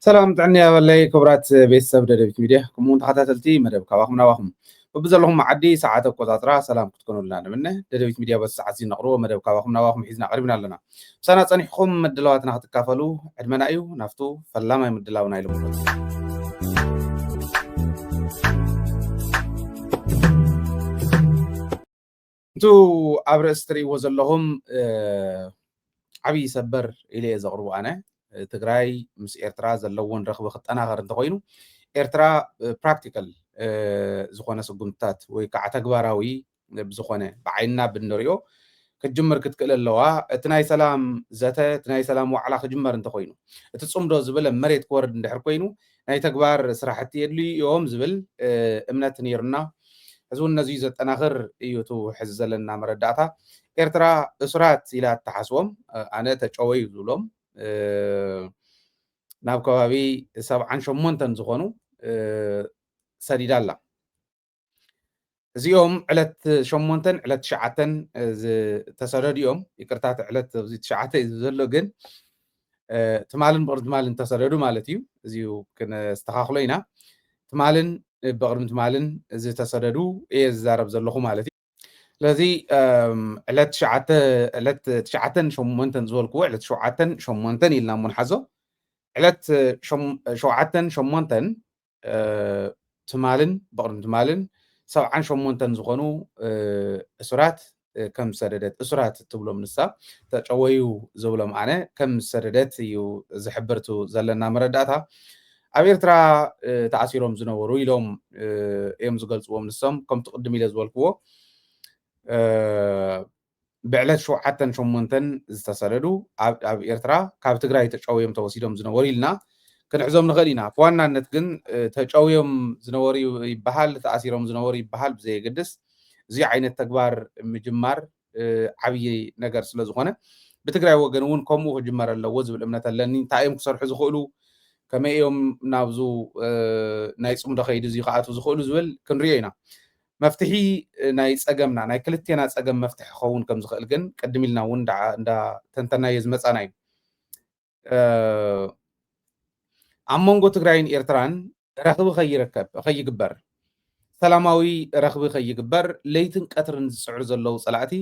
سلام تعني يا ولي كبرات بيت سب دبيت ميديا كمون تحتاتلتي مدب كواخم نواخم وبزلهم معدي ساعات وقطاطرا سلام كتكونوا لنا منه دبيت ميديا بس عزين نقرو مدب كواخم نواخم حيزنا قريبنا لنا سنة صنيحكم مدلواتنا هتكافلوا عدمنا ايو نفتو فلما يمدلاونا يلمون انتو عبر وزلهم عبي سبر إلي زغرو أنا تግራይ ምስ ኤርትራ ዘለውን ረኽቢ ክጠናኸር እንተኮይኑ ኤርትራ ፕራክቲካል ዝኾነ ስጉምትታት ወይ ከዓ ተግባራዊ ብዝኾነ ብዓይንና ብንሪኦ ክጅምር ክትክእል ኣለዋ እቲ ናይ ሰላም ዘተ እቲ ናይ ሰላም ዋዕላ ክጅመር እንተኮይኑ እቲ ፅምዶ ዝብል ኣብ መሬት ክወርድ እንድሕር ኮይኑ ናይ ተግባር ስራሕቲ የድልዩ እዮም ዝብል እምነት ነይሩና ሕዚ እውን ነዚ ዘጠናኽር እዩ እቲ ሕዚ ዘለና መረዳእታ ኤርትራ እሱራት ኢላ እተሓስቦም ኣነ ተጨወዩ ዝብሎም ናብ ከባቢ 78 ዝኾኑ ሰዲዳ ኣላ እዚኦም ዕለት 8 ዕለት 9 ተሰደዱ እዮም ይቅርታ ዕለት ኣብዚ 9 እዩ ዘሎ ግን ትማልን ብቅድሚ ትማልን ተሰደዱ ማለት እዩ እዚኡ ክነስተኻኽሎ ኢና ትማልን ብቅድሚ ትማልን እዚ ተሰደዱ እየ ዝዛረብ ዘለኹ ማለት እዩ ስለዚ ዕለት 9 8 ዝበልክዎ ዕለት 7 8 ኢልና ምንሓዞ ዕለት 7 8 ትማልን ብቅድሚ ትማልን 78 ዝኾኑ እሱራት ከም ሰደደት እሱራት ትብሎም ንሳ ተጨወዩ ዝብሎም ኣነ ከም ሰደደት እዩ ዝሕብርቱ ዘለና መረዳእታ ኣብ ኤርትራ ተኣሲሮም ዝነበሩ ኢሎም እዮም ዝገልፅዎም ንሶም ከምቲ ቅድም ኢለ ዝበልክዎ بعلت شو حتى شو منتن استسردوا أب إيرترا كاب تجري تجاويهم توصيلهم زنوري لنا كن عزوم نغلينا فوانا نتكن تجاويهم زنوري بحال تأثيرهم زنوري بحال بزي قدس زي عين التكبار مجمر عبي نجار سلزخانة بتجري وجنون كم وجمر اللوز بالأمنة لأن تايم كسر حزخولو كما يوم نابزو نايس مدخيد زي قاعد وزخولو زول كن رينا مفتحي ناي صقمنا ناي كلتينا صقم مفتح خون كم زخل جن قدم لنا ون دا تنتنا يزمصانا عمونغو تግራይን ኤርትራን ረኽቢ ከይርከብ ከይግበር ሰላማዊ ረኽቢ ከይግበር ለይትን ቀትርን ዝስዕር ዘለው ጸላእቲ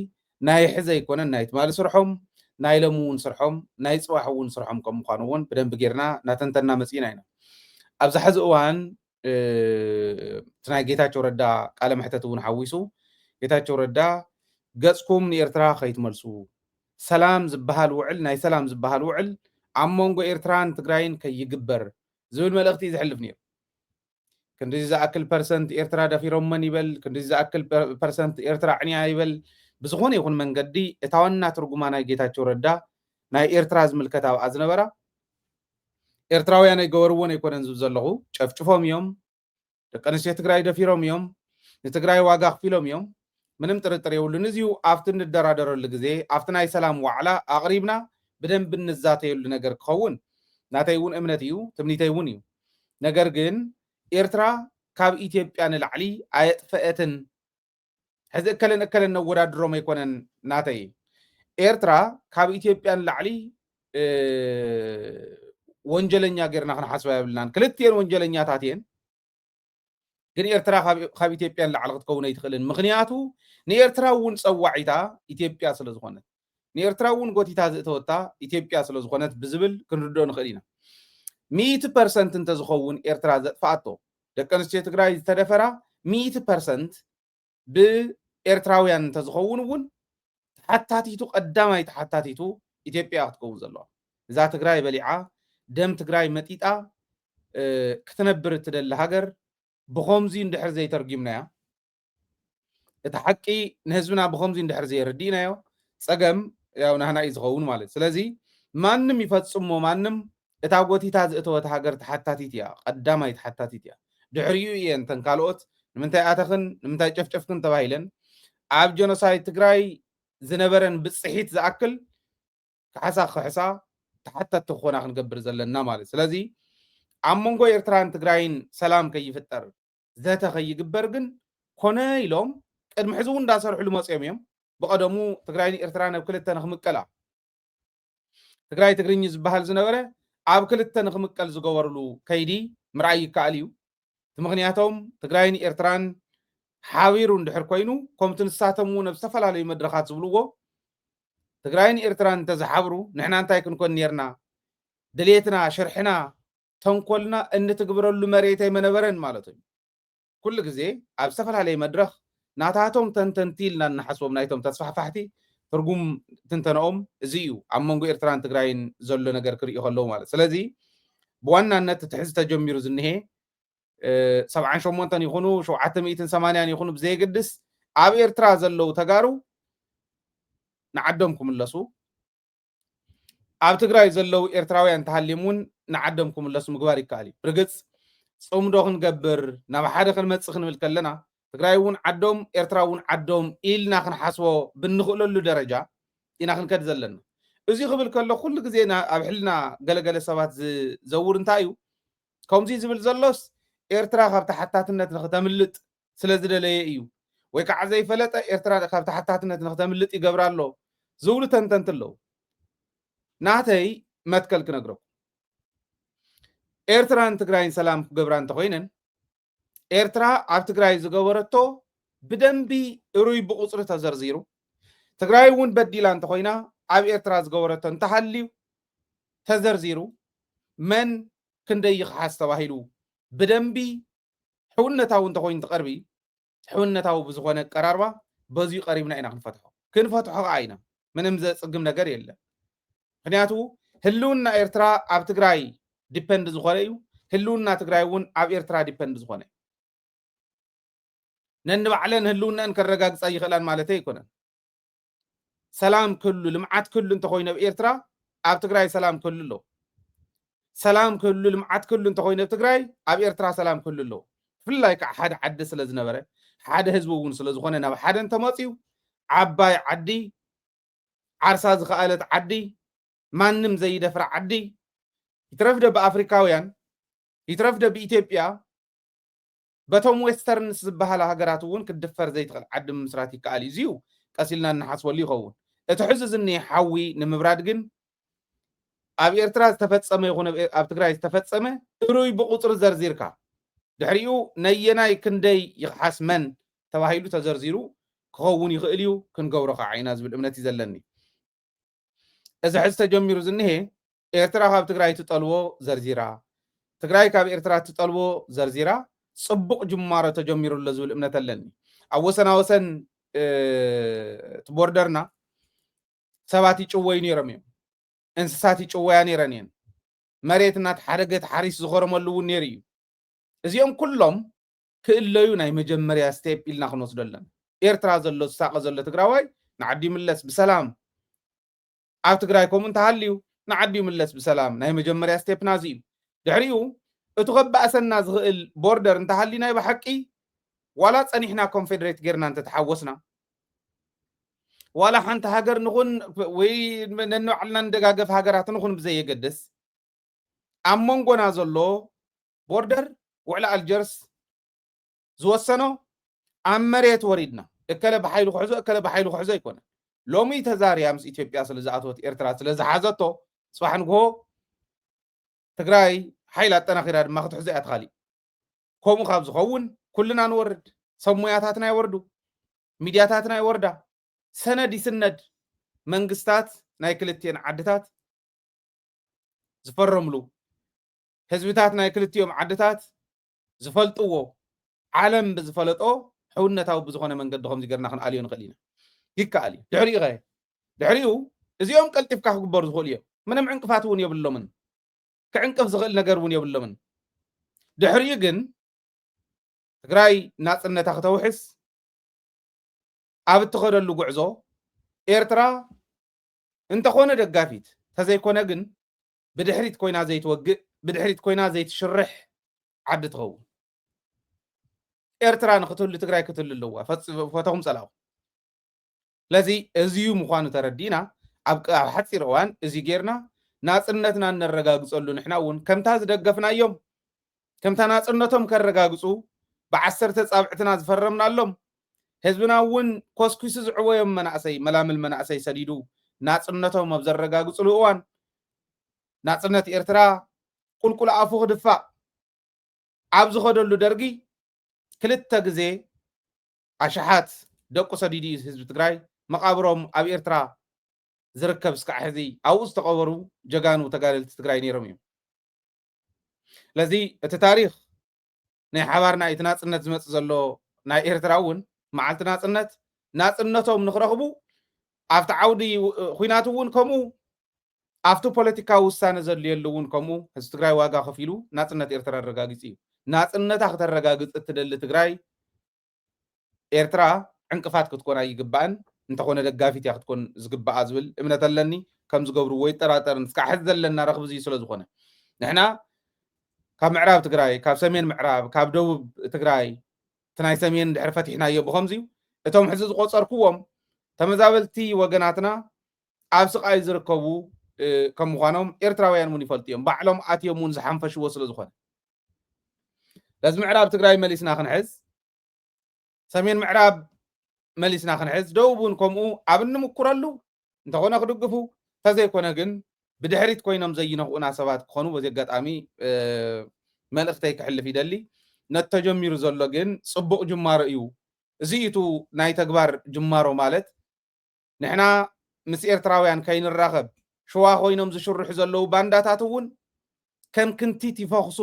ናይ ሕዘ ይኮነን ናይ ትማል ስርሖም ናይ ለሙን ስርሖም ናይ ጽዋሕውን ስርሖም ከም ምዃኑ እውን ብደንብ ጌርና ናተንተና መጽኢና ኢና ኣብዚ ሕዚ እዋን ትናይ ጌታቸው ረዳ ቃለ መሕተት እውን ሓዊሱ ጌታቸው ረዳ ገጽኩም ንኤርትራ ከይትመልሱ ሰላም ዝበሃል ውዕል ናይ ሰላም ዝበሃል ውዕል ኣብ መንጎ ኤርትራን ትግራይን ከይግበር ዝብል መልእኽቲ ዝሕልፍ ነይሩ ክንደይ ዝኣክል ፐርሰንት ኤርትራ ደፊሮመን ይበል ክንደይ ዝኣክል ፐርሰንት ኤርትራ ዕንያ ይበል ብዝኾነ ይኹን መንገዲ እታ ዋና ትርጉማ ናይ ጌታቸው ረዳ ናይ ኤርትራ ዝምልከት ኣብኣ ዝነበራ ኤርትራውያን ኣይገበርዎን ኣይኮነን ዝብል ዘለኹ ጨፍጭፎም እዮም ደቂ ኣንስትዮ ትግራይ ደፊሮም እዮም ንትግራይ ዋጋ ክፊሎም እዮም ምንም ጥርጥር የብሉን እዚኡ ኣብቲ እንደራደረሉ ግዜ ኣብቲ ናይ ሰላም ዋዕላ ኣቕሪብና بدنب النزات يقول نجار كون ناتيون أمنة يو تمنيتي ونيو نجار جن إيرترا كاب إثيوبيا العلي آيات فئتن هذا كلن نوراد روما يكونن ناتي إيرترا كاب إثيوبيا العلي ونجلن ياجر نحن حسب بلان كلتين ونجلن ياتين جن إيرترا كاب إثيوبيا العلي تكون يدخلن مغنياتو نيرترا ونسوعيتا إثيوبيا سلزخونة نيرتراون قوتي تازوتا إثيوبيا سلزخونت بزبل كنردو نخلينا 100% انت زخون إيرترا فاتو دكان سيت تግራይ تدفرا 100% بإيرتراويان تزخون ون حتاتيتو قداماي تحتاتيتو إثيوبيا تكون زلوا إذا تግራይ بليعة دم تግራይ متيتا كتنبر تدل هاجر بخمزين دحر زي ترجمنا تحقي نهزبنا بخمزين دحر زي ردينا يو صقم ያው ናህና ይዝኸውን ማለት ስለዚ ማንንም ይፈጽሞ ማንንም እታጎቲ ታዝእተው ተሃገር ተሐታቲት ያ ቀዳማይ ተሐታቲት ያ ድሕሪዩ የንተን ካልኦት ንምንታይ ኣተኽን ንምንታይ ጨፍጨፍክን ተባሂለን ኣብ ጀኖሳይድ ትግራይ ዝነበረን ብጽሒት ዝኣክል كحسا خحسا حتى تخونا خنقبر زلنا مالي سلازي عمونغو إرتران تقراين سلام كي يفتر ذاتا خي يقبرقن كونا يلوم قدم حزون دا سرحو لمصيام يوم بقدمو تقراين إرتران بكلتا نخمكلا تقراي تقرين يزبهال زنورة عاب كلتا نخمكال زقورلو كيدي مرأي كاليو تمغنياتهم تقراين إرتران حاويرون دحر كوينو كوم تنساتمو نبستفل على مدرخات زبلوغو تقراين إرتران تزحبرو نحنا انتاي كنكون نيرنا دليتنا شرحنا تنقلنا ان تقبرلو مريتي منبرن مالتو كل غزي ابستفل على مدرخ ناتاتهم تنتنتيلنا نحسبهم نايتهم تصفح فحتي ترجم تنتنقوم زيو عمونغو إرتران تقراين زلو نجر كريو خلو مالت سلازي بوانا انت تحس تجميرو زنهي 78 يخونو 780 يخونو بزي قدس عاب إرترا زلو تقارو نعدمكم اللسو عاب تقراي زلو إرتراويان تحلمون نعدمكم اللسو مقباري كالي برقص صوم دوخن قبر نابا حدا خن متسخن ملكلنا تقرايون عدوم إرتراون عدوم إلنا خن حسوو بنخلو اللو درجة إنا خن كد زلنا ازي خبل كالو كل قزينا أبحلنا قلقل سبات زور انتايو كومزي زبل زلوس إرترا خابت حتاتنت نختملت سلازل ليئيو ويكع زي فلت إرترا خابت حتاتنت نختملت يقبرالو زول تنتنتلو ناتي متكل كنقرو إرتران تقراين سلام قبران تخوينن إرترا عب تقراي زقورتو بدنبي إروي بقصر تزرزيرو تقراي ون بديلان تخوينا عب إرترا زقورتو انتحليو تزرزيرو من كندي يخحس تواهيلو بدنبي حونتاو انت خوين تقربي حونتاو بزخونه قراربا بزي قريبنا اينا كنفتحو عينا منم زصقم ነገር የለ ምክንያቱ ህልውና ኤርትራ ኣብ ትግራይ ዲፔንድ ዝኮነ እዩ ህልውና ትግራይ እውን ኣብ ኤርትራ ዲፔንድ ዝኮነ ነንባዕለን ህልውናን ከረጋግጻ ይኽላን ማለት ኣይኮነን ሰላም ኩሉ ልምዓት ኩሉ እንተ ኮይኑ ኤርትራ ኣብ ትግራይ ሰላም ኩሉ ኣሎ ሰላም ኩሉ ልምዓት ኩሉ እንተ ኮይኑ ትግራይ ኣብ ኤርትራ ሰላም ኩሉ ኣሎ ፍላይ ከዓ ሓደ ዓዲ ስለ ዝነበረ ሓደ ህዝቢ እውን ስለ ዝኾነ ናብ ሓደ እንተመፅዩ ዓባይ ዓዲ ዓርሳ ዝኸኣለት ዓዲ ማንም ዘይደፍራ ዓዲ ይትረፍደ ብኣፍሪካውያን ይትረፍደ ብኢትዮጵያ በቶም ዌስተርንስ ዝበሃላ ሃገራት እውን ክድፈር ዘይትኽእል ዓዲ ምስራት ይከኣል እዩ እዚዩ ቀሲልና እናሓስበሉ ይኸውን እቲ ሕዚ ዝኒሄ ሓዊ ንምብራድ ግን ኣብ ኤርትራ ዝተፈፀመ ይኹን ኣብ ትግራይ ዝተፈፀመ እሩይ ብቁፅሪ ዘርዚርካ ድሕሪኡ ነየናይ ክንደይ ይኽሓስ መን ተባሂሉ ተዘርዚሩ ክኸውን ይኽእል እዩ ክንገብሮ ከዓ ኢና ዝብል እምነት እዩ ዘለኒ እዚ ሕዚ ተጀሚሩ ዝኒሄ ኤርትራ ካብ ትግራይ ትጠልቦ ዘርዚራ ትግራይ ካብ ኤርትራ ትጠልቦ ዘርዚራ ጽቡቕ ጅማሮ ተጀሚሩሎ ዝብል እምነት ኣለኒ ኣብ ወሰናወሰን እቲ ቦርደርና ሰባት ይጭወዩ ነይሮም እዮም እንስሳት ይጭወያ ነይረን እየን መሬት እናተሓደገ ተሓሪስ ዝኸረመሉ እውን ነይሩ እዩ እዚኦም ኩሎም ክእለዩ ናይ መጀመርያ ስቴፕ ኢልና ክንወስዶ ኣለና ኤርትራ ዘሎ ዝሳቀ ዘሎ ትግራዋይ ንዓዲ ይምለስ ብሰላም ኣብ ትግራይ ከምኡ እንተሃልዩ ንዓዲ ይምለስ ብሰላም ናይ መጀመርያ ስቴፕ ናዚ እዩ ድሕሪኡ እቲ ከባእሰና ዝኽእል ቦርደር እንተሃሊናይ ብሓቂ ዋላ ፀኒሕና ኮንፌደሬት ጌርና እንተተሓወስና ዋላ ሓንቲ ሃገር ንኹን ወይ ነንባዕልና እንደጋገፍ ሃገራት ንኹን ብዘየገድስ ኣብ መንጎና ዘሎ ቦርደር ውዕሊ ኣልጀርስ ዝወሰኖ ኣብ መሬት ወሪድና እከለ ብሓይሉ ክሕዞ እከለ ብሓይሉ ክሕዞ ኣይኮነን ሎሚ ተዛርያ ምስ ኢትዮጵያ ስለ ዝኣተወት ኤርትራ ስለ ዝሓዘቶ ፅባሕ ንግሆ ትግራይ ሓይል ኣጠናኺራ ድማ ክትሕዞ እያ ትኻሊእ ከምኡ ካብ ዝኸውን ኩልና ንወርድ ሰብ ሞያታትና ይወርዱ ሚድያታትና ይወርዳ ሰነድ ይስነድ መንግስታት ናይ ክልቲአን ዓድታት ዝፈረምሉ ህዝብታት ናይ ክልቲኦም ዓድታት ዝፈልጥዎ ዓለም ብዝፈለጦ ሕውነታዊ ብዝኾነ መንገዲ ከምዚ ገርና ክንኣልዮ ንኽእል ኢና ይከኣል እዩ ድሕሪኡ ኸ ድሕሪኡ እዚኦም ቀልጢፍካ ክግበሩ ዝኽእሉ እዮም ምንም ዕንቅፋት እውን የብሎምን ክዕንቅፍ ዝኽእል ነገር እውን የብሎምን ድሕሪኡ ግን ትግራይ ናፅነታ ክተውሕስ ኣብ እትኸደሉ ጉዕዞ ኤርትራ እንተኾነ ደጋፊት ተዘይኮነ ግን ብድሕሪት ኮይና ዘይትወግእ ብድሕሪት ኮይና ዘይትሽርሕ ዓዲ ትኸውን ኤርትራ ንክትህሉ ትግራይ ክትህሉ ኣለዋ ፈተኹም ፀላኹ ስለዚ እዝዩ ምዃኑ ተረዲና ኣብ ሓፂር እዋን እዚ ጌርና ናጽነትና ነረጋግጸሉ ንሕና እውን ከምታ ዝደገፍናዮም ከምታ ናጽነቶም ከረጋግጹ ብዓሰርተ ጻብዕትና ዝፈረምናሎም ህዝብና እውን ኮስኩሱ ዝዕወዮም መናእሰይ መላምል መናእሰይ ሰዲዱ ናጽነቶም ኣብ ዘረጋግጽሉ እዋን ናጽነት ኤርትራ ቁልቁል ኣፉ ክድፋእ ኣብ ዝኸደሉ ደርጊ ክልተ ግዜ ኣሽሓት ደቁ ሰዲዱ ህዝቢ ትግራይ መቃብሮም ኣብ ኤርትራ ዝርከብ እስካዕ ሕዚ ኣብኡ ዝተቐበሩ ጀጋኑ ተጋደልቲ ትግራይ ነይሮም እዮም። ስለዚ እቲ ታሪክ ናይ ሓባርና እቲ ናጽነት ዝመጽእ ዘሎ ናይ ኤርትራ እውን መዓልቲ ናጽነት ናጽነቶም ንኽረኽቡ ኣብቲ ዓውዲ ኩናት እውን ከምኡ ኣብቲ ፖለቲካዊ ውሳነ ዘድልየሉ እውን ከምኡ ህዝቢ ትግራይ ዋጋ ከፊሉ ናጽነት ኤርትራ ረጋጊጽ እዩ። ናጽነታ ክትረጋግጽ እትደሊ ትግራይ ኤርትራ ዕንቅፋት ክትኮን ኣይግባእን እንተኾነ ደጋፊት እያ ክትኮን ዝግባኣ ዝብል እምነት ኣለኒ። ከም ዝገብርዎ ይጠራጠርን እስካዕ ሕዚ ዘለና ረኽቢ እዚ ስለ ዝኾነ ንሕና ካብ ምዕራብ ትግራይ ካብ ሰሜን ምዕራብ ካብ ደቡብ ትግራይ እቲ ናይ ሰሜን ድሕሪ ፈቲሕናዮ ብኸምዚ እቶም ሕዚ ዝቆፀርክዎም ተመዛበልቲ ወገናትና ኣብ ስቃይ ዝርከቡ ከም ምዃኖም ኤርትራውያን እውን ይፈልጡ እዮም። ባዕሎም ኣትዮም እውን ዝሓንፈሽዎ ስለ ዝኾነ ለዚ ምዕራብ ትግራይ መሊስና ክንሕዝ ሰሜን ምዕራብ መሊስና ክንሕዝ ደቡብ እውን ከምኡ ኣብ እንምኩረሉ እንተኾነ ክድግፉ ተዘይኮነ ግን ብድሕሪት ኮይኖም ዘይነኽኡና ሰባት ክኾኑ በዚ ኣጋጣሚ መልእኽተይ ክሕልፍ ይደሊ። ነቲ ተጀሚሩ ዘሎ ግን ፅቡቕ ጅማሮ እዩ። እዚ ኢቱ ናይ ተግባር ጅማሮ ማለት ንሕና ምስ ኤርትራውያን ከይንራኸብ ሽዋ ኮይኖም ዝሽርሑ ዘለው ባንዳታት እውን ከም ክንቲት ይፈኽሱ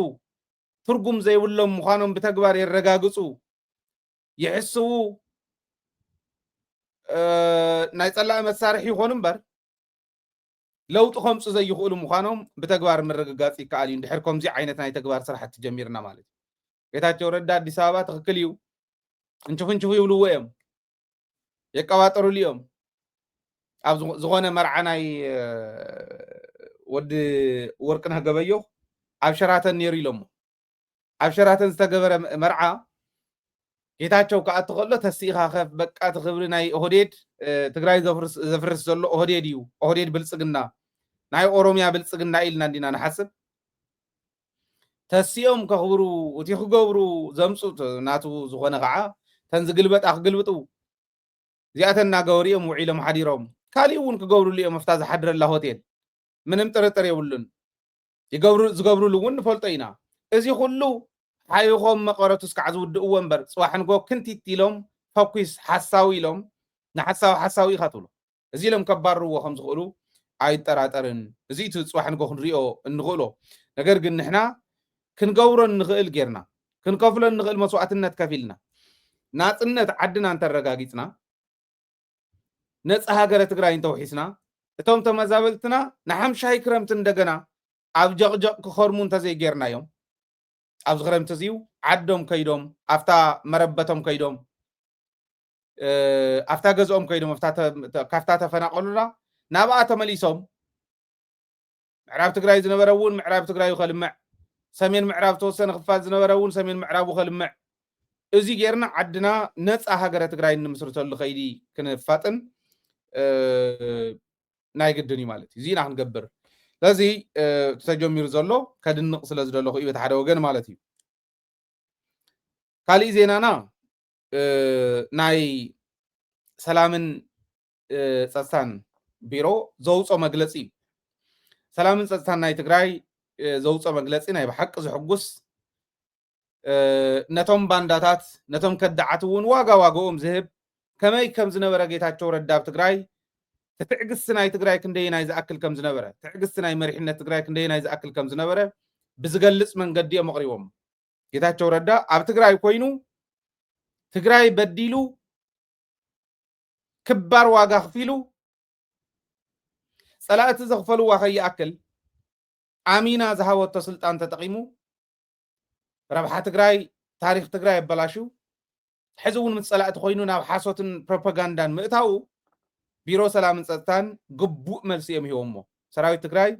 ትርጉም ዘይብሎም ምዃኖም ብተግባር የረጋግፁ ይሕስቡ ናይ ፀላኢ መሳርሒ ይኾኑ እምበር ለውጢ ከምፁ ዘይኽእሉ ምዃኖም ብተግባር ምርግጋፅ ይከኣል እዩ። ድሕሪ ከምዚ ዓይነት ናይ ተግባር ስራሕቲ ጀሚርና ማለት እዩ። ጌታቸው ረዳ ኣዲስ ኣበባ ትኽክል እዩ እንችፍንችፉ ይብልዎ እዮም የቀባጠሩሉ እዮም። ኣብ ዝኾነ መርዓ ናይ ወዲ ወርቅነህ ገበየሁ ኣብ ሸራተን ነይሩ ኢሎሞ ኣብ ሸራተን ዝተገበረ መርዓ ጌታቸው ከኣቲ ከሎ ተሲኢኻ ከፍ በቃ ትኽብሪ ናይ ኦህዴድ ትግራይ ዘፍርስ ዘሎ ኦህዴድ እዩ ኦህዴድ ብልፅግና ናይ ኦሮሚያ ብልፅግና ኢልና እንዲና ንሓስብ ተሲኦም ከኽብሩ እቲ ክገብሩ ዘምፁት ናቱ ዝኾነ ከዓ ተን ዝግልበጣ ክግልብጡ እዚኣተን እናገበሩ እዮም ውዒሎም ሓዲሮም ካሊእ እውን ክገብሩሉ እዮም ኣብታ ዝሓድረላ ሆቴል ምንም ጥርጥር የብሉን ዝገብሩሉ እውን ንፈልጦ ኢና። እዚ ኩሉ ሓይኾም መቐረቱ እስካዕ ዝውድእዎ እምበር ፅዋሕ ንጎ ክንቲት ኢሎም ፎኩስ ሓሳዊ ኢሎም ንሓሳዊ ሓሳዊ ኢኻ ትብሎ እዚ ኢሎም ከባርርዎ ከም ዝኽእሉ ኣይጠራጠርን። እዚ እቲ ፅዋሕ ንጎ ክንሪኦ እንኽእሎ ነገር ግን ንሕና ክንገብሮ ንኽእል ጌርና ክንከፍሎ ንኽእል መስዋዕትነት ከፊልና ናፅነት ዓድና እንተረጋጊፅና ነፃ ሃገረ ትግራይ እንተውሒስና እቶም ተመዛበልትና ንሓምሻይ ክረምቲ እንደገና ኣብ ጀቕጀቕ ክኸርሙ እንተዘይጌርናዮም ኣብዚ ክረምቲ እዚዩ ዓዶም ከይዶም ኣፍታ መረበቶም ከይዶም ኣፍታ ገዝኦም ከይዶም ካብታ ተፈናቀሉና ናብኣ ተመሊሶም ምዕራብ ትግራይ ዝነበረ እውን ምዕራብ ትግራይ ከልምዕ ሰሜን ምዕራብ ተወሰነ ክፋል ዝነበረ እውን ሰሜን ምዕራብ ከልምዕ እዚ ጌርና ዓድና ነፃ ሃገረ ትግራይ ንምስርተሉ ከይዲ ክንፋጥን ናይ ግድን እዩ ማለት እዩ። እዚ ኢና ክንገብር ስለዚ ተጀሚሩ ዘሎ ከድንቕ ስለ ዝደለኹ እዩ በቲ ሓደ ወገን ማለት እዩ። ካሊእ ዜናና ናይ ሰላምን ፀጥታን ቢሮ ዘውፆ መግለፂ እዩ። ሰላምን ፀጥታን ናይ ትግራይ ዘውፆ መግለፂ ናይ ብሓቂ ዝሕጉስ ነቶም ባንዳታት ነቶም ከዳዓት እውን ዋጋ ዋግኦም ዝህብ ከመይ ከም ዝነበረ ጌታቸው ረዳ ኣብ ትግራይ ትዕግስቲ ናይ ትግራይ ክንደየናይ ዝኣክል ከም ዝነበረ ትዕግስቲ ናይ መሪሕነት ትግራይ ክንደየናይ ዝኣክል ከም ዝነበረ ብዝገልፅ መንገዲ እዮም ኣቕሪቦም። ጌታቸው ረዳ ኣብ ትግራይ ኮይኑ ትግራይ በዲሉ ክባር ዋጋ ክፊሉ ፀላእቲ ዘኽፈልዋ ከይኣክል ኣሚና ዝሃበቶ ስልጣን ተጠቂሙ ረብሓ ትግራይ ታሪክ ትግራይ ኣበላሽው ሕዚ እውን ምስ ፀላእቲ ኮይኑ ናብ ሓሶትን ፕሮፓጋንዳን ምእታው ቢሮ ሰላምን ፀጥታን ግቡእ መልሲ እዮም ሂቦሞ። ሰራዊት ትግራይ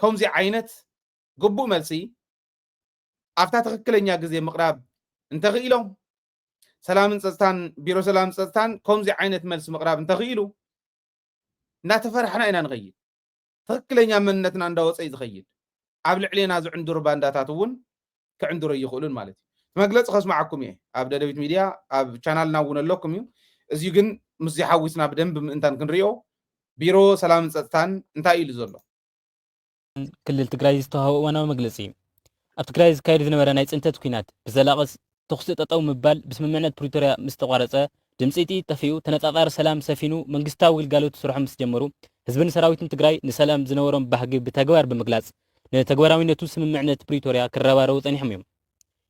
ከምዚ ዓይነት ግቡእ መልሲ ኣብታ ትክክለኛ ግዜ ምቕራብ እንተኽኢሎም ሰላምን ፀጥታን ቢሮ ሰላምን ፀጥታን ከምዚ ዓይነት መልሲ ምቕራብ እንተኽኢሉ እናተፈርሕና ኢና ንኸይድ ትክክለኛ መንነትና እንዳወፀ እዩ ዝኸይድ ኣብ ልዕልና ዝዕንድሩ ባንዳታት እውን ክዕንድሩ ይኽእሉን ማለት እዩ መግለፂ ከስማዓኩም እየ ኣብ ደደቢት ሚድያ ኣብ ቻናልና እውን ኣለኩም እዩ እዚዩ ግን ምስ ሓዊስና ብደንብ ምእንታን ክንሪኦ ቢሮ ሰላምን ፀጥታን እንታይ ኢሉ ዘሎ ክልል ትግራይ ዝተዋህቦ እዋናዊ መግለፂ ኣብ ትግራይ ዝካየድ ዝነበረ ናይ ፅንተት ኩናት ብዘላቐ ተኽሲ ጠጠው ምባል ብስምምዕነት ፕሪቶርያ ምስ ተቋረፀ ድምፂ ጥይት ጠፊኡ ተነፃፃሪ ሰላም ሰፊኑ መንግስታዊ ግልጋሎት ስርሖም ምስ ጀመሩ ህዝብን ሰራዊትን ትግራይ ንሰላም ዝነበሮም ባህጊ ብተግባር ብምግላፅ ንተግባራዊነቱ ስምምዕነት ፕሪቶርያ ክረባረቡ ፀኒሖም እዮም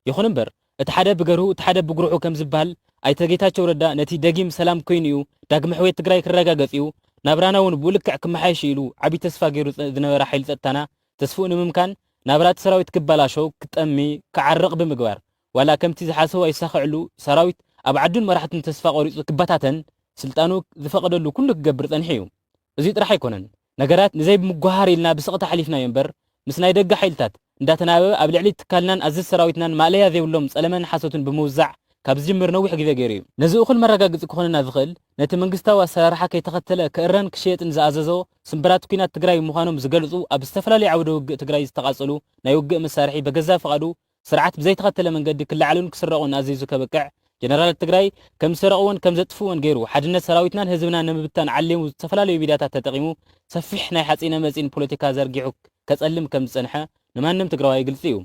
ይኹን እምበር እቲ ሓደ ብገርሁ እቲ ሓደ ብጉርሑ ከም ዝበሃል ኣይተ ጌታቸው ረዳ ነቲ ደጊም ሰላም ኮይኑ እዩ ዳግሚ ሕውየት ትግራይ ክረጋገፅ እዩ ናብራና እውን ብልክዕ ክመሓየሽ ኢሉ ዓብይ ተስፋ ገይሩ ዝነበረ ሓይሊ ፀጥታና ተስፍኡ ንምምካን ናብራት ሰራዊት ክበላሸው ክጠሚ ክዓርቕ ብምግባር ዋላ ከምቲ ዝሓሰቡ ኣይሳኽዕሉ ሰራዊት ኣብ ዓዱን መራሕትን ተስፋ ቆሪፁ ክበታተን ስልጣኑ ዝፈቀደሉ ኩሉ ክገብር ፀኒሑ እዩ እዚ ጥራሕ ኣይኮነን ነገራት ንዘይ ብምጓሃር ኢልና ብስቕታ ሓሊፍናዮ እምበር ምስ ናይ ደገ ሓይልታት እንዳተናበበ ኣብ ልዕሊ ትካልናን ኣዘዝ ሰራዊትናን ማለያ ዘይብሎም ፀለመን ሓሶትን ብምውዛዕ ካብ ዝጅምር ነዊሕ ግዜ ገይሩ እዩ ነዚ እኹል መረጋግፂ ክኾነና ዝኽእል ነቲ መንግስታዊ ኣሰራርሓ ከይተኸተለ ክእረን ክሸየጥን ዝኣዘዞ ስምብራት ኩናት ትግራይ ምዃኖም ዝገልፁ ኣብ ዝተፈላለዩ ዓውደ ውግእ ትግራይ ዝተቃፀሉ ናይ ውግእ መሳርሒ በገዛ ፈቃዱ ስርዓት ብዘይተኸተለ መንገዲ ክላዓሉን ክስረቑን ኣዘይዙ ከበቅዕ ጀነራል ትግራይ ከም ዝሰረቕዎን ከም ዘጥፍዎን ገይሩ ሓድነት ሰራዊትናን ህዝብናን ንምብታን ዓሊሙ ዝተፈላለዩ ሚድያታት ተጠቂሙ ሰፊሕ ናይ ሓፂነ መፂን ፖለቲካ ዘርጊሑ ከፀልም ከም ዝፀንሐ ንማንም ትግራዋይ ግልፂ እዩ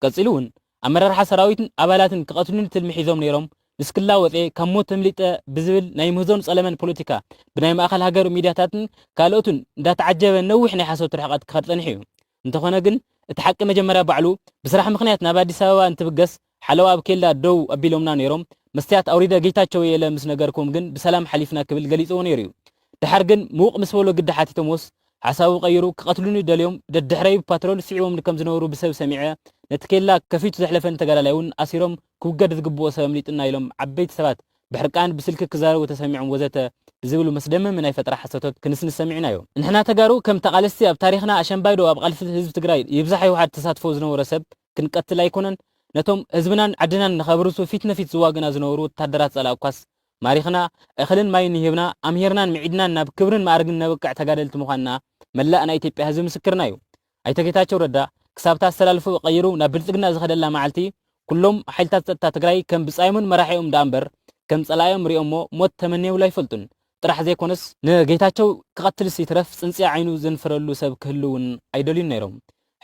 ቀፂሉ እውን ኣመራርሓ ሰራዊትን ኣባላትን ክቐትሉን ትልሚ ሒዞም ነይሮም ንስክላ ወፂ ካብ ሞት ተምሊጠ ብዝብል ናይ ምህዞን ፀለመን ፖለቲካ ብናይ ማእኸል ሃገር ሚድያታትን ካልኦትን እንዳተዓጀበ ነዊሕ ናይ ሓሶት ርሕቐት ክኸድ ፀኒሑ እዩ እንተኾነ ግን እቲ ሓቂ መጀመርያ ባዕሉ ብስራሕ ምክንያት ናብ ኣዲስ ኣበባ እንትብገስ ሓለዋ ኣብ ኬላ ደው ኣቢሎምና ነይሮም መስትያት ኣውሪደ ጌታቸው የለ ምስ ነገርኩም ግን ብሰላም ሓሊፍና ክብል ገሊፅዎ ነይሩ እዩ ድሓር ግን ምውቕ ምስ በሎ ግዲ ሓቲቶሞስ ሓሳቡ ቀይሩ ክቐትሉኒ ደልዮም ደድሕረይ ፓትሮል ስዒቦም ከም ዝነበሩ ብሰብ ሰሚዐ ነቲ ኬላ ከፊቱ ዘሕለፈን ተጋዳላይ እውን ኣሲሮም ክውገድ ዝግብኦ ሰብ ኣምሊጥና ኢሎም ዓበይቲ ሰባት ብሕርቃን ብስልኪ ክዛረቡ ተሰሚዖም ወዘተ ብዝብሉ መስደመም ናይ ፈጠራ ሓሰቶት ክንስንስ ሰሚዕና እዮም ንሕና ተጋሩ ከም ተቃለስቲ ኣብ ታሪክና ኣሸንባይዶ ኣብ ቃልሲ ህዝቢ ትግራይ ይብዛሕ ይውሓድ ተሳትፎ ዝነበረ ሰብ ክንቀትል ኣይኮነን ነቶም ህዝብናን ዓድናን ንኸብርሱ ፊት ነፊት ዝዋግና ዝነበሩ ወታደራት ፀላእ እኳስ ማሪኽና እኽልን ማይን ይህብና ኣምሂርናን ምዒድናን ናብ ክብርን ማዕርግን ነብቅዕ ተጋደልቲ ምዃንና መላእ ናይ ኢትዮጵያ ህዝቢ ምስክርና እዩ ኣይተ ጌታቸው ረዳ ክሳብታ ኣስተላልፉ ቀይሩ ናብ ብልፅግና ዝኸደላ መዓልቲ ኩሎም ሓይልታት ፀጥታ ትግራይ ከም ብፃይሙን መራሒኦም ዳ እምበር ከም ፀላዮም ሪኦሞ ሞት ተመንየብሉ ኣይፈልጡን ጥራሕ ዘይኮነስ ንጌታቸው ክቐትልስ ይትረፍ ፅንፅያ ዓይኑ ዘንፍረሉ ሰብ ክህልውን ኣይደልዩን ነይሮም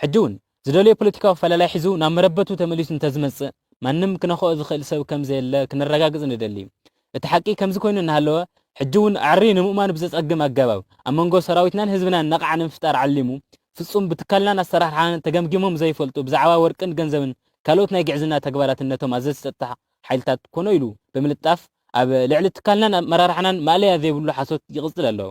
ሕጂ እውን ዝደልዮ ፖለቲካዊ ፈላላይ ሒዙ ናብ መረበቱ ተመሊሱ እንተዝመፅእ ማንም ክነኽኦ ዝኽእል ሰብ ከም ዘየለ ክንረጋግፅ ንደሊ እቲ ሓቂ ከምዚ ኮይኑ እናሃለወ ሕጂ እውን ዓሪ ንምእማኑ ብዘፀግም ኣገባብ ኣብ መንጎ ሰራዊትናን ህዝብናን ነቕዓ ንምፍጣር ዓሊሙ ፍጹም ብትካልናን ኣሰራርሓን ተገምጊሞም ዘይፈልጡ ብዛዕባ ወርቅን ገንዘብን ካልኦት ናይ ግዕዝና ተግባራትን ነቶም ኣዘዝቲ ፀጥታ ሓይልታት ኮኖ ኢሉ ብምልጣፍ ኣብ ልዕሊ ትካልናን ኣመራርሓናን ማለያ ዘይብሉ ሓሶት ይቕፅል ኣሎ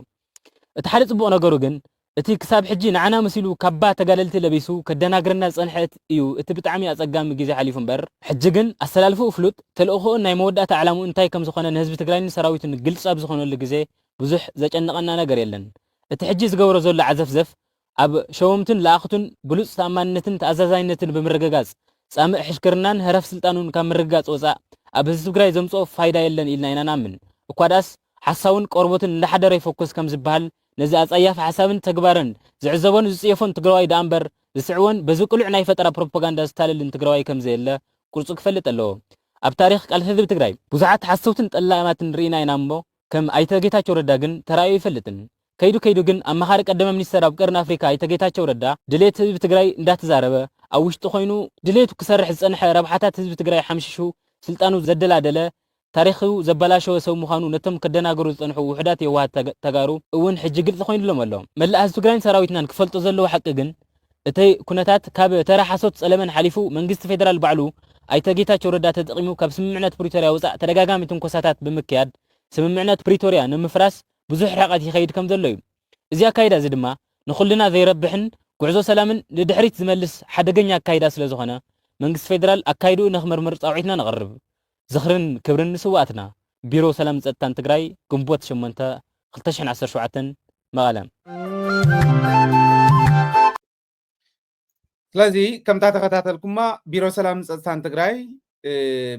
እቲ ሓደ ፅቡቕ ነገሩ ግን እቲ ክሳብ ሕጂ ንዓና መሲሉ ካባ ተጋደልቲ ለቢሱ ከደናግረና ዝፀንሐት እዩ እቲ ብጣዕሚ ኣፀጋሚ ግዜ ሓሊፉ እምበር ሕጂ ግን ኣሰላልፉ ፍሉጥ ተልእኾን ናይ መወዳእታ ዕላሙ እንታይ ከም ዝኾነ ንህዝቢ ትግራይን ሰራዊትን ግልፂ ኣብ ዝኾነሉ ግዜ ብዙሕ ዘጨነቐና ነገር የለን እቲ ሕጂ ዝገብሮ ዘሎ ዓዘፍዘፍ ኣብ ሸወምትን ለኣኽቱን ብሉፅ ተኣማንነትን ተኣዛዛይነትን ብምርግጋፅ ፃምእ ሕሽክርናን ህረፍ ስልጣኑን ካብ ምርግጋፅ ወፃእ ኣብ ህዝቢ ትግራይ ዘምፅኦ ፋይዳ የለን ኢልና ኢና ንኣምን እኳ ዳስ ሓሳቡን ቆርቦትን እንዳሓደረ ይፎኩስ ከም ዝበሃል ነዚ ኣፀያፍ ሓሳብን ተግባርን ዝዕዘቦን ዝፅየፎን ትግራዋይ ዳ እምበር ዝስዕቦን በዚ ቅሉዕ ናይ ፈጠራ ፕሮፓጋንዳ ዝታለልን ትግራዋይ ከም ዘየለ ቁርፁ ክፈልጥ ኣለዎ ኣብ ታሪክ ቃልሲ ህዝቢ ትግራይ ብዙሓት ሓሰውትን ጠላማትን ርኢና ኢና እሞ ከም ኣይተ ጌታቸው ረዳ ግን ተራእዩ ይፈልጥን ከይዱ ግን ኣመኻሪ ቀዳማይ ሚኒስተር ኣብ ቀርኒ ኣፍሪካ ኣይተ ጌታቸው ረዳ ድሌት ህዝቢ ትግራይ እንዳተዛረበ ኣብ ውሽጢ ኮይኑ ድሌቱ ክሰርሕ ዝፀንሐ ረብሓታት ህዝቢ ትግራይ ሓምሽሹ ስልጣኑ ዘደላደለ ታሪኹ ዘበላሸወ ሰብ ምዃኑ ነቶም ከደናገሩ ዝፀንሑ ውሕዳት የዋሃት ተጋሩ እውን ሕጂ ግልፂ ኮይኑሎም ኣሎ መላእ ህዝቢ ትግራይን ሰራዊትናን ክፈልጦ ዘለዎ ሓቂ ግን እቲ ኩነታት ካብ ተራ ሓሶት ፀለመን ሓሊፉ መንግስቲ ፌደራል ባዕሉ ኣይተ ጌታቸው ረዳ ተጠቂሙ ካብ ስምምዕነት ፕሪቶርያ ወፃእ ተደጋጋሚ ትንኮሳታት ብምክያድ ስምምዕነት ፕሪቶርያ ንምፍራስ ብዙሕ ርሕቀት ይኸይድ ከም ዘሎ እዩ እዚ ኣካይዳ እዚ ድማ ንኹልና ዘይረብሕን ጉዕዞ ሰላምን ንድሕሪት ዝመልስ ሓደገኛ ኣካይዳ ስለ ዝኾነ መንግስቲ ፌደራል ኣካይድኡ ንኽምርምር ፃውዒትና ነቕርብ ዝኽርን ክብርን ንስዋእትና ቢሮ ሰላም ፀጥታን ትግራይ ግንቦት 8 2017 መቐለ ስለዚ ከምታ ተኸታተልኩማ ቢሮ ሰላም ፀጥታን ትግራይ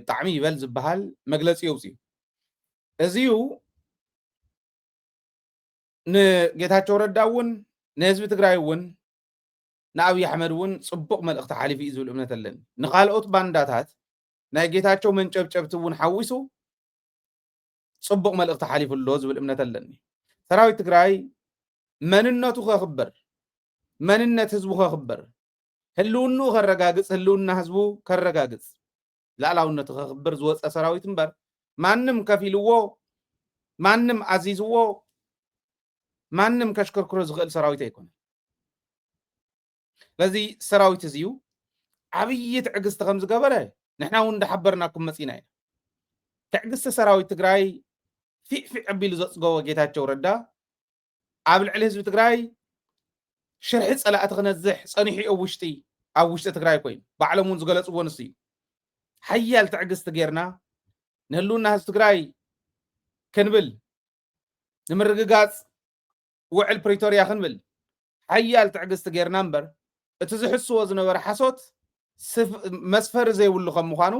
ብጣዕሚ ይበል ዝበሃል መግለፂ የውፅኡ እዚዩ ንጌታቸው ረዳ እውን ንህዝቢ ትግራይ እውን ንኣብይ ኣሕመድ እውን ፅቡቅ መልእክቲ ሓሊፉ እዩ ዝብል እምነት ኣለኒ ንኻልኦት ባንዳታት ናይ ጌታቸው መንጨብጨብቲ እውን ሓዊሱ ፅቡቅ መልእክቲ ሓሊፉ ኣሎ ዝብል እምነት ኣለኒ ሰራዊት ትግራይ መንነቱ ከኽበር መንነት ህዝቡ ከኽበር ህልውኑ ከረጋግፅ ህልውና ህዝቡ ከረጋግፅ ላዕላውነቱ ከኽበር ዝወፀ ሰራዊት እምበር ማንም ከፊልዎ ማንም ኣዚዝዎ ማንም ከሽከርክሮ ዝኽእል ሰራዊት ኣይኮነ ለዚ ሰራዊት እዚዩ ዓብይ ትዕግስቲ ከም ዝገበረ ንሕና እውን እንዳሓበርናኩም መፂና ኢና ትዕግስቲ ሰራዊት ትግራይ ፊዕፊዕ ኣቢሉ ዘፅገቦ ጌታቸው ረዳ ኣብ ልዕሊ ህዝቢ ትግራይ ሽርሒ ፀላእቲ ክነዝሕ ፀኒሑ ኣብ ውሽጢ ትግራይ ኮይኑ ባዕሎም እውን ዝገለፅዎ ንሱ እዩ ሓያል ትዕግስቲ ጌርና ንህልውና ህዝቢ ትግራይ ክንብል ንምርግጋፅ ውዕል ፕሪቶሪያ ክንብል ሓያል ትዕግስቲ ጌርና እምበር እቲ ዝሕስዎ ዝነበረ ሓሶት መስፈሪ ዘይብሉ ከም ምዃኑ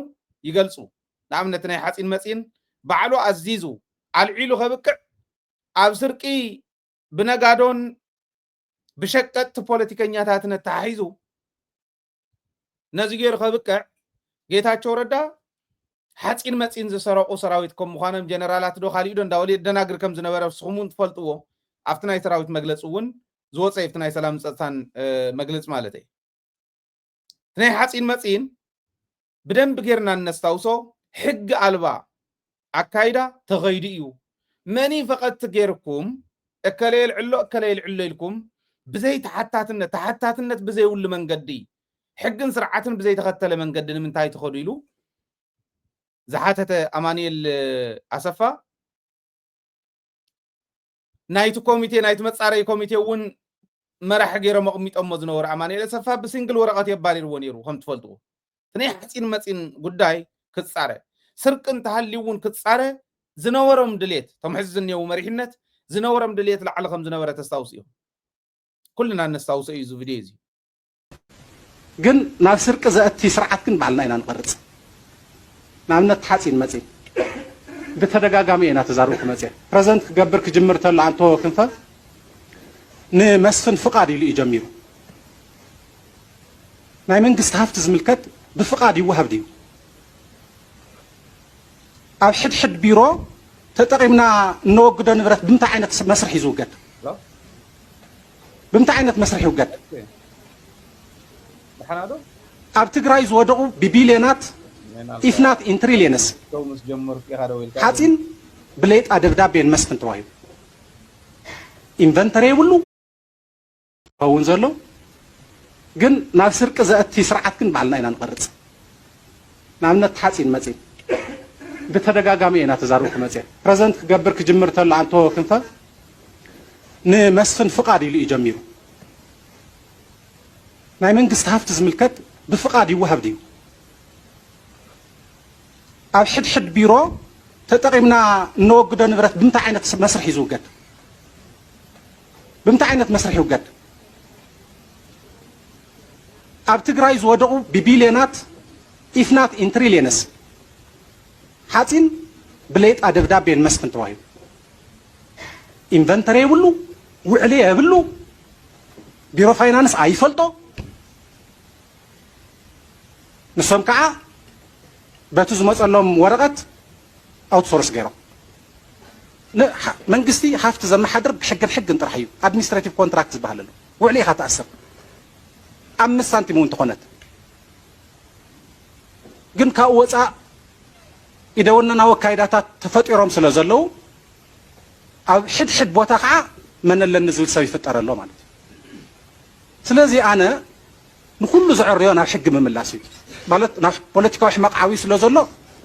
ይገልፁ ንኣብነት ናይ ሓፂን መፂን ባዕሉ ኣዚዙ ኣልዒሉ ከብቅዕ ኣብ ስርቂ ብነጋዶን ብሸቀጥቲ ፖለቲከኛታት ተታሒዙ ነዚ ገይሩ ከብቅዕ ጌታቸው ረዳ ሓፂን መፂን ዝሰረቁ ሰራዊት ከም ምዃኖም ጀነራላት ዶ ካሊእ ዶ እንዳወልየ ደናግር ከም ዝነበረ ንስኹም እውን ትፈልጥዎ ኣብቲ ናይ ሰራዊት መግለፂ እውን ዝወፀ ኣብቲ ናይ ሰላም ፀጥታን መግለፂ ማለት እዩ ናይ ሓፂን መፂን ብደንብ ጌርና እነስታውሶ ሕጊ ኣልባ ኣካይዳ ተኸይዱ እዩ መኒ ፈቐድቲ ጌርኩም እከለየ ልዕሎ ኢልኩም ብዘይ ተሓታትነት ብዘይብሉ መንገዲ ሕግን ስርዓትን ብዘይተኸተለ መንገዲ ንምንታይ ትኸዱ ኢሉ ዝሓተተ ኣማኒኤል ኣሰፋ ናይቲ ኮሚቴ ናይቲ መፃረይ ኮሚቴ እውን መራሒ ገይሮም ኣቕሚጦሞ ዝነበሩ ኣማኒኤል ኣሰፋ ብሲንግል ወረቐት የባሊርዎ ነይሩ ከም ትፈልጥዎ ናይ ሓፂን መፂን ጉዳይ ክፃረ ስርቂ እንተሃልዩ እውን ክፃረ ዝነበሮም ድሌት ቶም ሕዚ ዝኔው መሪሕነት ዝነበሮም ድሌት ላዕሊ ከም ዝነበረ ተስታውስ እዮም ኩልና ነስታውሶ እዩ እዚ ቪድዮ እዚ ግን ናብ ስርቂ ዘእቲ ስርዓት ግን ባዕልና ኢና ንቐርፅ ንኣብነት ሓፂን መፂን ብተደጋጋሚ ኢና ተዛርብኩ መፅእ ፕረዘንት ክገብር ክጅምር ተሎ ኣንቶ ክንፈ ንመስፍን ፍቃድ ኢሉ እዩ ጀሚሩ ናይ መንግስቲ ሃፍቲ ዝምልከት ብፍቃድ ይወሃብ ድዩ ኣብ ሕድሕድ ቢሮ ተጠቂምና እንወግዶ ንብረት ብምንታይ ዓይነት መስርሕ እዩ ዝውገድ ብምንታይ ዓይነት መስርሕ ይውገድ ኣብ ትግራይ ዝወደቁ ብቢልዮናት if not in trillions ሓፂን ብሌጣ ደብዳቤን መስፍን ተዋሂቡ ኢንቨንተሪ ይብሉ እውን ዘሎ ግን ናብ ስርቂ ዘእቲ ስርዓት ግን ባዕልና ኢና ንቐርፅ ንኣብነት ሓፂን መፂን ብተደጋጋሚ ኢና ተዛርብኩ መፅእ ፕረዘንት ክገብር ክጅምር ተሎ ኣንቶ ክንፈ ንመስፍን ፍቃድ ኢሉ እዩ ጀሚሩ ናይ መንግስቲ ሃፍቲ ዝምልከት ብፍቃድ ይወሃብ ድዩ ኣብ ሕድሕድ ቢሮ ተጠቂምና እንወግዶ ንብረት ብምንታይ ዓይነት መስርሕ እዩ ዝውገድ ብምንታይ ዓይነት መስርሕ ይውገድ ኣብ ትግራይ ዝወደቁ ብቢልዮናት if not in trillions ሓፂን ብሌጣ ደብዳቤን መስፍን ተዋሂቡ ኢንቨንተሪ ይብሉ ውዕሊ የብሉ ቢሮ ፋይናንስ ኣይፈልጦ ንሶም ከዓ በቲ ዝመፀሎም ወረቐት ኣውትሶርስ ገይሮም መንግስቲ ሃፍቲ ዘመሓድር ብሕግን ሕግን ጥራሕ እዩ ኣድሚኒስትሬቲቭ ኮንትራክት ዝበሃል ኣሎ ውዕሊ ኢኻ ተኣስር 5 ሳንቲም እውን ተኾነት ግን ካብኡ ወፃእ ኢደወናናዊ ኣካይዳታት ተፈጢሮም ስለ ዘለው ኣብ ሕድሕድ ቦታ ከዓ መነለኒ ዝብል ሰብ ይፍጠር ኣሎ ማለት እዩ ስለዚ ኣነ ንኩሉ ዝዕርዮ ናብ ሕጊ ምምላስ እዩ ማለት ናብ ፖለቲካዊ ሕማቕ ስለ ዘሎ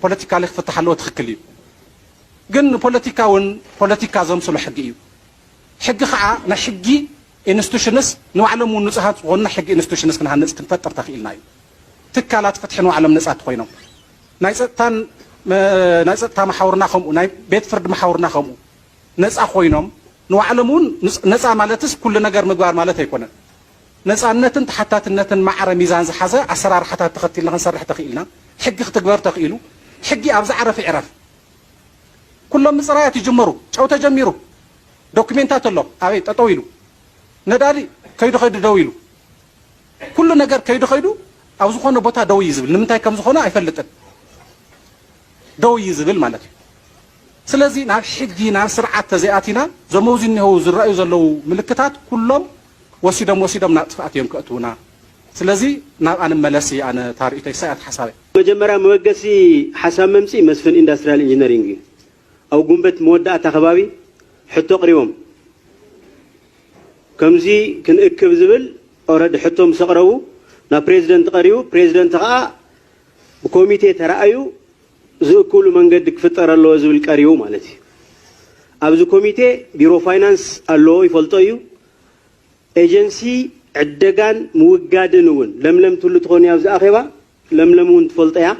ፖለቲካሊ ክፍታሕ ኣለዎ ትክክል እዩ ግን ፖለቲካ እውን ፖለቲካ ዘምስሎ ሕጊ እዩ ሕጊ ከዓ ናይ ሕጊ ኢንስቲቱሽንስ ንባዕሎም እውን ንፁሃት ዝኾኑ ሕጊ ኢንስቲቱሽንስ ክንሃንፅ ክንፈጥር ተኽኢልና እዩ ትካላት ፍትሒ ንባዕሎም ነፃት ኮይኖም ናይ ፀጥታ ማሕበርና ከምኡ ናይ ቤት ፍርዲ ማሕበርና ከምኡ ነፃ ኮይኖም ንባዕሎም እውን ነፃ ማለትስ ኩሉ ነገር ምግባር ማለት ኣይኮነን ነፃነትን ተሓታትነትን ማዕረ ሚዛን ዝሓዘ ኣሰራርሓታት ተኸቲልና ክንሰርሕ ተኽኢልና ሕጊ ክትግበር ተኽኢሉ ሕጊ ኣብ ዝዓረፈ ይዕረፍ ኩሎም ምፅራያት ይጅመሩ ጨው ተጀሚሩ دوكيمنتات الله أبي تطويلو نداري كيدو دويلو كل نجار كيدو أو زخانة بطا دوي يزبل نمتى كم زخانة أيفلتن دوي يزبل مالك سلازي نعرف حجي نعرف سرعة تزيئاتنا زموزين هو زرائي زلو ملكتات كلهم وسيدم نعطفات يوم كأتونا سلازي نعم أنا ملاسي أنا تاريخي ساعات حسابي مجمرة موجسي حساب ممسي مسفن إندستريال إنجينيرينج أو جنبت مودة تخبابي حتى قريبهم كمزي كن إكب زبل أورد حتى مسقروا نا بريزيدنت قريو بريزيدنت قا بكوميتي ترأيو زو كل من قدك فترة الله زبل قريو مالتي أبزو كوميتي بيرو فاينانس الله يفلطيو ايجنسي عدقان موجادنون لم تلو تغني أبز أخيبا لمون تفلطيا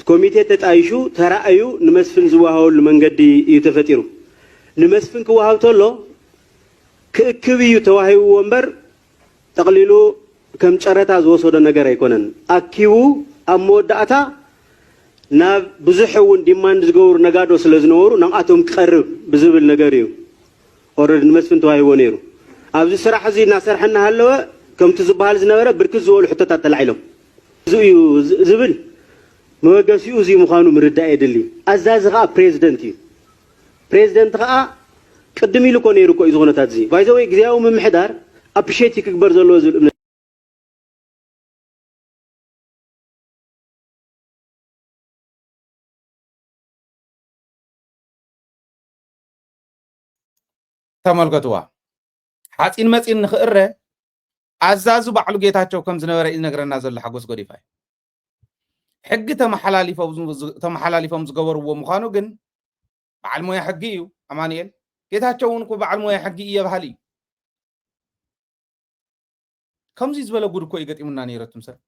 كوميتي تتعيشو ترأيو نمسفن زواهو لمن قد يتفتيرو نمسفن كواهو تولو كبيو تواهيو ومبر تقليلو كم شرطة زوصو دا نغر يكونن أكيو أمود داتا نا بزحوون ديمان زغور نغادو سلزنورو نام أتوم كقرب بزبل نغريو أورد نمسفن تواهيو نيرو أبزي سرح زينا سرحنا هلوا كم تزبهال زنورة بركز زوال حتى تطلعيلهم زويو زبل موقسيو زي مخانو مرداء يدلي أزازغا بريزيدنت غا قدمي لكو نيرو كو إزغونة تاتزي بايزاوي قزياو من محدار أبشيتي كبر زلو زل تملكتوا حاتين متين نخيره أزازو بعلو جيتاتشو كم زنورة إذ نقرنا زل حقوس قريفاي حق تمحلالي فوز قورو ومخانو جن بعلمو يا حقيو أمانيل جيتاتشو ونكو بعلمو يا حقيو بحالي كم زيز بلا قركو إيقات إمنا نيرتم سر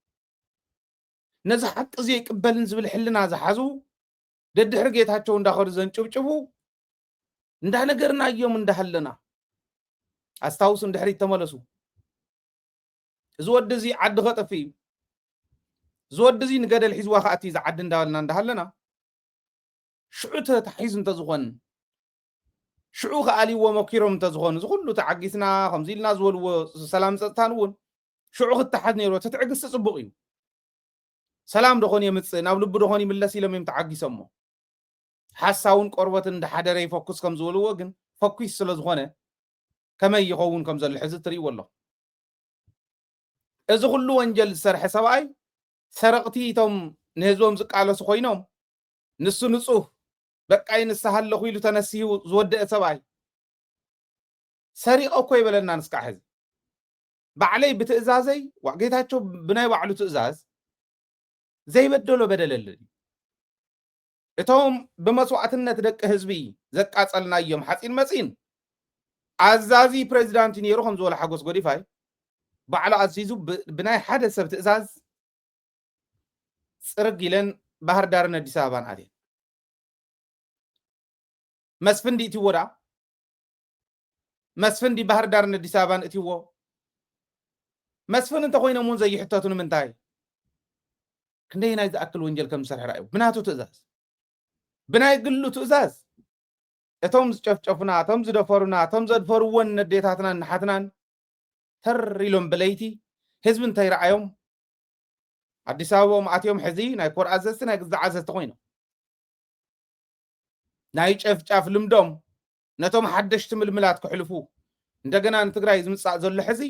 نزحت زيك قبلن زبل حلنا زحازو دد حرقيتاتشو انداخر زن شوفو انده نقرنا يوم انده حلنا أستاوس انده حريت تملسو زود زي عد غطفي زود زي نقدر الحزوة خاتي زعد ندالنا ندهلنا شعوته تحيز انت زغن شعو خالي ومكيرهم تزغن زغلو تعقسنا خمزيلنا زول وسلام ستانون شعو التحد نيرو تتعقس تصبغي سلام دخوني يمتص ناو لب دخوني ملسي لم يمتعقسمو حساون قربة اند حدري فوكس كم زولو وغن فوكس سلازغنه كما يخون كم زل الحزب تري والله إذا كله وانجل سرح سبعي سرقتي توم نهزوم زق على سخوينهم نصو بقى ينسهل لخويلو تنسيه زود سبعي سريق أو كوي بلنا نسكع حز بعلي بتأزازي وعقيتها شو بناي وعلو تأزاز زي بدلو بدل اللي توم بمسوعتنا تدق حزبي زق أصلنا يوم حسين مسين عزازي بريزيدانتي نيروهم زول حقوس قريفاي بعلى عزيزو بناي حدث بتأزاز سرق لن بحر دارنا دي سابان عليه مسفن دي تيورا مسفن دي بحر دارنا دي سابان اتيو مسفن انت خوينا مون زي حتاتون من تاي كندينا إذا أكل وانجل كم سرح رأيو بناتو تأزاز بناي قلو تأزاز اتوم زجفنا اتوم زدفرنا اتوم زدفرون نديتاتنا نحاتنا تريلون بليتي حزب انتي رأيهم አዲስ አበባ ማአትዮም ሕዚ ናይ ኮር ኣዘዝቲ ናይ ግዛዕ ኣዘዝቲ ኮይኖም ናይ ጨፍጫፍ ልምዶም ነቶም ሓደሽቲ ምልምላት ክሕልፉ እንደገና ንትግራይ ዝምጻእ ዘሎ ሕዚ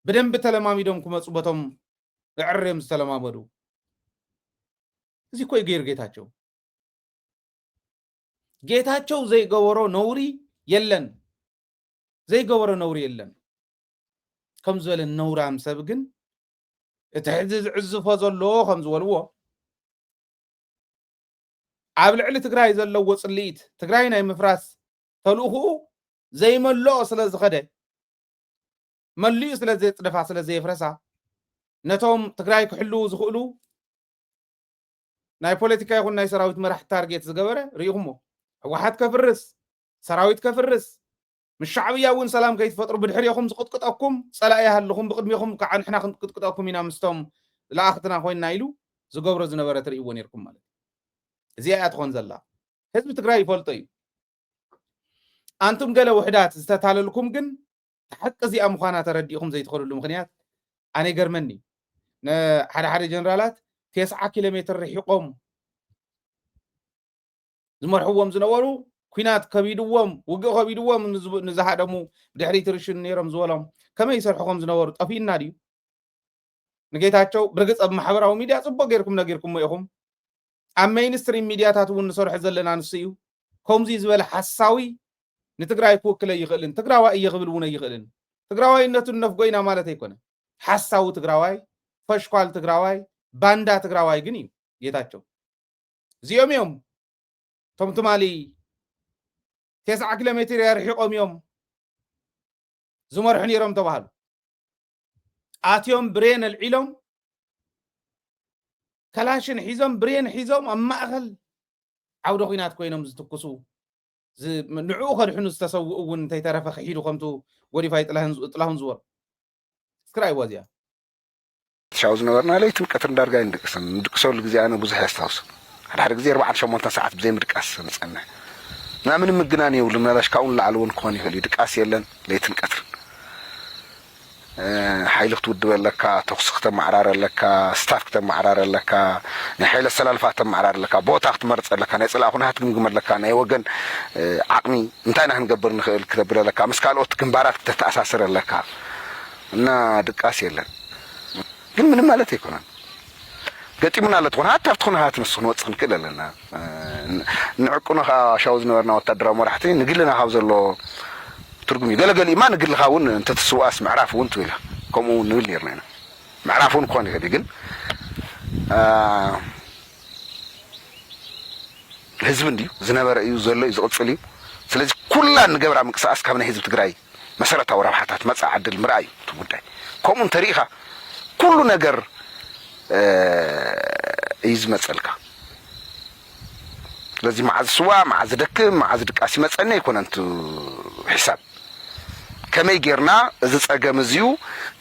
ብደንብ ተለማሚዶም ክመጹ በቶም ዕርም ዝተለማመዱ እዚ ኮይ ገይር ጌታቸው ዘይገበሮ ነውሪ የለን ዘይገበሮ ነውሪ የለን ከም ዝበለ ነውራም ሰብ ግን እትሕዝዝ ዕዝፎ ዘሎ ከም ዝበልዎ ኣብ ልዕሊ ትግራይ ዘለዎ ጽልኢት ትግራይ ናይ ምፍራስ ተልእኹኡ ዘይመልኦ ስለ ዝኸደ መሊኡ ስለ ዘይጽደፋ ስለ ዘይፍረሳ ነቶም ትግራይ ክሕልው ዝኽእሉ ናይ ፖለቲካ ይኹን ናይ ሰራዊት መራሕቲ ታርጌት ዝገበረ ርኢኹሞ ህወሓት ከፍርስ ሰራዊት ከፍርስ ምሻዕብያ እውን ሰላም ከይትፈጥሩ ብድሕሪኹም ዝቅጥቅጠኩም ጸላእያ ሃለኹም ብቅድሚኹም ከዓ ንሕና ክንቅጥቅጠኩም ኢና ምስቶም ለኣኽትና ኮይንና ኢሉ ዝገብሮ ዝነበረ ትርእይዎ ነርኩም ማለት እዚኣ እያ ትኾን ዘላ ህዝቢ ትግራይ ይፈልጦ እዩ أنتم قالوا وحدات استتاللكم جن حق زي أمخانا ترديكم زي تخلوا المخنيات أنا جرمني حدا جنرالات 9 كيلومتر رحيقهم زمرحوهم زنورو كينات كبيدوهم وقو كبيدوهم نزحدمو بدحري ترشن نيرم زولهم كما يسرحوهم زنورو طفينا ديو نجيتاچو برغص اب محبراو ميديا صبو غيركم نغيركم يخم ام مينستريم ميديا تاتو نسرح زلنا نسيو كومزي زبل حساوي نتግራይ كوكل يخلن تግራዋይ يخبلون يخلن تግራዋይነቱ ነፍጎይና ማለት አይኮነ حساو تግራዋይ ፈሽኳል تግራዋይ ባንዳ تግራዋይ ግን እዩ ጌታቸው ዚዮሚዮም ቶምቶማሊ 9 كيلومتر يرحقهم يوم زمرحن يرم تبهل آتيوم برين العلم كلاشن حزم برين حزم أما أخل عودو خينات كوينهم زتقصو نعو خلحنو استسوؤون تيترف خيدو خمتو وديفايت طلعون زور سكراي وازيا شاوز نورنا ليتم كتر دارغاي ندقسو لغزي انا بزح يستاوس هاد غزي 4 ساعات بزي مدقاس نصنع ما من مغناني ولنا لاش كاون لعلون كون يخلي دقاس يلن ليتن قطر حيلك تودبل لك تخسخت معرار لك ستاف كت معرار لك نحيل السلالفات معرار لك بوتاخ تمرص لك انا صلا هنا تغمر لك انا وغن عقمي انتاينا هنقبر نخيل كتبر لك مسكالوت كنبارات تتاساسر لك እና دقاس يلن ግን ምንም ማለት ይኮናል ገጢሙና ለጥሆና አታፍጥሆና ሃትንሱን ወጽን ከለለና ንዕቁና ሻውዝ ነበርና ወታደራዊ መራሕቲ ንግልና ሃብ ዘሎ ትርጉም ይገለገሊ ማ ንግልኻውን እንተ ተስዋስ ምዕራፍውን ትውላ ከምኡ ንብል ነርና ምዕራፍውን ኮን ይሄድ ግን ህዝብ እንዲሁ ዝነበረ እዩ ዘሎ እዩ ዝቕፅል እዩ ስለዚ ኩላ ንገብራ ምንቅስቃስ ካብ ናይ ህዝብ ትግራይ መሰረታዊ ረብሓታት መጻ ዓድል ምርኣይ ትጉዳይ ከምኡ ተሪኻ كل ነገር ይዝመጽልካ ስለዚህ ማዕዝ ስዋ ማዕዝ ደክም ማዕዝ ድቃሲ መጸነ ይኮን እንቱ ሒሳብ ከመይ ጌርና እዚ ጸገም እዚዩ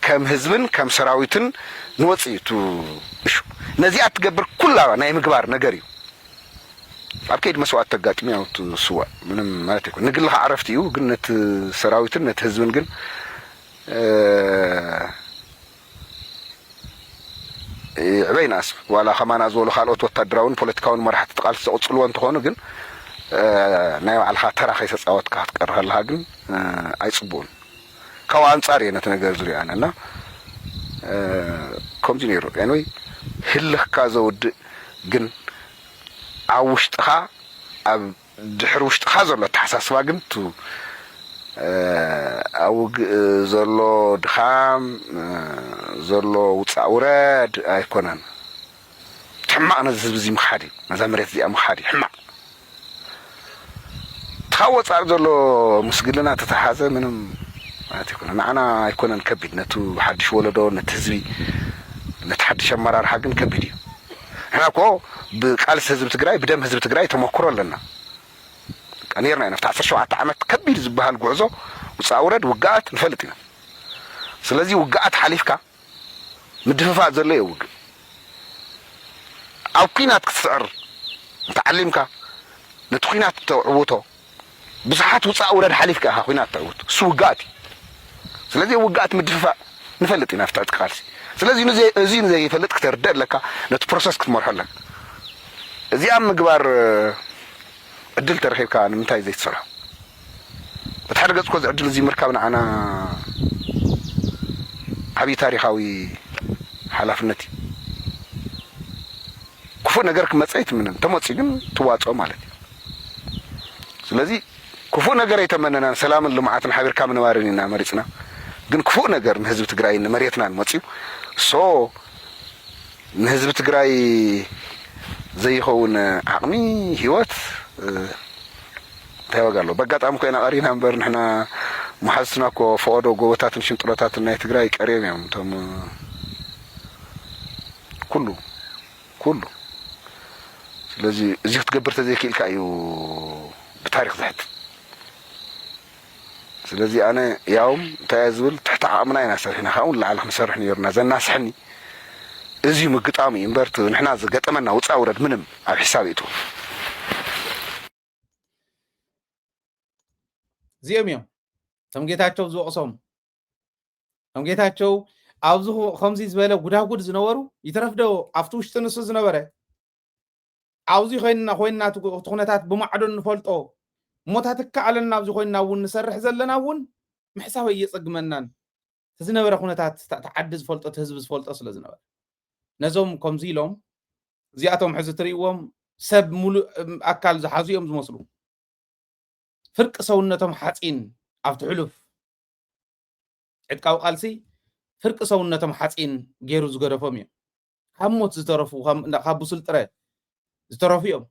ከም ህዝብን ከም ሰራዊትን ንወጽይቱ እሹ ነዚ አትገብር ኩላ ናይ ምግባር ነገር እዩ አብከይድ መስዋዕት ተጋጥሚ ያውቱ ስዋ ምንም ማለት ይኮን ንግልኻ አረፍት እዩ ግን ነት ሰራዊትን ነት ህዝብን ግን عبين اسف ولا خمانا زولو خالوت وتدراون بوليتيكاون مرحت تقال سقصلو انت هونو ግን ናይ ባልኻ ተራ ከይተጻወትካ ትቀርሃለሃ ግን አይጽቡን ካው አንጻር የነት ነገር ዙሪያና ኮምጂኔሮ ያኖይ ህልኽካ ዘውድ ግን አውሽጥኻ ኣብ ድሕር ውሽጥኻ ዘሎ ተሐሳስባ ግን ቱ أوج زلوا دخام زلوا وتصورات أيقونن حمقنا زي مخادي مزامرات زي مخادي حمق تخوّت على زلوا مسجلنا تتحازى منهم أتيكون أنا أيقونن كبيد نتو حدش ولدو نتهزبي نتحدش مرار حاجن كبيدي هنا كو بقال حزب تجراي بدم حزب تجراي تمكروا لنا أنيرنا نفتح 17 عامات كبير زبها الجعزة وتصورت وقعت نفلتنا سلازي وقعت حليفك مدفع زلي وق أو قينات كسر تعلمك نتقينات تعوته بصحات وتصورت حليفك ها قينات تعوت سو وقعتي سلازي وقعت مدفع نفلتنا نفتح كارسي سلازي زين زي فلتك تردد لك نتبروسس كتمرحلك زي أم جبار عدل ترخيبك أنا منتهي زي الصراحة بتحرق أذكر عدل زي مركبنا أنا حبي تاريخاوي حلفنتي كفو نجارك مسعيت منن تمسيجن تواتو مالتي ስለዚህ كفو نجار يتمننا سلام اللمعات حبير كامن وارنينا مريتنا ግን كفو نجار نهزب تجراي مريتنا المسيو سو نهزب تجراي زي هون عقمي هيوت تاوغالو بقاطعم كاين قرينا نبر نحنا محسنا كو فودو غوتاتن شنطلاتن ناي تግራይ ቀሪም ያም ተም ኩሉ ስለዚህ እዚህ ትገብር ተዘኪልካ እዩ بتاريخ ذات ስለዚህ አነ ያውም ተያዝብል تحت عامنا يناسحنا هاون لعل مسرح نيرنا زنا سحني እዚህ ምግጣሚ እንበርት نحنا زገጠመና ወጻውረድ ምንም ኣብ ሒሳብ ይቱ እዚኦም እዮም ከም ጌታቸው ዝወቕሶም ከም ጌታቸው ኣብዚ ከምዚ ዝበለ ጉዳጉድ ዝነበሩ ይተረፍዶ ኣብቲ ውሽጢ ንሱ ዝነበረ ኣብዚ ኮይንና እቲ ኩነታት ብማዕዶ ንፈልጦ ሞታት ከዓለና ኣብዚ ኮይንና እውን ንሰርሕ ዘለና እውን ምሕሳብ እየፀግመናን ዝነበረ ኩነታት ተዓዲ ዝፈልጦ ህዝቢ ዝፈልጦ ስለ ዝነበረ ነዞም ከምዚ ኢሎም እዚኣቶም ሕዚ ትርእይዎም ሰብ ሙሉእ ኣካል ዝሓዙ እዮም ዝመስሉ ፍርቂ ሰውነቶም ሓፂን ኣብቲ ሕሉፍ ዕጥቃዊ ቃልሲ ፍርቂ ሰውነቶም ሓፂን ገይሩ ዝገደፎም እዮም ካብ ሞት ዝተረፉ ካብ ብሱል ጥረ ዝተረፉ እዮም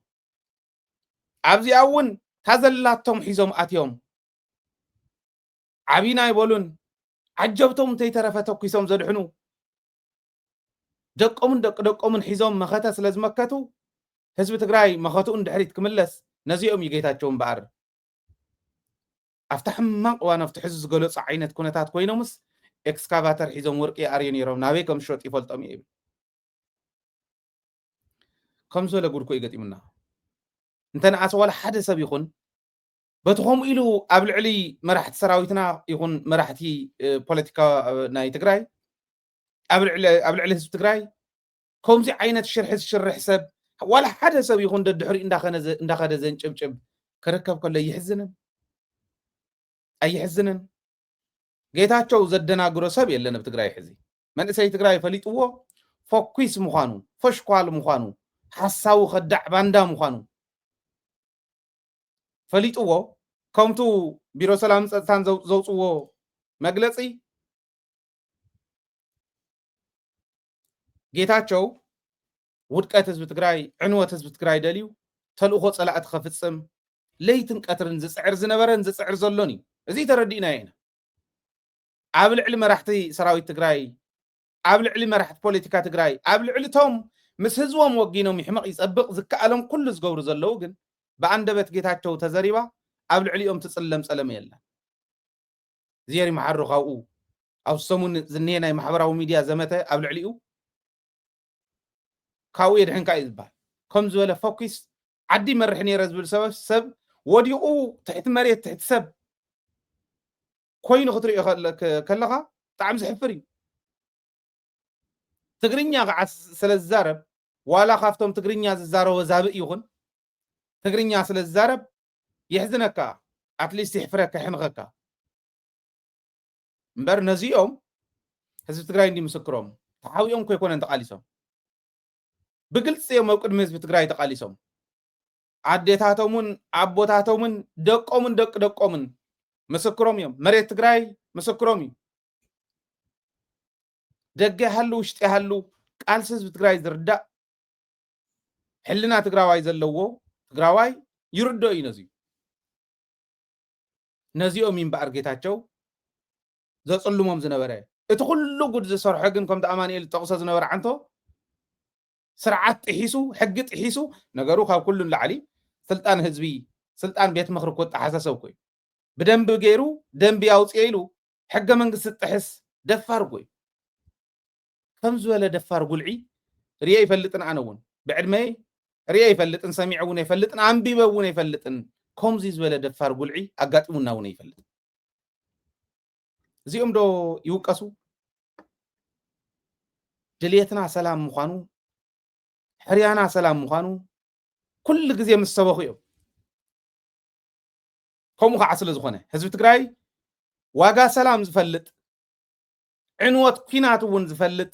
ኣብዚኣ እውን ታዘላቶም ሒዞም ኣትዮም ዓቢና ይበሉን ዓጀብቶም እንተይተረፈ ተኪሶም ዘድሕኑ ደቆምን ደቆምን ሒዞም መኸተ ስለ ዝመከቱ ህዝቢ ትግራይ መኸቱኡ እንድሕሪት ክምለስ ነዚኦም ይጌታቸው እምበኣር ኣብቲ ሕማቕ እዋን ኣብቲ ሕዚ ዝገለፁ ዓይነት ኩነታት ኮይኖምስ ኤክስካቫተር ሒዞም ወርቂ ኣርዮ ነይሮም ናበይ ከም ዝሸጡ ይፈልጦም እየ ከም ዝበለ ጉድ ኮ ይገጢሙና እንተነኣሰ ዋላ ሓደ ሰብ ይኹን በቲ ከምኡ ኢሉ ኣብ ልዕሊ መራሕቲ ሰራዊትና ይኹን መራሕቲ ፖለቲካ ናይ ትግራይ ኣብ ልዕሊ ህዝቢ ትግራይ ከምዚ ዓይነት ሽርሒ ዝሽርሕ ሰብ ዋላ ሓደ ሰብ ይኹን ደድሕሪ እንዳኸደ ዘንጭብጭብ ክርከብ ከሎ ኣይሕዝንን ጌታቸው ዘደናግሮ ሰብ የለን ኣብ ትግራይ ሕዚ መንእሰይ ትግራይ ፈሊጥዎ ፎኩስ ምዃኑ ፈሽኳል ምዃኑ ሓሳቡ ከዳዕ ባንዳ ምዃኑ ፈሊጥዎ ከምቱ ቢሮ ሰላም ፀጥታን ዘውፅዎ መግለፂ ጌታቸው ውድቀት ህዝቢ ትግራይ ዕንወት ህዝቢ ትግራይ ደልዩ ተልእኮ ፀላእቲ ከፍፅም ለይትን ቀትርን ዝፅዕር ዝነበረን ዝፅዕር ዘሎን እዩ እዚ ተረዲእና ኢና ኣብ ልዕሊ መራሕቲ ሰራዊት ትግራይ ኣብ ልዕሊ መራሕቲ ፖለቲካ ትግራይ ኣብ ልዕሊ ቶም ምስ ህዝቦም ወጊኖም ይሕመቕ ይፀብቕ ዝከኣሎም ኩሉ ዝገብሩ ዘለው ግን ብኣንደበት ጌታቸው ተዘሪባ ኣብ ልዕሊኦም ትፅለም ፀለመ የላ ዜሪ መሓሩ ካብኡ ኣብ ሰሙን ዝኒሄ ናይ ማሕበራዊ ሚድያ ዘመተ ኣብ ልዕሊኡ ካብኡ የድሕንካ እዩ ዝበሃል ከም ዝበለ ፎኩስ ዓዲ መርሕ ነይረ ዝብል ሰብ ወዲቑ ትሕቲ መሬት ትሕቲ ሰብ ኮይኑ ክትሪኦ ከለኻ ብጣዕሚ ዝሕፍር እዩ ትግርኛ ከዓ ስለ ዝዛረብ ዋላ ካብቶም ትግርኛ ዝዛረቦ ዛብእ ይኹን ትግርኛ ስለ ዝዛረብ يحزنك اتليست يحفرك يحنقك امبر نزيهم حزب تግራይ እንዲ مسكروم تحاويهم كو يكون انتقاليسهم بقلص يوم قدم حزب تግራይ تقاليسهم عديتاتهم عبوتاتهم دقومن دقومن مسكروم يوم مريت تግራይ مسكروم دغ يحلو وشط يحلو قالس حزب تግራይ ዝርዳ حلنا تግራዋይ ዘለዎ تግራዋይ ይርዶ ይነዚ ነዚኦም ይንባር ጌታቸው ዘጽልሞም ዝነበረ እቲ ኩሉ ጉድ ዝሰርሖ ግን ከም ተኣማኒኤል ተቕሶ ዝነበረ አንቶ ስርዓት ጥሒሱ ሕጊ ጥሒሱ ነገሩ ካብ ኩሉ ላዕሊ ስልጣን ህዝቢ ስልጣን ቤት ምክሪ ኮጣ ሓሳሰብ ኮይ ብደንብ ገይሩ ደንብ ያውጽእ ኢሉ ሕገ መንግስት ጥሕስ ደፋር ኮይ ከም ዝበለ ደፋር ጉልዒ ሪያ ይፈልጥን ኣነውን ብዕድመይ ሪያ ይፈልጥን ሰሚዕውን ይፈልጥን አንቢበውን ይፈልጥን ከምዚ ዝበለ ደፋር ጉልዒ ኣጋጥሙና እውን ይፈልጥ እዚኦም ዶ ይውቀሱ ድልየትና ሰላም ምዃኑ ሕርያና ሰላም ምዃኑ ኩሉ ግዜ ምስ ሰበኹ እዮም ከምኡ ከዓ ስለ ዝኾነ ህዝቢ ትግራይ ዋጋ ሰላም ዝፈልጥ ዕንወት ኩናት እውን ዝፈልጥ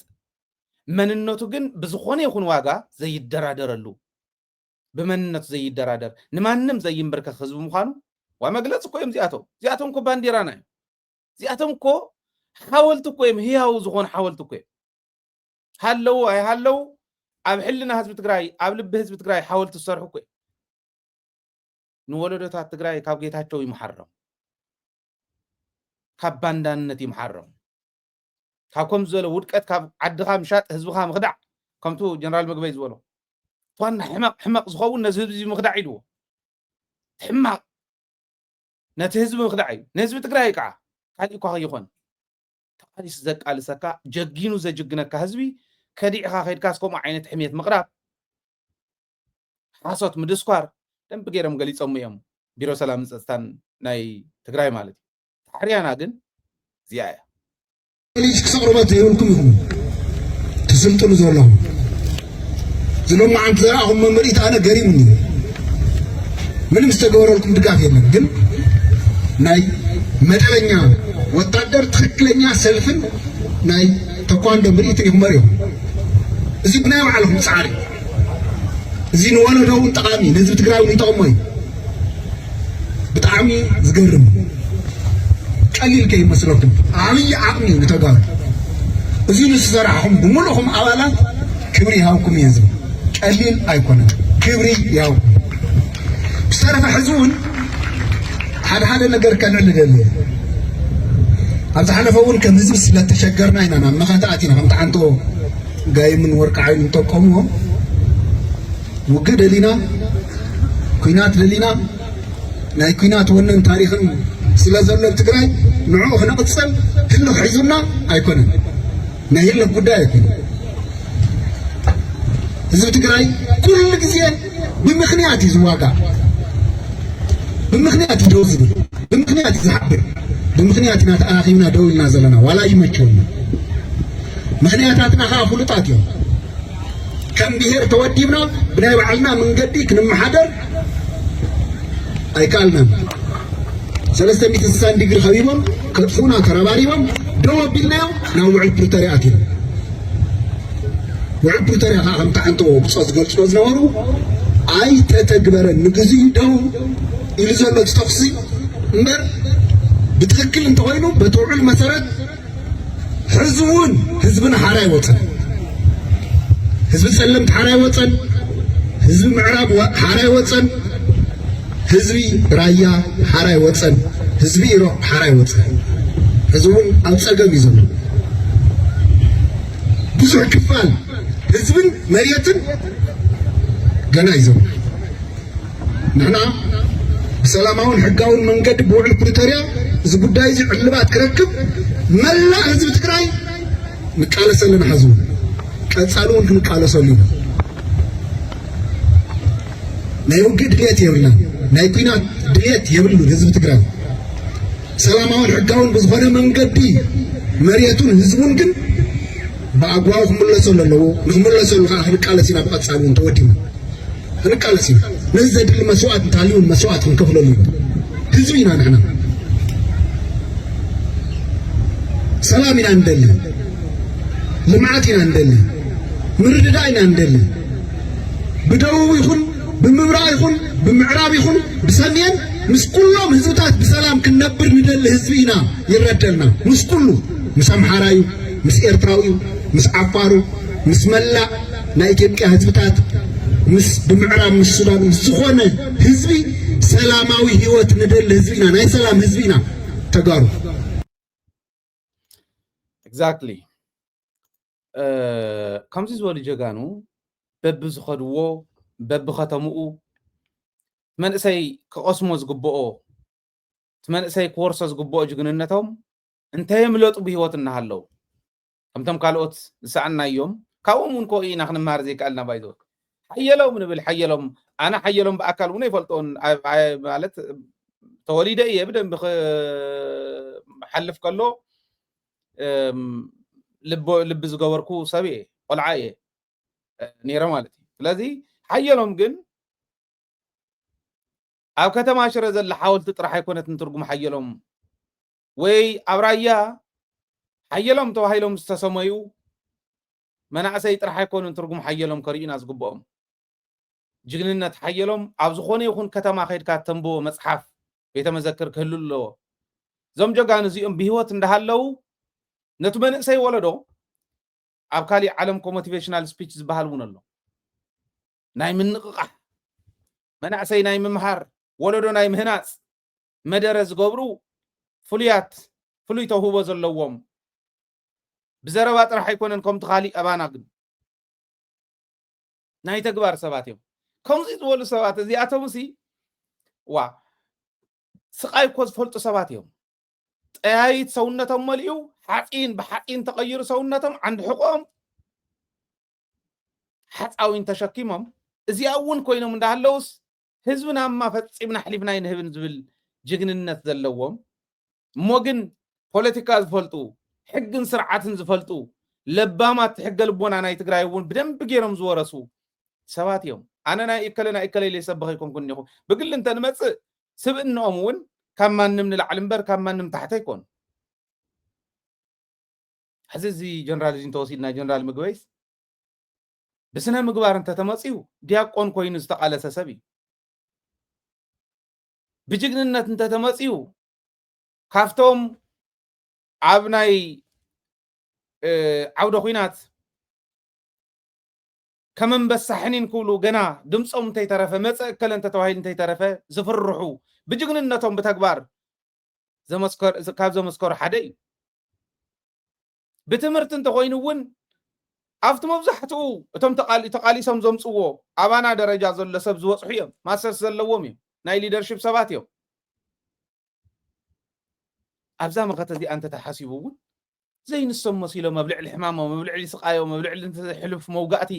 መንነቱ ግን ብዝኾነ ይኹን ዋጋ ዘይደራደረሉ بمنነት ዘይደራደር ንማንም ዘይምበርከ ህዝብ ምዃኑ ወመግለጽ እኮ እዮም ዚኣቶም እኮ ባንዲራና እዮም ዚኣቶም እኮ ሓወልቲ እኮ እዮም ህያው ዝኾነ ሓወልቲ እኮ እዮም ሃለው ኣይ ሃለው ኣብ ሕልና ህዝቢ ትግራይ ኣብ ልቢ ህዝቢ ትግራይ ሓወልቲ ዝሰርሑ እኮ እዮም ንወለዶታት ትግራይ ካብ ጌታቸው ይመሓሮም ካብ ባንዳነት ይመሓሮም ካብ ከም ዝበለ ውድቀት ካብ ዓድኻ ምሻጥ ህዝብኻ ምኽዳዕ ከምቱ ጀነራል ምግበይ ዝበሎ وانا حمق زخون نزهب زي مخدعي له حمق نتهزب مخدعي نزب تقراي كع قال يكو يخون تقاليس زق قال سكا جگينو زجگنا كهزبي كديع خايد كاسكم عينت حميت مقراب حاصت مدسكوار دم بغيرم غليصم يم بيرو سلام صستان ናይ ትግራይ ማለት ታሕርያና ግን እዚኣ እያ ليش كسقربت يقولكم يهم تسلطنوا زلهم زلهم عن زراعهم من مريت أنا قريبني من مستقبل لكم دقاف يمن جن ناي مدلنيا وتقدر تخكلنيا سلفن ناي تقوان دمريت يمريهم زي بناو عليهم سعري زي نوالو دون تقامي نزل تقراوني تقمي بتعامي زقرم قليل كي مسلكم عمي عقني نتقال زين السرعهم بملهم أولا كبري هاوكم ينزل قليل أيكون كبري ياوكم بصرف حزون هذا نجر كان عندنا هذا حنا فون كم نزل سلا تشجرنا هنا ما خاتاتنا هم تعنتو جاي من ورق عين تقومهم وقد لنا كينات لنا ناي كينات ونن تاريخ سلا زلنا تقراي نعوه نقصل كله حيزنا أيكون نهيل القداء يكون إذا تقراي كل جزيان بمخنيات يزواجا بمخنيات يدوزن بمخنيات يزحبن بمخنيات نات آخينا دولنا زلنا ولا يمشون مخنياتنا خافوا لطاتهم كم بهير تودينا بناي وعلنا من قديك نمحدر أي كالنا سلسة ميت السان ديجر خبيبهم كتفونا كرباريهم دوب بيناو نوع البروتارياتنا وعد بروتاريا هم تعنتو بصوص قلت صوص نورو أي تتجبر النجزي دو اللي زال تفصي مر بتأكل أنت وينه بتوع المسارات حزبون حزبنا حراي وطن حزب سلمت حراي وطن حزب معراب حراي وطن حزبي رايا حراي وطن حزبي رو حراي وطن حزبون أبصقم يزون بزح كفال حزب مريتن جنا يزون نحن بسلامون حقاون من قد بوع البريطانيا زبدا يجي علبات كركب ملا حزب تكراي نقالس لنا حزون قصالون نقالس لنا ناي وقد دليت يبلنا ناي كينا دليت يبلو حزب تكراي سلامون حقاون بزخونه من قد مريتون حزبون كن بأقواه ملسوا للو ملسوا لها نقالسنا بقصالون تودينا نقالسنا نزد المسوات تاليون مسوات نكفلوا لهم حزبنا نحن سلامنا عندنا لمعاتنا عندنا مرددائنا عندنا بدو يخون بمبراء يخون بمعراب يخون بسمين مس كلهم هزوتات بسلام كنبر ندل حزبنا يردلنا مس كله مس أمحرايو مس إرتراويو مس عفارو مس ملا نايتيبكا هزوتات مس بمعراب مس السودان مس زخونه حزبي سلاماوي هيوت ندل حزبنا ناي سلام حزبنا تقارو exactly ከምዚ ዝበሉ ጀጋኑ በብዝኸድዎ በብኸተምኡ መንእሰይ ክቐስሞ ዝግብኦ መንእሰይ ክወርሶ ዝግብኦ ጅግንነቶም እንተየምለጡ ብሂወት እናሃለው ከምቶም ካልኦት ዝሰዓናዮም ካብኦም እውን ኮ ኢና ክንመሃር ዘይከኣልና ባይዞ ሓየሎም ንብል ሓየሎም ኣነ ሓየሎም ብኣካል እውን ይፈልጦን ማለት ተወሊደ እየ ብደንቢ ክሓልፍ ከሎ ልቢ ዝገበርኩ ሰብ እየ ቆልዓ እየ ነይረ ማለት እዩ ስለዚ ሓየሎም ግን ኣብ ከተማ ሽረ ዘላ ሓወልቲ ጥራሕ ኣይኮነትን ትርጉም ሓየሎም ወይ ኣብ ራያ ሓየሎም ተባሂሎም ዝተሰመዩ መናእሰይ ጥራሕ ኣይኮኑን ትርጉም ሓየሎም ከርእዩና ዝግብኦም ጅግንነት ሓየሎም ኣብ ዝኾነ ይኹን ከተማ ከይድካ ተንብቦ መፅሓፍ ቤተ መዘክር ክህሉ ኣለዎ እዞም ጀጋኑ እዚኦም ብሂወት እንዳሃለው ነቲ መንእሰይ ወለዶ ኣብ ካሊእ ዓለም ሞቲቬሽናል ስፒች ዝበሃል እውን ኣሎ ናይ ምንቅቃሕ መናእሰይ ናይ ምምሃር ወለዶ ናይ ምህናፅ መደረ ዝገብሩ ፍሉይ ተውህቦ ዘለዎም ብዘረባ ጥራሕ ኣይኮነን ከምቲ ካሊእ ኣባና ግን ናይ ተግባር ሰባት እዮም ከምዚ ዝበሉ ሰባት እዚኣቶም ሲ ዋ ስቃይ እኮ ዝፈልጡ ሰባት እዮም ጠያይት ሰውነቶም መሊኡ ሓፂን ብሓፂን ተቀይሩ ሰውነቶም ዓንድ ሕቆም ሓፃዊን ተሸኪሞም እዚኣ እውን ኮይኖም እንዳሃለውስ ህዝብና ማ ፈፂምና ሕሊፍና ይንህብን ዝብል جግንነት ዘለዎም ሞግን ፖለቲካ ዝፈልጡ ሕግን ስርዓትን ዝፈልጡ ለባማት ሕገ ልቦና ናይ ትግራይ እውን ብደንብ ገይሮም ዝወረሱ ሰባት እዮም ኣነ ናይ እከለ ለይሰብኸ ይኮንኩን ይኹ ብግል እንተ ንመጽእ ስብእንኦም እውን ካብ ማንም ንላዕሊ እምበር ካብ ማንም ታሕተ ይኮን ሕዚ እዚ ጀነራል እዚ እንተወሲድና ጀነራል ምግበይስ ብስነ ምግባር እንተ ተመጽኡ ዲያቆን ኮይኑ ዝተቃለሰ ሰብ እዩ ብጅግንነት እንተ ተመጽኡ ካፍቶም ኣብ ናይ ዓውደ ኩናት ከመንበሳ ሕኒን ክብሉ ገና ድምፆም እንተይተረፈ መጽእ እከለ እንተተዋሂል እንተይተረፈ ዝፍርሑ ብጅግንነቶም ብተግባር ካብ ዘመስከሩ ሓደ እዩ ብትምህርቲ እንተኮይኑ እውን ኣብቲ መብዛሕትኡ እቶም ተቃሊሶም ዘምፅዎ ኣባና ደረጃ ዘሎ ሰብ ዝወፅሑ እዮም ማስተርስ ዘለዎም እዮም ናይ ሊደርሺፕ ሰባት እዮም ኣብዛ መኸተ እዚኣ እንተ ተሓሲቡ እውን ዘይንሶም መሲሎም መብልዕሊ ሕማሞም መብልዕሊ ስቃዮም መብልዕሊ ሕልፍ መውጋእቲ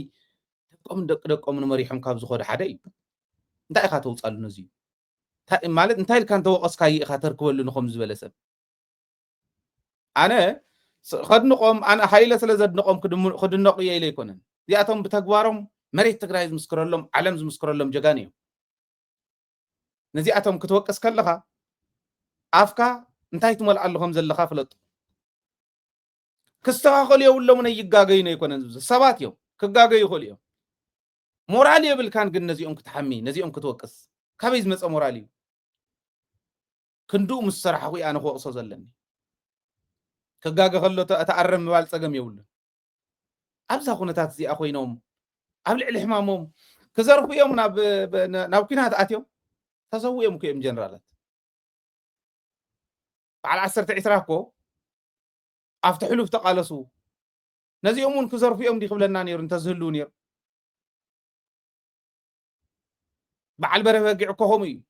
ደቆም ንመሪሖም ካብ ዝኸዱ ሓደ እዩ እንታይ ኢኻ ተውፃሉ ነዚ ማለት እንታይ ኢልካ እንተወቀስካ ኢኻ ተርክበሉ ንኹም ዝበለ ሰብ ኣነ خدنقهم أنا حيلة سلزدنقهم خدنق يليكونن يأتهم بتجوارهم مريت تجري زمسكر لهم علم زمسكر لهم جانيو نزيأتهم كتوقس كلها أفكا انتهيت مال اللهم زل خافلت كستغاخل يقول من يجاجين يكونن سبات يوم كجاجي يقول يوم مورالي بالكان قل نزيهم كتحمي نزيهم كتوقس كابيز مس مورالي كندو مسترحة وي أنا هو أصلا زلني كجاجة خلوا تأرم بالسجم يقول أبزح خونتات زي أخوينهم قبل الحمامهم كزرفوا يوم نابكين هذا أتيوم تسوي يوم كيم جنرالات على 10 إتراكو أفتح له تقالسوا نزي يومون كزرفوا يوم دي قبل النانير انتزهلوا نير بعد برفع كهومي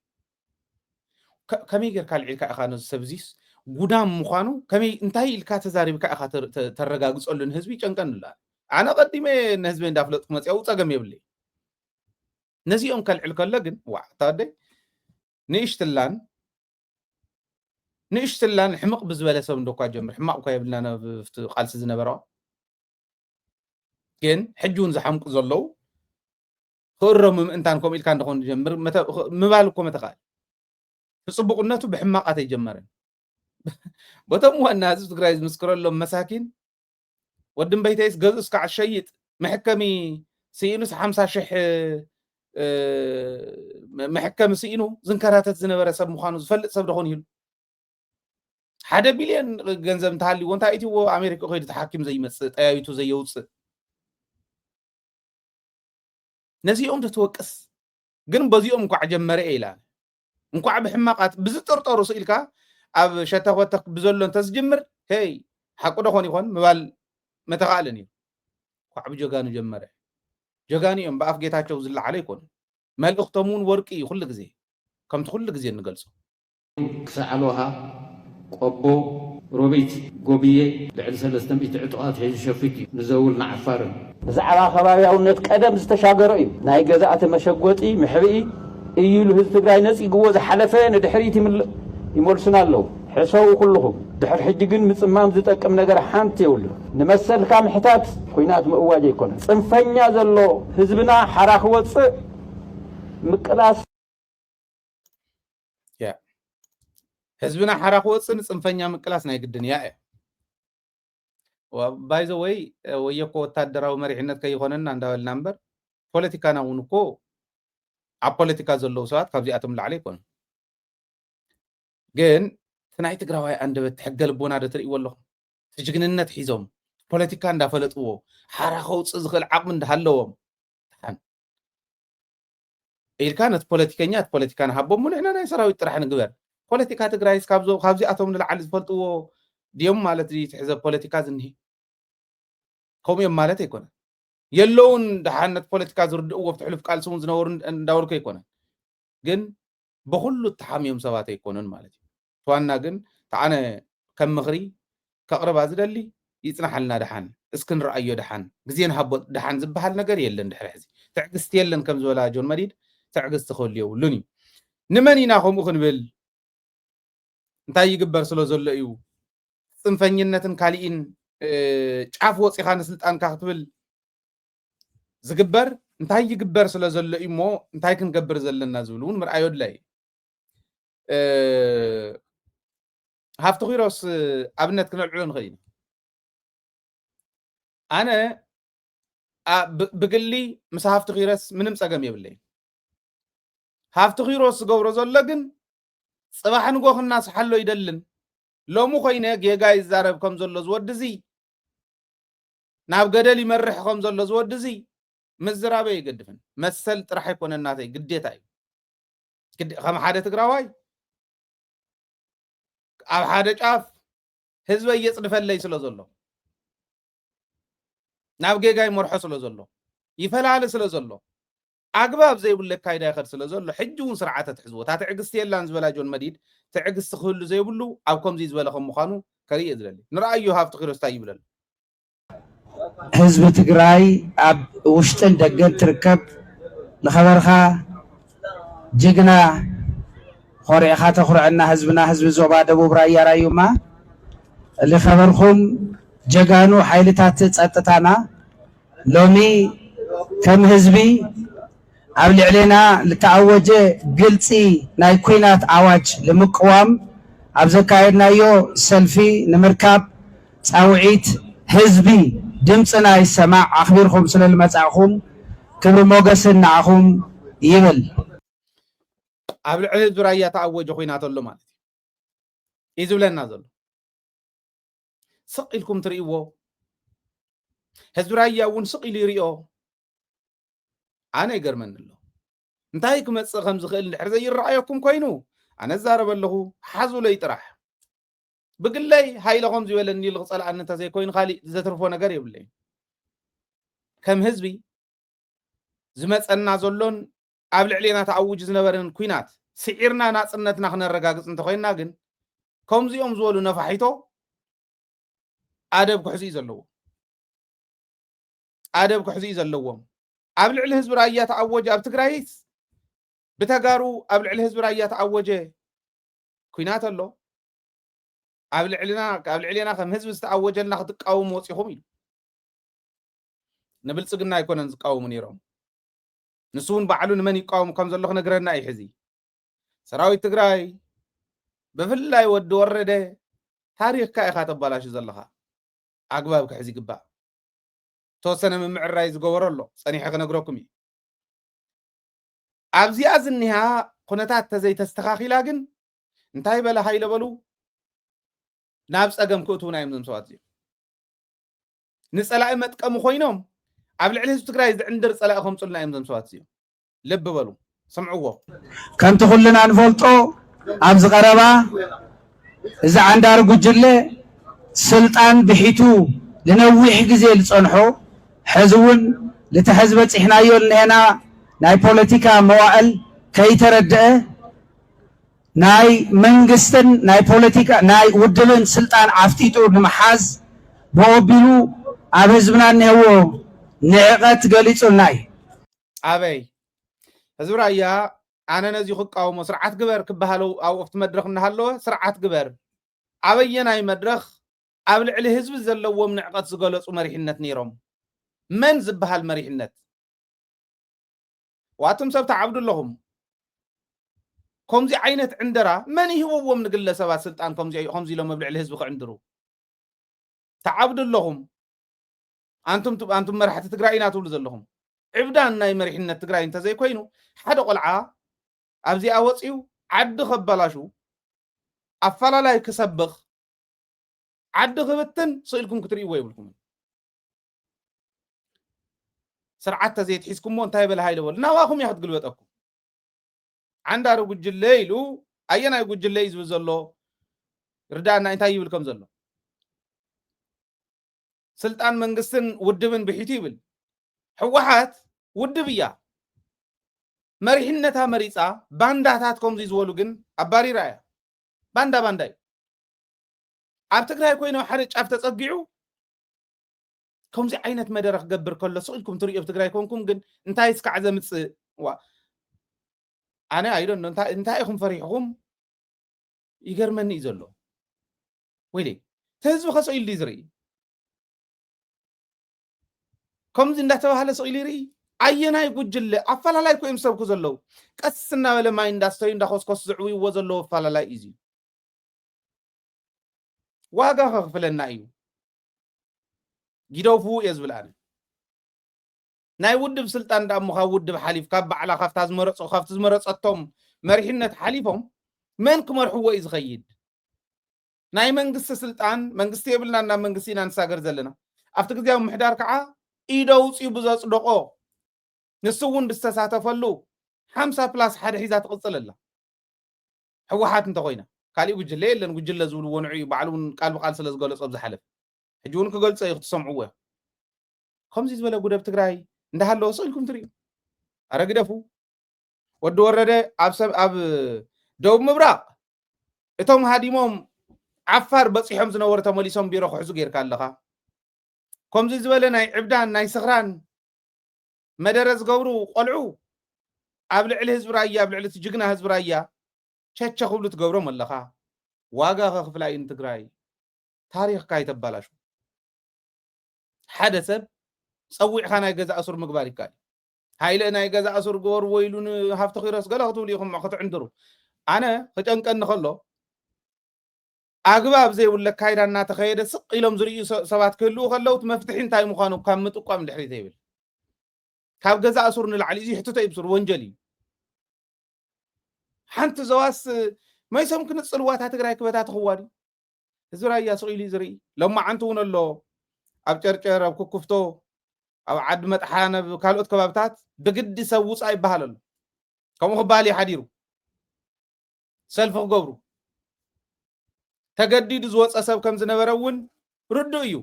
كم يجر كالعيل كأخانو السبزيس قدام مخانو كمي انتهي الكاتزاري بكا خاطر ترجع جزء لن هزبي كان لا انا قديمه نهزبين دافلت قمت او صقم يبلي نزيهم كالعلكل لكن واعتاد نيشتلان حمق بزباله سب ندوكا جمر حمق كا يبلنا انا قالس زنبرا كن حجون زحمق زلو خرم انتانكم الكان دخون جمر مبالكم متقال تصبقنته بحماقات يجمرن بتم الناس تقرأ مسكر لهم مساكين ودم بيتيس جزء كع الشيء محكمي سينوس 5 شح محكم سينو زنكراتات زنبرة سب مخانو زفلت سب دخون يل حدا بليون جنزم تحلي وانت ايتي و امريكا قيد تحكم زي مس ايتو زي يوص نزيهم تتوقس جن بزيهم كع جمر ايلان انكو عب حماقات بزطرطرو سئلكا أب شتاوتك بزولن تسجمر هي حقو دخون يكون مبال متقالني وعب جوغانو جمره جوغاني ام باف جيتاچو زل عليكم مال اختمون ورقي كل غزي كم كل غزي نغلصو كسعلوها قبو روبيت غوبيه لعل 300 عطوات هي شفتي نزولنا عفارن زعما خباياونت قدم استشاغر اي ناي غزاته مشغوطي محبي ايلو هز تግራይ ነጽ ይግወዝ حلفه ندحريت يمولسنا له حسوا كلهم دحر حجين مصمام زطقم ነገር حانت يول نمسل كام حتات كوينات مؤواج يكون صنفኛ ዘሎ ህዝብና حراخ ወጽ مقلاس يا ህዝብና حراخ ወጽ ጽንፈኛ مقلاس ናይ ግድን ያ وباي ذا واي ወየኮ ወታደራዊ መሪሕነት ከይኾነና እንዳበልና ነበር ፖለቲካና እውን እኮ ኣብ ፖለቲካ ዘሎ ሰባት ካብዚኣቶም ላዕለ ይኮን ግን ትናይ ትግራዋይ አንደበት ተሐገልቦና ደትርእይዎ ኣለኹም ትጅግንነት ሒዞም ፖለቲካ እንዳፈለጥዎ ሓራኸው ዝኽእል ዓቅሚ እንዳሃለዎም ኢልካነት ፖለቲከኛት ፖለቲካና ሃቦም ሙሉዕና ናይ ሰራዊት ጥራሕ ንግበር ፖለቲካ ትግራይስ ካብዚኣቶም ንላዕሊ ዝፈልጥዎ ድዮም ማለት ትሕዘ ፖለቲካ ዝንሂ ከምኦም ማለት ኣይኮነ የለውን ደሓነት ፖለቲካ ዝርድእዎ ብትሕልፍ ቃልስውን ዝነበሩ እንዳወልኩ ኣይኮነ ግን بكل التحاميهم سبات يكونون مالتي توانا جن تعنا كم مغري كقرب عزدلي يصنع لنا دحان اسكن رأيه دحان زين حبط دحان زبحال نجار يلن دحر حزي تعجزت يلن كم زولا جون مريد تعجزت خليه ولني نماني ناخم أخن بال እንታይ ይግበር ስለ ዘሎ እዩ ጽንፈኝነትን ካሊኢን ጫፍ ወፂኻ ንስልጣንካ ክትብል ዝግበር እንታይ ይግበር ስለ ዘሎ እዩ እሞ እንታይ ክንገብር ዘለና ዝብል እውን ምርኣዮ ድላይ ሃፍቲ ኺሮስ ኣብነት ክነልዕሎ ንኽእል ኢና ኣነ ብግሊ ምስ ሃፍቲ ኺሮስ ምንም ፀገም የብለይ ሃፍቲ ኺሮስ ዝገብሮ ዘሎ ግን ጽባሕ ንጎ ክናስሓሎ ይደልን ሎሙ ኮይነ ጌጋ ይዛረብ ከም ዘሎ ዝወዲ እዚ ናብ ገደል ይመርሕ ከም ዘሎ ዝወዲ እዚ ምዝራበ ይገድፍን መሰል ጥራሕ ይኮነናተይ ግዴታ እዩ ከም ሓደ ትግራዋይ ኣብ ሓደ ጫፍ ህዝበ የጽድፈለይ ስለ ዘሎ ናብ ጌጋ ይመርሖ ስለ ዘሎ ይፈላል ስለ ዘሎ ኣግባብ ዘይብሉ ካይዳ ይኸድ ስለ ዘሎ ሕጂ እውን ስርዓተ ትሕዝቦ ታ ትዕግስቲ የላን ዝበላ ጆን መዲድ ትዕግስቲ ክህሉ ዘይብሉ ኣብ ከምዚ ዝበለ ከም ምዃኑ ከርእየ ዝደሊ ንርአዮ ሃፍቲ ኺሮስ እንታይ ይብለሉ ህዝቢ ትግራይ ኣብ ውሽጥን ደገን ትርከብ ንኸበርኻ ጅግና ኾሪዕኻ ተኹርዕና ህዝብና ህዝቢ ዞባ ደቡብ ራያ ራዩማ ዝኸበርኹም ጀጋኑ ሓይልታት ጸጥታና ሎሚ ከም ህዝቢ ኣብ ልዕልና ዝተኣወጀ ግልፂ ናይ ኩናት ኣዋጅ ንምቅዋም ኣብ ዘካየድናዮ ሰልፊ ንምርካብ ጻውዒት ህዝቢ ድምፅና ይሰማዕ ኣኽቢርኩም ስለ ልመጻእኹም ክብሪ ሞገስን ንዓኹም ይብል ኣብ ልዕሊ ህዝቢ ራያ ተኣወጀ ኩናት ኣሎ ማለት እዩ ዝብለና ዘሎ ስቕ ኢልኩም ትርእይዎ ህዝቢ ራያ እውን ስቕ ኢሉ ይርኦ ኣነ ይገርመኒ ኣሎ እንታይ ክመጽእ ከም ዝኽእል እንድሕር ዘይረኣየኩም ኮይኑ ኣነ ዛረበ ኣለኹ ሓዙለይ ጥራሕ ብግለይ ሃይለ ከም ዝበለኒ ኢሉ ክጸልኣኒ እንተዘይኮይኑ ካሊእ ዘትርፎ ነገር የብለይ ከም ህዝቢ ዝመጸና ዘሎን ኣብ ልዕሊና ተኣውጅ ዝነበረን ኩናት ስዒርና ናጽነትና ክነረጋግጽ እንተኮይንና ግን ከምዚኦም ዝበሉ ነፋሒቶ ኣደብ ክሕዝኡ ዘለዎ ኣደብ ክሕዝኡ ዘለዎም ኣብ ልዕሊ ህዝቢ ራያ ተኣወጀ ኣብ ትግራይስ ብተጋሩ ኣብ ልዕሊ ህዝቢ ራያ ተኣወጀ ኩናት ኣሎ ኣብ ልዕሊና ከም ህዝቢ ዝተኣወጀልና ክትቃወሙ ወፂኹም ኢሉ ንብልጽግና ኣይኮነን ዝቃወሙ ነይሮም ንሱ እውን ባዕሉ ንመን ይቃወሙ ከም ዘሎ ክነግረና እዩ ሕዚ ሰራዊት ትግራይ ብፍላይ ወዲ ወረደ ታሪኽካ ኢኻ ተባላሹ ዘለኻ ኣግባብ ክሕዝ ይግባእ ተወሰነ ምምዕራይ ዝገበሮ ኣሎ ጸኒሐ ክነግረኩም እዩ ኣብዚኣ ዝኒሃ ኩነታት ተዘይተስተኻኺላ ግን እንታይ በለ ሃይለ በሉ ናብ ጸገም ክእትውና እዮም ዞም ሰባት እዚኦም ንጸላኢ መጥቀሙ ኮይኖም ኣብ ልዕሊ ህዝቢ ትግራይ ዝዕንድር ጸላኢ ከምጽልና እዮም ዞም ሰባት እዚኦም ልብ በሉ ስምዕዎ ከምቲ ኩልና ንፈልጦ ኣብ ዝቐረባ እዚ ዓንዳር ጉጅለ ስልጣን ብሒቱ ልነዊሕ ግዜ ዝጸንሖ ሕዚ እውን እቲ ሕዝቢ በፂሕናዮ ዝኒሀና ናይ ፖለቲካ መዋዕል ከይተረድአ ናይ መንግስትን ናይ ፖለቲካ ናይ ውድብን ስልጣን ዓፍቲጡ ንምሓዝ ብወቢሉ ኣብ ህዝብና እንሄዎ ንዕቐት ገሊጹልና እዩ ኣበይ ህዝቢ ራያ ኣነ ነዚ ክቃወሞ ስርዓት ግበር ክበሃሉ ኣብ ወቅቲ መድረኽ እናሃለወ ስርዓት ግበር ኣበየናይ መድረኽ ኣብ ልዕሊ ህዝቢ ዘለዎም ንዕቐት ዝገለጹ መሪሕነት ነይሮም መን ዝበሃል መሪሕነት ዋቱም ሰብ ተዓብዱ ኣለኹም ከምዚ ዓይነት ዕንደራ መን ይህብዎም ንግለሰባት ስልጣን ከምዚ ኢሎም ኣብ ልዕሊ ህዝቢ ክዕንድሩ ተዓብዱ ኣለኹም አንቱም መራሕቲ ትግራይ ኢና ትብሉ ዘለኹም ዕብዳን ናይ መሪሕነት ትግራይ እንተዘይኮይኑ ሓደ ቆልዓ ኣብዚኣ ወፂኡ ዓዲ ከበላሹ ኣፈላላይ ክሰብኽ ዓዲ ክብትን ስኢልኩም ክትርእይዎ ይብልኩም ስርዓት ተዘይትሒዝኩሞ እንታይ በለ ሃይለ በሉ ናባኹም እያ ክትግልበጠኩም ዓንዳር ጉጅለ ኢሉ ኣየናይ ጉጅለ እዩ ዝብል ዘሎ ርዳእና እንታይ ይብል ከም ዘሎ ስልጣን መንግስትን ውድብን ብሒቱ ይብል ሕወሓት ውድብ እያ መሪሕነታ መሪፃ ባንዳታት ከምዚ ዝበሉ ግን ኣባሪራ እያ ባንዳ እዩ ኣብ ትግራይ ኮይኖም ሓደ ጫፍ ተጸጊዑ ከምዚ ዓይነት መደረ ክገብር ከሎ ስኢልኩም ትርእዩ ኣብ ትግራይ ኮንኩም ግን እንታይ እስካዕ ዘምጽእ ኣነ ኣይዶን እንታይ ኢኹም ፈሪሕኩም يجرمني يزلو ويلي تهزب خصو يلي زري كم زين ده تبع سئيل ري عينا يقول أفلا لا يكون مسبك زلو كسرنا ولا ما يندستوي ندخل كوس زعوي وزلو فلا لا إيزي واقع خفلنا أيو جدو فو يزبلان ناي ود بسلطان دا مخا ود بحليف كاب على خفتاز مرص وخفتاز مرص أتوم مرحنة حليفهم من كمرحوا إز خيد ناي منقص سلطان منقص يبلنا نا منقصينا نساقر زلنا أفتكر جاو محدار كعا إيدو سيبوزاس دقو نسوون بستساتفلو 5 بلاس حدا حيزات قصل الله حوحات انت خوينا قال يوجل ليل لن وجل زول ونعي بعلون قال بقال سلز قال صبز حلف حجون كقول سيخت سمعوه خمس زبله غدا بتግራይ እንዳሃለው ሰልኩም ትሪ አረግደፉ ወደ ወረደ አብ ደቡብ ምብራቅ እቶም ሃዲሞም ዓፋር በጽሖም ዝነበሩ ተመሊሶም ቢሮ ክሕዙ ጌርካ ኣለኻ ከምዚ ዝበለ ናይ ዕብዳን ናይ ስኽራን መደረ ዝገብሩ ቆልዑ ኣብ ልዕሊ ህዝቢ ራያ ኣብ ልዕሊ ትጅግና ህዝቢ ራያ ቸቸ ክብሉ ትገብሮም ኣለኻ ዋጋ ከኽፍላይ ትግራይ ታሪኽካ ይተባላሹ ሓደ ሰብ ፀዊዕኻ ናይ ገዛ ኣሱር ምግባር ይካል ሃይለ ናይ ገዛ ኣሱር ጎር ወይሉን ሃፍተ ኺረስ ገለ ክትብሉ ኢኹም ክትዕንድሩ ኣነ ክጨንቀኒ ከሎ ኣግባብ ዘይብለ ካይዳ እናተኸየደ ስቕ ኢሎም ዝርዩ ሰባት ክህልው ከለውት መፍትሒ እንታይ ምዃኑ ካብ ምጥቋም ድሕሪት ይብል ካብ ገዛ ኣሱር ንላዕሊ እዚ ሕቶቶ ይብሱር ወንጀል እዩ ሓንቲ ዘዋስ መይሰም ክንፅልዋታ ትግራይ ክበታት ክዋዲ ህዝቢ ራያ ስቕ ኢሉ ዝርኢ ሎማዓንቲ እውን ኣሎ ኣብ ጨርጨር ኣብ ኩኩፍቶ ኣብ ዓዲ መጥሓነ ካልኦት ከባብታት ብግዲ ሰብ ውፃእ ይበሃል ኣሎ ከምኡ ክበሃል ይሓዲሩ ሰልፊ ክገብሩ ተገዲዱ ዝወፀ ሰብ ከም ዝነበረ እውን ርዱእ እዩ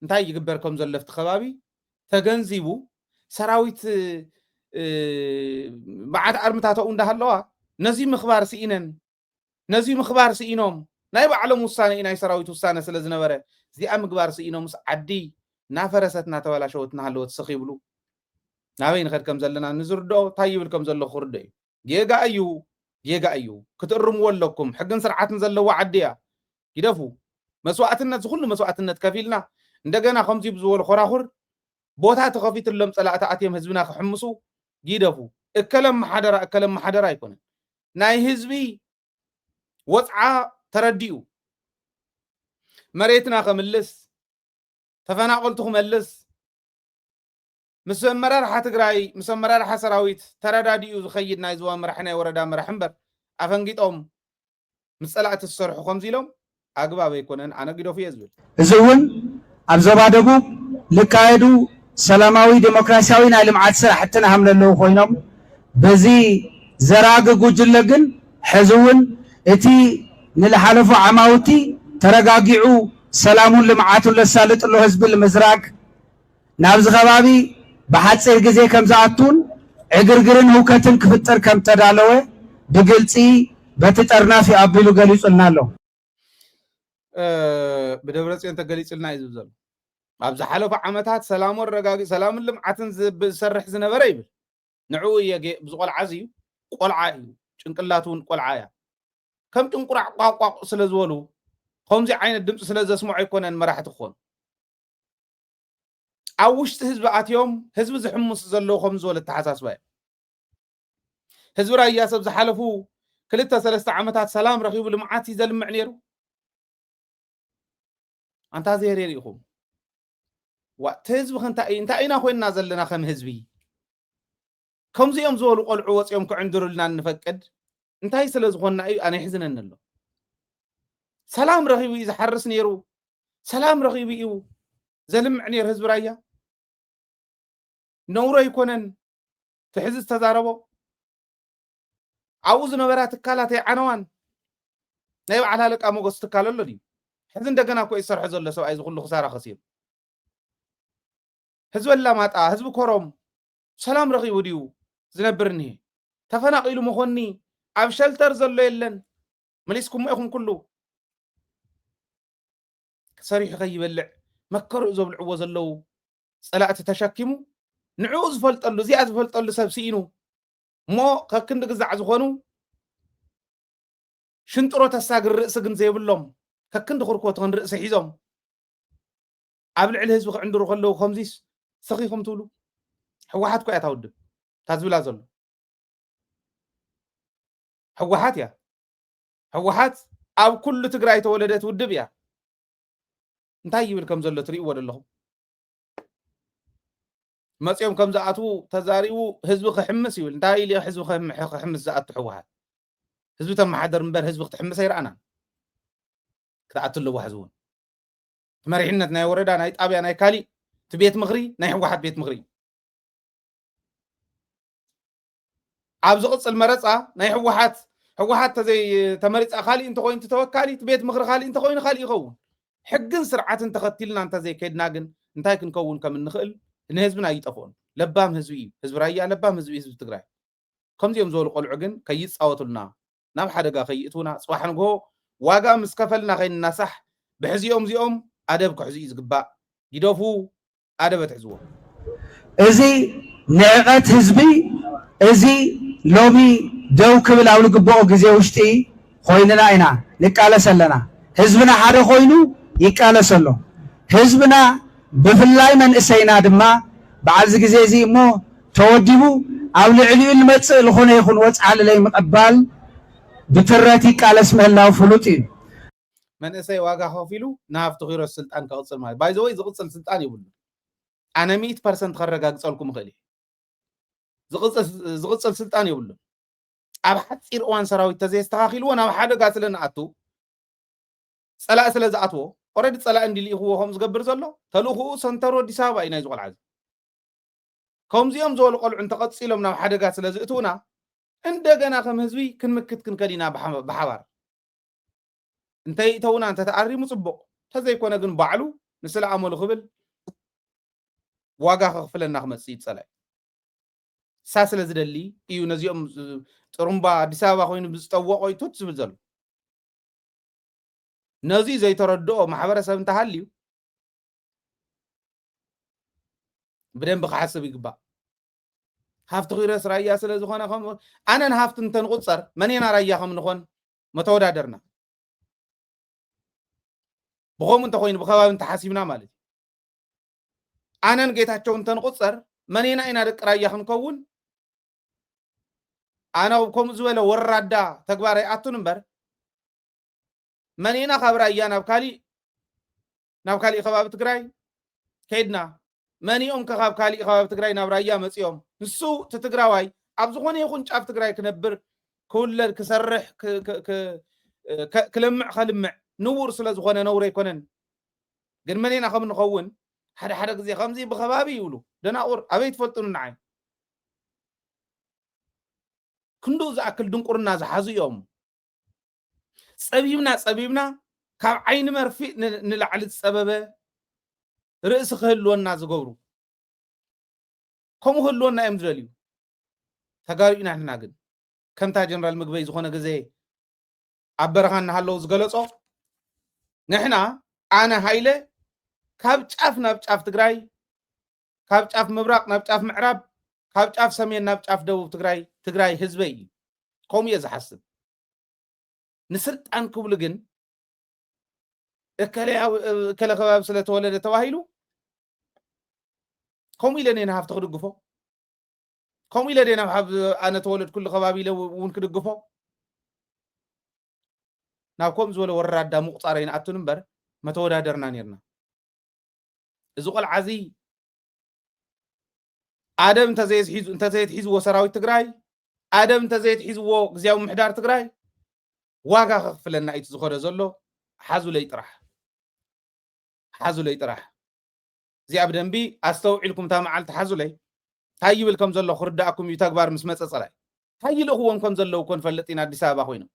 እንታይ ይግበር ከም ዘሎ ኣብቲ ከባቢ ተገንዚቡ ሰራዊት በዓት ኣርምታተኡ እንዳሃለዋ ነዚ ምኽባር ስኢነን ነዚ ምኽባር ስኢኖም ናይ ባዕሎም ውሳነ ናይ ሰራዊት ውሳነ ስለ ዝነበረ እዚኣ ምግባር ስኢኖም ምስ ዓዲ ናፈረሰት ናተበላሸወት ናሃለወት ስኽ ይብሉ ናበይ ንኸድ ከም ዘለና ንዝርድኦ እንታይ ይብል ከም ዘሎ ክርድእ እዩ ጌጋ እዩ ክትእርምዎ ኣለኩም ሕግን ስርዓትን ዘለዎ ዓዲ እያ ይደፉ መስዋዕትነት ዝኩሉ መስዋዕትነት ከፊልና እንደገና ከምዚ ብዝበሉ ኮራኹር ቦታ ተኸፊትሎም ፀላእቲ ኣትዮም ህዝብና ክሕምሱ ይደፉ እከለም ማሓደራ ኣይኮነን ናይ ህዝቢ ወፅዓ ተረዲኡ መሬትና ከምልስ ተፈናቀልቱ ክመልስ ምስ ኣመራርሓ ትግራይ ምስ ኣመራርሓ ሰራዊት ተረዳዲኡ ዝኸይድ ናይ ዞባ መራሒ ናይ ወረዳ መራሒ እምበር ኣፈንጊጦም ምስ ፀላእቲ ዝሰርሑ ከምዚ ኢሎም ኣግባብ ኣይኮነን ኣነ ግደፉ እየ ዝብል እዚ እውን ኣብ ዞባ ደቡብ ልካየዱ ሰላማዊ ዲሞክራሲያዊ ናይ ልምዓት ስራሕትን ሃምለለው ኮይኖም በዚ ዘራግ ጉጅለ ግን ሕዚ እውን እቲ ንዝሓለፉ ዓማውቲ ተረጋጊዑ ሰላሙን ልምዓቱን ለሳልጥሎ ህዝቢ ንምዝራግ ናብዚ ከባቢ ብሓፂር ግዜ ከም ዝኣቱን ዕግርግርን ህውከትን ክፍጠር ከም ተዳለወ ብግልፂ በቲ ጠርናፍ ኣቢሉ ገሊጹልና ኣሎ ብደብረፅዮን ተገሊጽልና እዩ ዝብል ኣብ ዝሓለፉ ዓመታት ሰላሙን ረጋጊ ሰላምን ልምዓትን ዝሰርሕ ዝነበረ ይብል ንዕኡ ብዝቆልዓ እዩ ቆልዓ እዩ ጭንቅላቱን ቆልዓ እያ ከም ጭንቁራዕ ቋቋቕ ስለ ዝበሉ ከምዚ ዓይነት ድምፂ ስለ ዘስምዑ ኣይኮነን መራሕቲ ክኾኑ ኣብ ውሽጢ ህዝቢ ኣትዮም ህዝቢ ዝሕምስ ዘለዎ ከም ዝበለ ተሓሳስባ እዩ ህዝቢ ራያ ሰብ ዝሓለፉ 2-3 ዓመታት ሰላም ረኺቡ ልምዓት ዘልምዕ ነይሩ ኣንታ ዘየር ኢኹም ወቅቲ ህዝቢ እንታይ ኢና ኮይንና ዘለና ከም ህዝቢ ከምዚኦም ዝበሉ ቆልዑ ወፂኦም ክዕንድሩልና ንፈቅድ እንታይ ስለ ዝኾንና እዩ ኣነ ይሕዝነኒ ኣሎ ሰላም ረኺቡ እዩ ዝሓርስ ነይሩ ሰላም ረኺቡ እዩ ዘልምዕ ነይሩ ህዝቢ ራያ ነውሮ ይኮነን ትሕዚ ዝተዛረቦ ኣብኡ ዝነበራ ትካላት ይዓነዋን ናይ ባዕል ኣለቃ ሞገስ ትካል ኣሎ ድዩ ሕዚ እንደገና እኮ ይሰርሖ ዘሎ ሰብኣይ ዝኩሉ ክሳራ ኸሲሩ ህዝቢ ኣላማጣ ህዝቢ ኮሮም ሰላም ረኺቡ ድዩ ዝነብር እኒሄ ተፈናቂሉ መኾኒ ኣብ ሸልተር ዘሎ የለን መሊስኩም ኢኹም ኩሉ ሰሪሑ ከይበልዕ መከርኡ ዘብልዕዎ ዘለው ፀላእቲ ተሸኪሙ ንዕኡ ዝፈልጠሉ እዚኣ ዝፈልጠሉ ሰብ ሲኢኑ እሞ ከክንዲ ግዛዕ ዝኾኑ ሽንጥሮ ተሳግር ርእስ ግን ዘይብሎም ከክንድ ኹርኮት ኽን ርእሲ ሒዞም ኣብ ልዕሊ ህዝቢ ክዕንድሩ ከለዉ ከምዚስ ሰኺኹም ትብሉ ሕወሓት እኳ እያ ታውድብ ታዝብላ ዘሎ ሕወሓት እያ ሕወሓት ኣብ ኩሉ ትግራይ ተወለደት ውድብ እያ እንታይ ይብል ከም ዘሎ ትርእይዎ ዘለኹም መፅኦም ከም ዝኣትዉ ተዛሪቡ ህዝቢ ክሕምስ ይብል እንታይ ኢሉ ህዝቢ ክሕምስ ዝኣቱ ሕወሓት ህዝቢ ተመሓደር እምበር ህዝቢ ክትሕምስ ኣይረኣናን ክትኣቱ ኣለዎ ሕዚ እውን መሪሕነት ናይ ወረዳ ናይ ጣብያ ናይ ካሊእ እቲ ቤት ምኽሪ ናይ ሕወሓት ቤት ምኽሪ ኣብ ዝቕፅል መረፃ ናይ ሕወሓት ተዘይ ተመሪፃ ካሊእ እንተኮይኑ ተወካሊ እቲ ቤት ምኽሪ ካሊእ እንተኮይኑ ካሊእ ይኸውን ሕግን ስርዓትን ተኸቲልና እንተዘይ ከድና ግን እንታይ ክንከውን ከም እንኽእል ንህዝብና ኣይጠፍኦን ለባም ህዝቢ እዩ ህዝቢ ራያ ለባም ህዝቢ ህዝቢ ትግራይ ከምዚኦም ዝበሉ ቆልዑ ግን ከይፃወቱልና ናብ ሓደጋ ከይእትውና ፅባሕ ንግሆ ዋጋ ምስ ከፈልና ከይንናሳሕ ብሕዚኦም እዚኦም ኣደብ ክሕዙ እዩ ዝግባእ ይደፉ ኣደብ ኣትሕዝዎ እዚ ንዕቐት ህዝቢ እዚ ሎሚ ደው ክብል ኣብ ዝግብኦ ግዜ ውሽጢ ኮይንና ኢና ንቃለስ ኣለና ህዝብና ሓደ ኮይኑ ይቃለስ ኣሎ ህዝብና ብፍላይ መንእሰይና ድማ በዓዚ ግዜ እዚ እሞ ተወዲቡ ኣብ ልዕሊኡ ልመፅእ ዝኾነ ይኹን ወፅዓሊ ለይምቕባል ብትረት ይቃለስ ምህላው ፍሉጥ እዩ መንእሰይ ዋጋ ከፊሉ ናብቲ ኺሮስ ስልጣን ክቕፅል ማለት ባይ ዘ ወይ ዝቕፅል ስልጣን ይብሉ ኣነ 100% ከረጋግፀልኩም እኽእል ዝቕፅል ስልጣን ይብሉ ኣብ ሓፂር እዋን ሰራዊት ተዘይስተኻኺልዎ ናብ ሓደጋ ስለ ንኣቱ ፀላእ ስለ ዝኣትዎ ኦረዲ ፀላእ እንዲልኢኽዎ ከም ዝገብር ዘሎ ተልእኽኡ ሰንተሩ ኣዲስ ኣበባ እዩ ናይ ዝቆልዓ ከምዚኦም ዝበሉ ቆልዑ እንተቐፂሎም ናብ ሓደጋ ስለ ዝእትውና እንደገና ከም ህዝቢ ክንምክት ክንከዲና ብሓባር እንተይእተውና እንተተኣሪሙ ፅቡቕ ተዘይኮነ ግን ባዕሉ ንስለኣመሉ ክብል ዋጋ ከኽፍለና ክመፅእ ይፀላእ ሳ ስለ ዝደሊ እዩ ነዚኦም ጥሩምባ ኣዲስ ኣበባ ኮይኑ ብዝጠወቆ ይቱት ዝብል ዘሎ ነዚ ዘይተረድኦ ማሕበረሰብ እንተሃልዩ ብደንብ ክሓስብ ይግባእ ሃፍቲ ኺሮስ ራያ ስለ ዝኾነ ኣነ ንሃፍቲ እንተንቁፀር መኔና ራያ ከም ንኾን መተወዳደርና ብኸምኡ እንተኮይኑ ብኸባቢ እንተሓሲብና ማለት እዩ ኣነን ጌታቸው እንተንቁፀር መኔና ኢና ደቂ ራያ ክንከውን ኣነ ከምኡ ዝበለ ወራዳ ተግባር ኣይኣቱን እምበር መኔና ካብ ራያ ናብ ካሊእ ከባቢ ትግራይ ከይድና መኒኦም ካብ ካሊእ ከባቢ ትግራይ ናብ ራያ መፂኦም ንሱ እቲ ትግራዋይ ኣብ ዝኾነ ይኹን ጫፍ ትግራይ ክነብር ክውለድ ክሰርሕ ክልምዕ ከልምዕ ንውር ስለ ዝኾነ ነውረ ኣይኮነን ግን መኔና ከም ንኸውን ሓደ ግዜ ከምዚ ብኸባቢ ይብሉ ደናቁር ኣበይ ትፈልጡን ንዓይ ክንዱ ዝኣክል ድንቁርና ዝሓዙ እዮም ፀቢብና ካብ ዓይኒ መርፊእ ንላዕሊ ዝፀበበ ርእሲ ክህልወና ዝገብሩ ከምኡ ክህልወና እዮም ዝደልዩ ተጋሪኡና ንሕና ግን ከምታ ጀነራል ምግበይ ዝኾነ ግዜ ኣብ በረኻ እናሃለዉ ዝገለጾ ንሕና ኣነ ሃይለ ካብ ጫፍ ናብ ጫፍ ትግራይ ካብ ጫፍ ምብራቅ ናብ ጫፍ ምዕራብ ካብ ጫፍ ሰሜን ናብ ጫፍ ደቡብ ትግራይ ህዝበይ እዩ ከምኡ እየ ዝሓስብ ንስልጣን ክብሉ ግን እከለ ከባቢ ስለተወለደ ተባሂሉ ከምኡ ኢለ ናብ ሃፍቲ ክድግፎ ከምኡ ኢለ ናብ ኣነ ተወለድ ኩሉ ከባቢ ኢለ እውን ክድግፎ ናብ ከምኡ ዝበለ ወራዳ ምቁፃር ኣይንኣቱን እምበር መተወዳደርና ነርና እዚ ቆልዓ እዚ ኣደብ እንተዘይትሒዝዎ ሰራዊት ትግራይ ኣደብ እንተዘይትሒዝዎ ግዝያዊ ምሕዳር ትግራይ ዋጋ ከኽፍለና እዩ ዝኸደ ዘሎ ሓዙለይ ጥራሕ እዚኣ ብደንቢ ኣስተውዒልኩም እታ መዓልቲ ሓዙለይ እንታይ ይብል ከም ዘሎ ክርዳእኩም እዩ ተግባር ምስ መፀ ፀላይ እንታይ ይልእኽዎም ከም ዘለዉ እኮ ንፈልጥ ኢና ኣዲስ ኣበባ ኮይኖም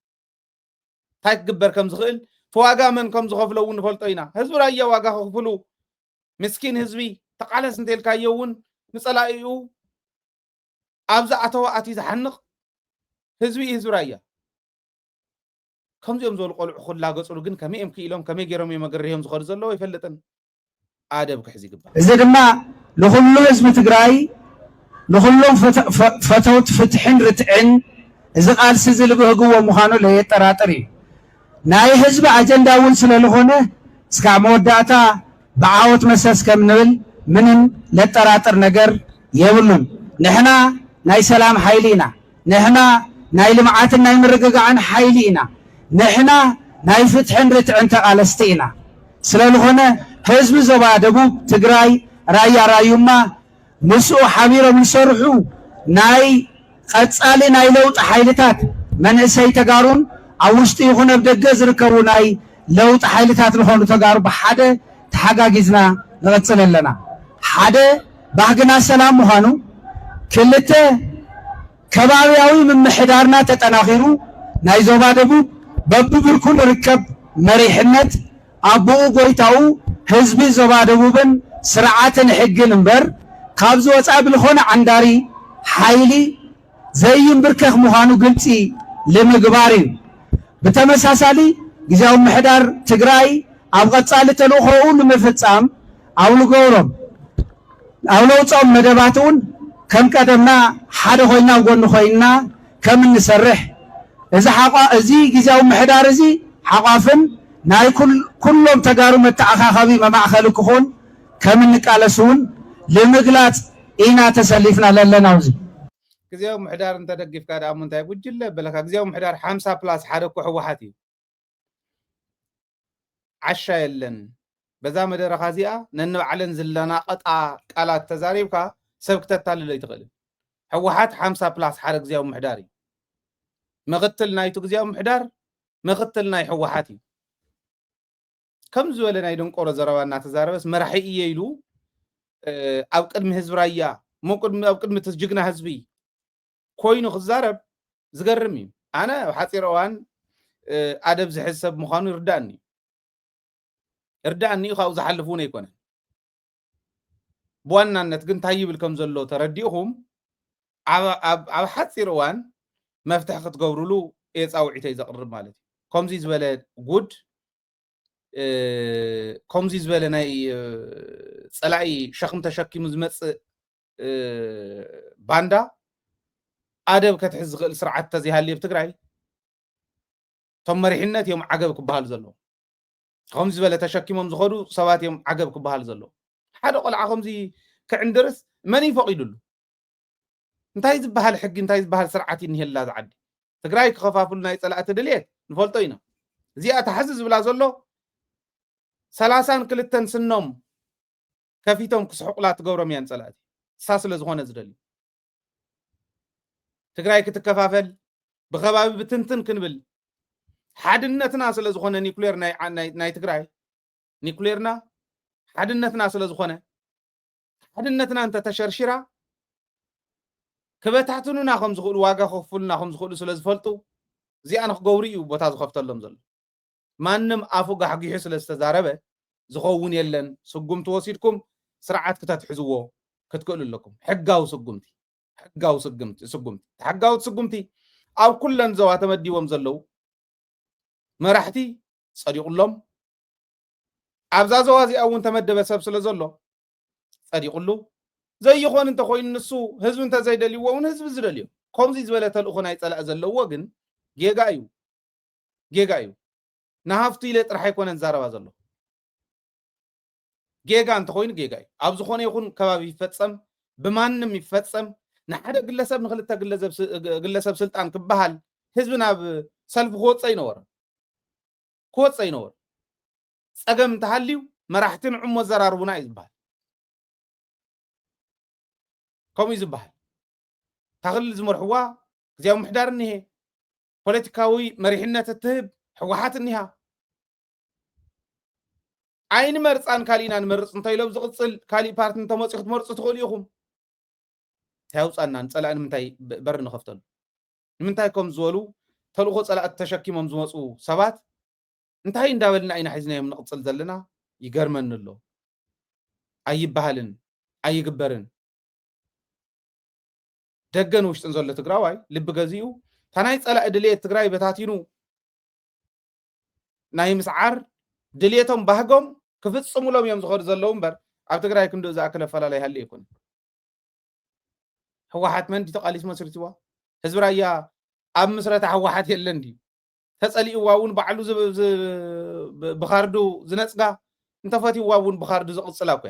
እንታይ ክግበር ከም ዝኽእል ተዋጋ መን ከም ዝኸፍሎ እውን ንፈልጦ ኢና ህዝቢ ራያ ዋጋ ከኽፍሉ ምስኪን ህዝቢ ተቃለስ እንተልካዮ እውን ንፀላኢኡ ኣብዛ ኣተዋ ኣትዩ ዝሓንቕ ህዝቢ ራያ ከምዚኦም ዝበሉ ቆልዑ ክላገፅሉ ግን ከመይ እዮም ክኢሎም ከመይ ገይሮም እዮም ኣገሪሆም ዝኸዱ ዘለዎ ይፈልጥን ኣደብ ክሕዝ ይግባእ እዚ ድማ ንኩሉ ህዝቢ ትግራይ ንኩሎም ፈተውት ፍትሕን ርትዕን እዚ ቃልሲ ዝልብህግዎ ምዃኑ ለየጠራጥር እዩ ናይ ህዝቢ አጀንዳ እውን ስለለኾነ እስካብ መወዳእታ ብዓወት መሰስ ከም ንብል ምንም ለጠራጥር ነገር የብሉን። ንሕና ናይ ሰላም ሓይሊ ኢና። ንሕና ናይ ልምዓትን ናይ ምርግጋዕን ሓይሊ ኢና። ንሕና ናይ ፍትሕን ርትዕን ተቃለስቲ ኢና። ስለዝኾነ ህዝቢ ዞባ ደቡብ ትግራይ ራያ ራዩማ ምስኡ ሓቢሮም ዝሰርሑ ናይ ቀጻሊ ናይ ለውጢ ሓይልታት መንእሰይ ተጋሩን ኣብ ውሽጢ ይኹን ኣብ ደገ ዝርከቡ ናይ ለውጢ ሓይልታት ዝኾኑ ተጋሩ ብሓደ ተሓጋጊዝና ንቐጽል ኣለና። ሓደ ባህግና ሰላም ምዃኑ፣ ክልተ ከባቢያዊ ምምሕዳርና ተጠናኺሩ ናይ ዞባ ደቡብ በብብርኩ ዝርከብ መሪሕነት ኣቦኡ ጎይታኡ ህዝቢ ዞባ ደቡብን ስርዓትን ሕግን እምበር ካብዚ ወፃኢ ብልኾነ ዓንዳሪ ሓይሊ ዘይንብርከኽ ምዃኑ ግልፂ ንምግባር እዩ። ብተመሳሳሊ ጊዜያዊ ምሕዳር ትግራይ ኣብ ቀጻሊ ተልእኾኡ ንምፍጻም ኣብ ዝገብሮም ኣብ ለውፆም መደባት እውን ከም ቀደምና ሓደ ኮይና ኣብ ጎኒ ኮይና ከም እንሰርሕ እዚ ጊዜያዊ ምሕዳር እዚ ሓቋፍን ናይ ኩሎም ተጋሩ መተኣኻኸቢ መማእኸሊ ክኾን ከም እንቃለስ እውን ንምግላፅ ኢና ተሰሊፍና ዘለና። እዚ ጊዜያዊ ምሕዳር እንተደጊፍካ ደኣ ምንታይ ጉጅለ በለካ ጊዜያዊ ምሕዳር 50 ፕላስ ሓደ እኮ ሕወሓት እዩ። ዓሻ የለን በዛ መደረኻ እዚኣ ነንባዕለን ዘለና ቀጣ ቃላት ተዛሪብካ ሰብ ክተታልሎ ይትኽእል። ሕወሓት 50 ፕላስ ሓደ ጊዜያዊ ምሕዳር እዩ። ምኽትል ናይቱ ጊዜያዊ ምሕዳር ምኽትል ናይ ሕወሓት እዩ። ከም ዝበለ ናይ ደንቆሮ ዘረባ እናተዛረበስ መራሒ እየ ኢሉ ኣብ ቅድሚ ህዝቢ ራያ ኣብ ቅድሚ ጅግና ህዝቢ ኮይኑ ክዛረብ ዝገርም እዩ። ኣነ ኣብ ሓፂር እዋን ኣደብ ዝሕዝ ሰብ ምዃኑ ይርዳእኒ እዩ ካብኡ ዝሓልፍ እውን ኣይኮነን። ብዋናነት ግን እንታይ ይብል ከም ዘሎ ተረዲእኹም ኣብ ሓፂር እዋን መፍትሒ ክትገብርሉ የፃውዒተይ ዘቕርብ ማለት እዩ። ከምዚ ዝበለ ጉድ ከምዚ ዝበለ ናይ ፀላኢ ሸኽም ተሸኪሙ ዝመፅእ ባንዳ ኣደብ ከትሕዝ ዝኽእል ስርዓት ተዘይሃልዩ ኣብ ትግራይ እቶም መሪሕነት እዮም ዓገብ ክበሃል ዘሎ። ከምዚ ዝበለ ተሸኪሞም ዝኸዱ ሰባት እዮም ዓገብ ክበሃል ዘሎ። ሓደ ቆልዓ ከምዚ ክዕንድርስ መን ይፈቂዱሉ? እንታይ ዝበሃል ሕጊ እንታይ ዝበሃል ስርዓት ይንሄላ ዝዓዲ? ትግራይ ክኸፋፍሉ ናይ ፀላእቲ ድልየት ንፈልጦ ኢና። እዚኣ ተሓዚ ዝብላ ዘሎ 32 ስኖም ከፊቶም ክስሕቁላ ትገብሮም እያን ፀላእቲ እሳ ስለ ዝኾነ ዝደልዩ ትግራይ ክትከፋፈል ብኸባቢ ብትንትን ክንብል ሓድነትና ስለ ዝኾነ ኒኩሌር ናይ ትግራይ ኒኩሌርና ሓድነትና ስለ ዝኾነ ሓድነትና እንተተሸርሽራ ክበታትኑና ከም ዝኽእሉ ዋጋ ከኽፍሉና ከም ዝኽእሉ ስለ ዝፈልጡ እዚኣ ንክገብሩ እዩ ቦታ ዝኸፍተሎም ዘሎ። ማንም ኣፉ ጋሕጊሑ ስለ ዝተዛረበ ዝኸውን የለን። ስጉምቲ ወሲድኩም ስርዓት ክተትሕዝዎ ክትክእሉ ኣለኩም። ሕጋዊ ስጉምቲ ሕጋዊት ስጉምቲ ኣብ ኩለን ዞባ ተመዲቦም ዘለው መራሕቲ ፀዲቁሎም ኣብዛ ዞባ እዚኣ እውን ተመደበ ሰብ ስለ ዘሎ ፀዲቁሉ ዘይኾን እንተኮይኑ ንሱ ህዝቢ እንተዘይደልይዎ እውን ህዝቢ ዝደልዮ ከምዚ ዝበለ ተልእኾ ናይ ፀላእ ዘለዎ ግን ጌጋ እዩ። ንሃፍቱ ኢለ ጥራሕ ኣይኮነን ዛረባ ዘሎ ጌጋ እንተኮይኑ ጌጋ እዩ። ኣብ ዝኾነ ይኹን ከባቢ ይፈፀም ብማንም ይፈፀም ንሓደ ግለሰብ ንክልተ ግለሰብ ስልጣን ክበሃል ህዝቢ ናብ ሰልፊ ክወፀ ይነበረ ፀገም እንተሃልዩ መራሕትን ዕሞ ዘራርቡና እዩ ዝበሃል። ከምኡ ዝበሃል ታክልል ዝመርሕዋ ጊዜያዊ ምሕዳር እኒሄ ፖለቲካዊ መሪሕነት እትህብ ሕወሓት እኒሃ ዓይኒ መርፃን ካሊእና ንመርፅ እንተኢሎም ዝቕፅል ካሊእ ፓርቲ እንተመፂኡ ክትመርፁ ትኽእሉ ኢኹም። ታያውፃና ንፀላእ ንምንታይ በሪ ንኸፍተሉ? ንምንታይ ከም ዝበሉ ተልእኾ ፀላእት ተሸኪሞም ዝመፁ ሰባት እንታይ እንዳበልና ኢና ሒዝናዮም ንቕፅል ዘለና? ይገርመኒ ኣሎ። ኣይበሃልን ኣይግበርን። ደገን ውሽጥን ዘሎ ትግራዋይ ልቢ ገዚኡ ታናይ ፀላእ ድልየት ትግራይ በታቲኑ ናይ ምስዓር ድልየቶም ባህጎም ክፍፅሙሎም እዮም ዝኸዱ ዘለዉ እምበር ኣብ ትግራይ ክንድኡ ዝኣክለ ኣፈላላይ ሃልዩ ኣይኮነ። ሕወሓት መንዲ ተቃሊስ መስርትዋ ህዝቢ ራያ ኣብ ምስረታ ሕወሓት የለን ድዩ? ተጸሊእዋ እውን ባዕሉ ብኻርዱ ዝነጽጋ እንተፈቲዋ እውን ብኻርዱ ዝቕጽላ እኮ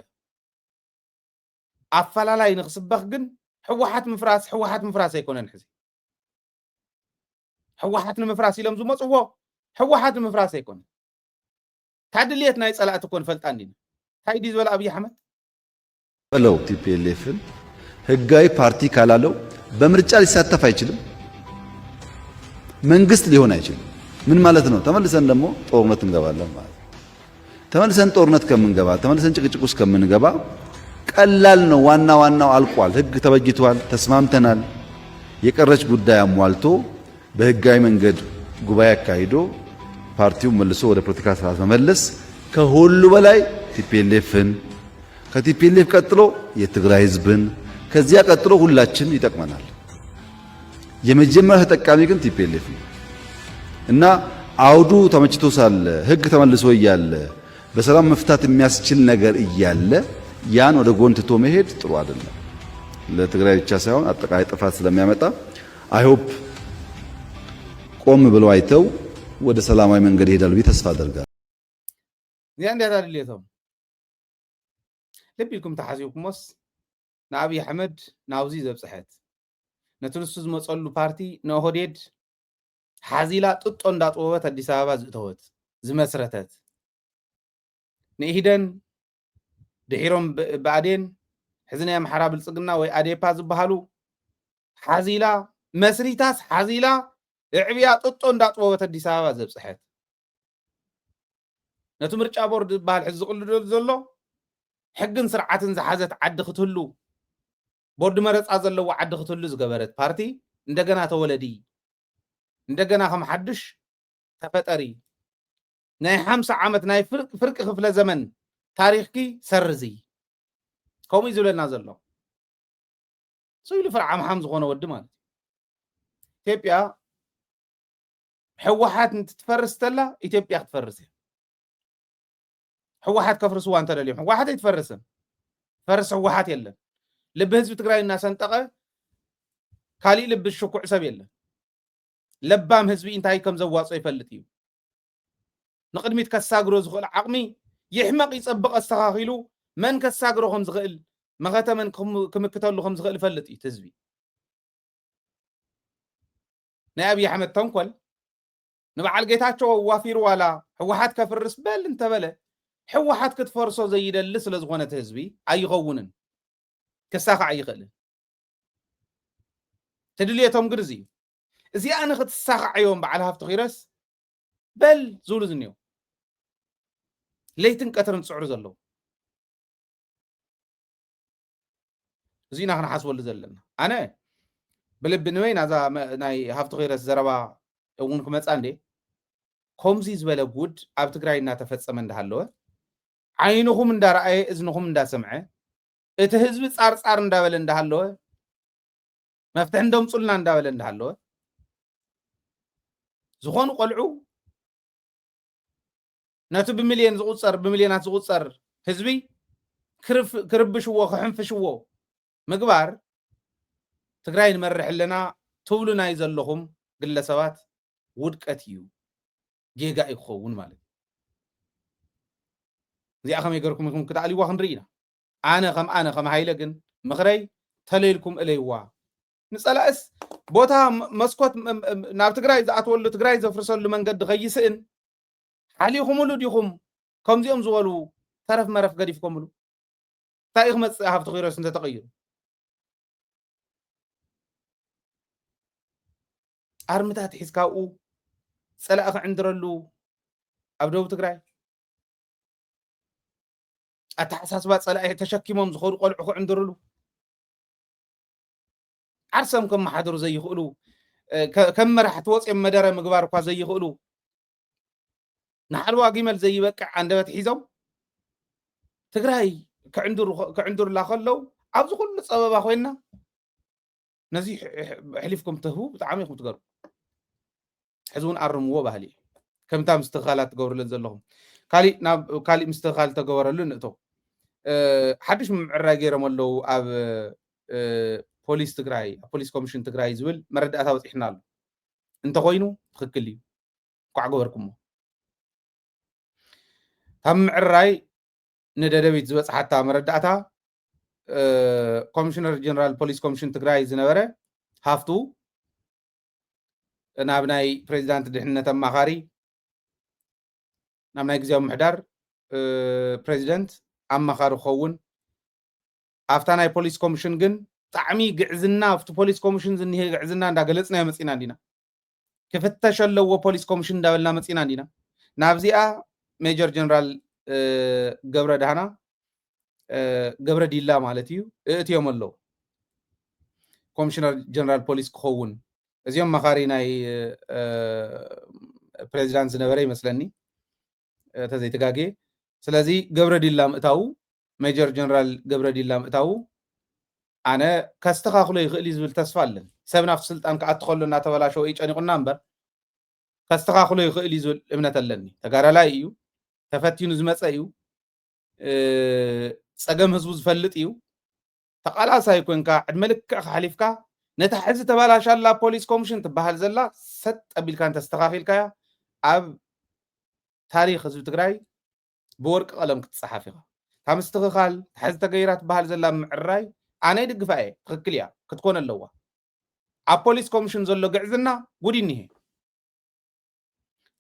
ኣፈላላይ ንኽስበኽ ግን ሕወሓት ምፍራስ ኣይኮነን ሕዚ ሕወሓት ንምፍራስ ኢሎም ዝመጽዎ ሕወሓት ንምፍራስ ኣይኮነን ታድልየት ናይ ጸላእቲ እኮ ንፈልጣ እንዲና እንታይ ዲ ዝበለ ኣብይ ኣሕመድ በለው ቲፒኤልኤፍን ህጋዊ ፓርቲ ካላለው በምርጫ ሊሳተፍ አይችልም መንግስት ሊሆን አይችልም ምን ማለት ነው ተመልሰን ደግሞ ጦርነት እንገባለን ማለት ተመልሰን ጦርነት ከምንገባ ተመልሰን ጭቅጭቅ ውስጥ ከምንገባ ቀላል ነው ዋናው አልቋል ህግ ተበጅቷል ተስማምተናል የቀረች ጉዳይ አሟልቶ በህጋዊ መንገድ ጉባኤ አካሂዶ ፓርቲው መልሶ ወደ ፖለቲካ ስርዓት መመለስ ከሁሉ በላይ ቲፒኤልኤፍን ከቲፒኤልኤፍ ቀጥሎ የትግራይ ህዝብን ከዚያ ቀጥሎ ሁላችን ይጠቅመናል የመጀመሪያ ተጠቃሚ ግን ቲፒኤልኤፍ ነው እና አውዱ ተመችቶ ሳለ ህግ ተመልሶ እያለ በሰላም መፍታት የሚያስችል ነገር እያለ ያን ወደ ጎን ትቶ መሄድ ጥሩ አይደለም ለትግራይ ብቻ ሳይሆን አጠቃላይ ጥፋት ስለሚያመጣ አይ ሆፕ ቆም ብለው አይተው ወደ ሰላማዊ መንገድ ይሄዳሉ ተስፋ አደርጋለሁ ዚያን ዳታልየቶም ልቢልኩም ተሓሲብኩምስ ንኣብይ ኣሕመድ ናብዚ ዘብፅሐት ነቲ ንሱ ዝመፀሉ ፓርቲ ንኦህዴድ ሓዚላ ጥጦ እንዳጥበበት ኣዲስ ኣበባ ዝእተወት ዝመስረተት ንኢህደን ድሒሮም ብኣዴን ሕዚ ናይ ኣምሓራ ብልፅግና ወይ ኣዴፓ ዝበሃሉ ሓዚላ መስሪታስ ሓዚላ ዕብያ ጥጦ እንዳጥበበት ኣዲስ ኣበባ ዘብፅሐት ነቲ ምርጫ ቦርድ ዝበሃል ሕዚ ዝቕልዶ ዘሎ ሕግን ስርዓትን ዝሓዘት ዓዲ ክትህሉ ቦርድ መረፃ ዘለዎ ዓዲ ክትህሉ ዝገበረት ፓርቲ እንደገና ተወለዲ እንደገና ከም ሓድሽ ተፈጠሪ ናይ 50 ዓመት ናይ ፍርቂ ክፍለ ዘመን ታሪኽኪ ሰርዚ ከምኡ ዝብለና ዘሎ ሰይሉ ፍርዓም ዝኾነ ወዲ ማለት ኢትዮጵያ ሕወሓት እንትትፈርስ ተላ ኢትዮጵያ ክትፈርስ እያ ሕወሓት ከፍርስዋ እንተደልዮም ሕወሓት ኣይትፈርስን ፈርስ ሕወሓት የለን ልቢ ህዝቢ ትግራይ እናሰንጠቐ ካሊእ ልቢ ዝሽኩዕ ሰብ የለን ለባም ህዝቢ እንታይ ከም ዘዋፅኦ ይፈልጥ እዩ ንቅድሚት ከሳግሮ ዝኽእል ዓቕሚ ይሕመቕ ይፀብቕ ኣስተኻኺሉ መን ከሳግሮ ከም ዝኽእል መኸተመን ክምክተሉ ከም ዝኽእል ይፈልጥ እዩ ህዝቢ ናይ ኣብይ ኣሕመድ ተንኮል ንበዓል ጌታቸው ዋፊሩ ዋላ ሕወሓት ከፍርስ በል እንተበለ ሕወሓት ክትፈርሶ ዘይደሊ ስለ ዝኾነት ህዝቢ ኣይኸውንን ክሳኻዕ ይኽእልን ትድልየቶም ግን እዚ እዚኣ ንክትሳኻዕ በዓል ሃፍቲ ኺረስ በል ዝብሉ ዝኒው ለይትን ቀትርን ፅዕሩ ዘለዉ እዚና ክንሓስበሉ ዘለና ኣነ ብልቢ ንበይ ናዛ ናይ ሃፍቲ ኺረስ ዘረባ እውን ክመፃ እንዴ ከምዚ ዝበለ ጉድ ኣብ ትግራይ እናተፈፀመ እንዳሃለወ ዓይንኹም እንዳረኣየ እዝንኹም እንዳሰምዐ እቲ ህዝቢ ፃርፃር እንዳበለ እንዳሃለወ መፍትሒ እንደምፁልና እንዳበለ እንዳሃለወ ዝኾኑ ቆልዑ ነቲ ብሚልዮናት ዝቁፀር ህዝቢ ክርብሽዎ ክሕንፍሽዎ ምግባር ትግራይ ንመርሕ ኣለና ትብሉ ናይ ዘለኹም ግለሰባት ውድቀት እዩ ጌጋ ይኸውን ማለት እዚኣ ከመይ ገርኩም ኢኹም ክትኣልይዋ ክንርኢ ኢና ኣነ ከም ሃይለ ግን ምኽረይ ተለይልኩም እለይዋ ንፀላእስ ቦታ መስኮት ናብ ትግራይ ዝኣትወሉ ትግራይ ዘፍርሰሉ መንገዲ ኸይስእን ሓሊኹምሉ ዲኹም ከምዚኦም ዝበሉ ተረፍ መረፍ ገዲፍኩምሉ እንታይ ክመፅእ ሃፍቲ ኺሮስ እንተተቐይሩ ኣርምታት ሒዝካብኡ ፀላእ ክዕንድረሉ ኣብ ደቡብ ትግራይ ኣተሓሳስባ ፀላእ ተሸኪሞም ዝኸዱ ቆልዑ ክዕንድርሉ ዓርሰም ከመሓደሩ ዘይኽእሉ ከም መራሕቲ ወፅኦም መደረ ምግባር እኳ ዘይኽእሉ ንሓልዋ ጊመል ዘይበቅዕ አንደበት ሒዞም ትግራይ ክዕንድሩላ ከለው ኣብዚ ኩሉ ፀበባ ኮይና ነዚ ሕሊፍኩም ትህቡ ብጣዕሚ ኢኹም ትገርሙ ሕዚ እውን ኣርምዎ ባህሊ ከምታ ምስትኽኻላት ትገብሩለን ዘለኹም ካሊእ ምስትኽኻል ተገበረሉ ንእቶ ሓድሽ ምምዕራይ ገይሮም ኣለው ኣብ ፖሊስ ትግራይ ፖሊስ ኮሚሽን ትግራይ ዝብል መረዳእታ በፂሕና ኣሎ እንተኮይኑ ትክክል እዩ ቋዕ ገበርኩሞ ታም ምዕራይ ንደደቢት ዝበፅሓታ መረዳእታ ኮሚሽነር ጀነራል ፖሊስ ኮሚሽን ትግራይ ዝነበረ ሃፍቱ ናብ ናይ ፕሬዚዳንት ድሕንነት ኣማኻሪ ናብ ናይ ግዜያዊ ምሕዳር ፕሬዚደንት ኣማኻሪ ክኸውን ኣፍታ ናይ ፖሊስ ኮሚሽን ግን ብጣዕሚ ግዕዝና ኣብቲ ፖሊስ ኮሚሽን ዝኒሄ ግዕዝና እንዳገለፅና መፂና እንዲና ክፍተሽ ኣለዎ ፖሊስ ኮሚሽን እንዳበልና መፂና እንዲና ናብዚኣ ሜጀር ጀነራል ገብረ ዳህና ገብረ ዲላ ማለት እዩ እትዮም ኣለዉ ኮሚሽነር ጀነራል ፖሊስ ክኸውን እዚኦም መኻሪ ናይ ፕሬዚዳንት ዝነበረ ይመስለኒ ተዘይተጋጌ ስለዚ ገብረ ዲላ ምእታው ሜጀር ጀነራል ገብረ ዲላ ምእታው ኣነ ከስተኻኽሎ ይኽእል ዝብል ተስፋ ኣለኒ ሰብ ናብቲ ስልጣን ክኣቱ ከሎ እናተበላሸወ ይጨኒቁና እምበር ከስተኻኽሎ ይኽእል ዝብል እምነት ኣለኒ ተጋዳላይ እዩ ተፈቲኑ ዝመፀ እዩ ፀገም ህዝቡ ዝፈልጥ እዩ ተቃላሳይ ኮንካ ዕድመ ልክዕ ሓሊፍካ ነታ ሕዚ ተባላሻላ ፖሊስ ኮሚሽን ትበሃል ዘላ ሰጥ ኣቢልካ እንተስተኻኺልካያ ኣብ ታሪክ ህዝቢ ትግራይ ብወርቂ ቀለም ክትፀሓፍ ኢኻ ካብ ምስትኽኻል ሕዚ ተገይራ ትበሃል ዘላ ምዕራይ ኣነ ይድግፋ እየ ትክክል እያ ክትኮን ኣለዋ ኣብ ፖሊስ ኮሚሽን ዘሎ ግዕዝና ጉድ እኒሄ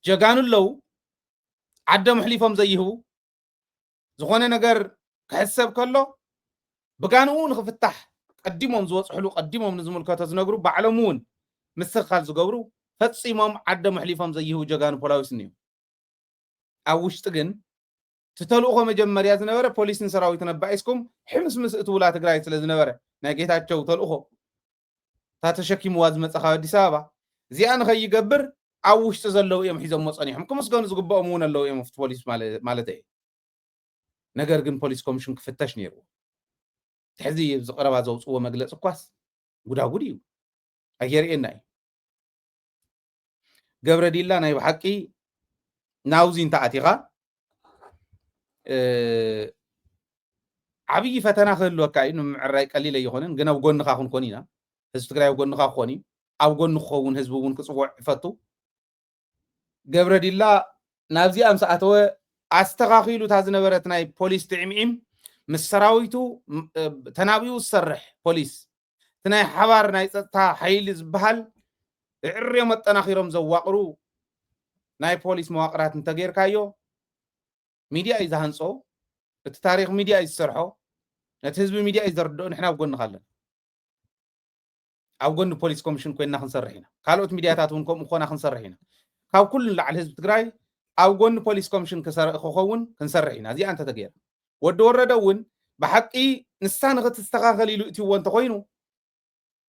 ጀጋኑ ኣለው ዓዶም ሕሊፎም ዘይህቡ ዝኾነ ነገር ክሕሰብ ከሎ ብጋንኡ ንክፍታሕ ቀዲሞም ዝወፅሕሉ ቀዲሞም ንዝምልከቶ ዝነግሩ ባዕሎም እውን ምስትኽኻል ዝገብሩ ፈፂሞም ዓዶም ሕሊፎም ዘይህቡ ጀጋኑ ፖላዊስ እኒዩ ኣብ ውሽጢ ግን ትተልእኾ መጀመርያ ዝነበረ ፖሊስን ሰራዊትን ኣባኢስኩም ሕምስምስ እትውላ ትግራይ ስለ ዝነበረ ናይ ጌታቸው ተልእኾ ታተሸኪምዋ ዝመፀኻ ኣዲስ ኣበባ እዚኣ ንኸይገብር ኣብ ውሽጢ ዘለው እዮም ሒዞም መፀኒሖም ክምስገኑ ዝግብኦም እውን ኣለው እዮም ኣብቲ ፖሊስ ማለት እየ ነገር ግን ፖሊስ ኮሚሽን ክፍተሽ ነይሩ ሕዚ ዝቐረባ ዘውፅዎ መግለፂ እኳስ ጉዳጉድ እዩ ኣየርእየና እዩ ገብረ ዲላ ናይ ብሓቂ ናውዚ እንተኣቲኻ ዓብይ ፈተና ክህልወካ እዩ ንምዕራይ ቀሊል ኣይኮነን ግን ኣብ ጎንኻ ክንኮን ኢና ህዝቢ ትግራይ ኣብ ጎንኻ ክኾን እዩ ኣብ ጎኑ ክኸውን ህዝቢ እውን ክፅውዕ ይፈቱ ገብረ ዲላ ናብዚኣ ምስ ኣተወ ኣስተኻኺሉ እታ ዝነበረት ናይ ፖሊስ ትዕምዒም ምስ ሰራዊቱ ተናቢኡ ዝሰርሕ ፖሊስ እቲ ናይ ሓባር ናይ ፀጥታ ሓይሊ ዝበሃል ዕርዮም ኣጠናኺሮም ዘዋቕሩ ናይ ፖሊስ መዋቕራት እንተጌርካዮ ሚድያ እዩ ዝሃንፆ እቲ ታሪክ ሚድያ እዩ ዝሰርሖ ነቲ ህዝቢ ሚድያ እዩ ዘርድኦ ንሕና ኣብ ጎንኻ ኣለና ኣብ ጎኒ ፖሊስ ኮሚሽን ኮይና ክንሰርሕ ኢና ካልኦት ሚድያታት እውን ከምኡ ኮና ክንሰርሕ ኢና ካብ ኩሉ ንላዕሊ ህዝቢ ትግራይ ኣብ ጎኒ ፖሊስ ኮሚሽን ክኸውን ክንሰርሕ ኢና እዚኣ እንተተገይራ ወዲ ወረደ እውን ብሓቂ ንሳ ንኽትስተኻኸል ኢሉ እትይዎ እንተኮይኑ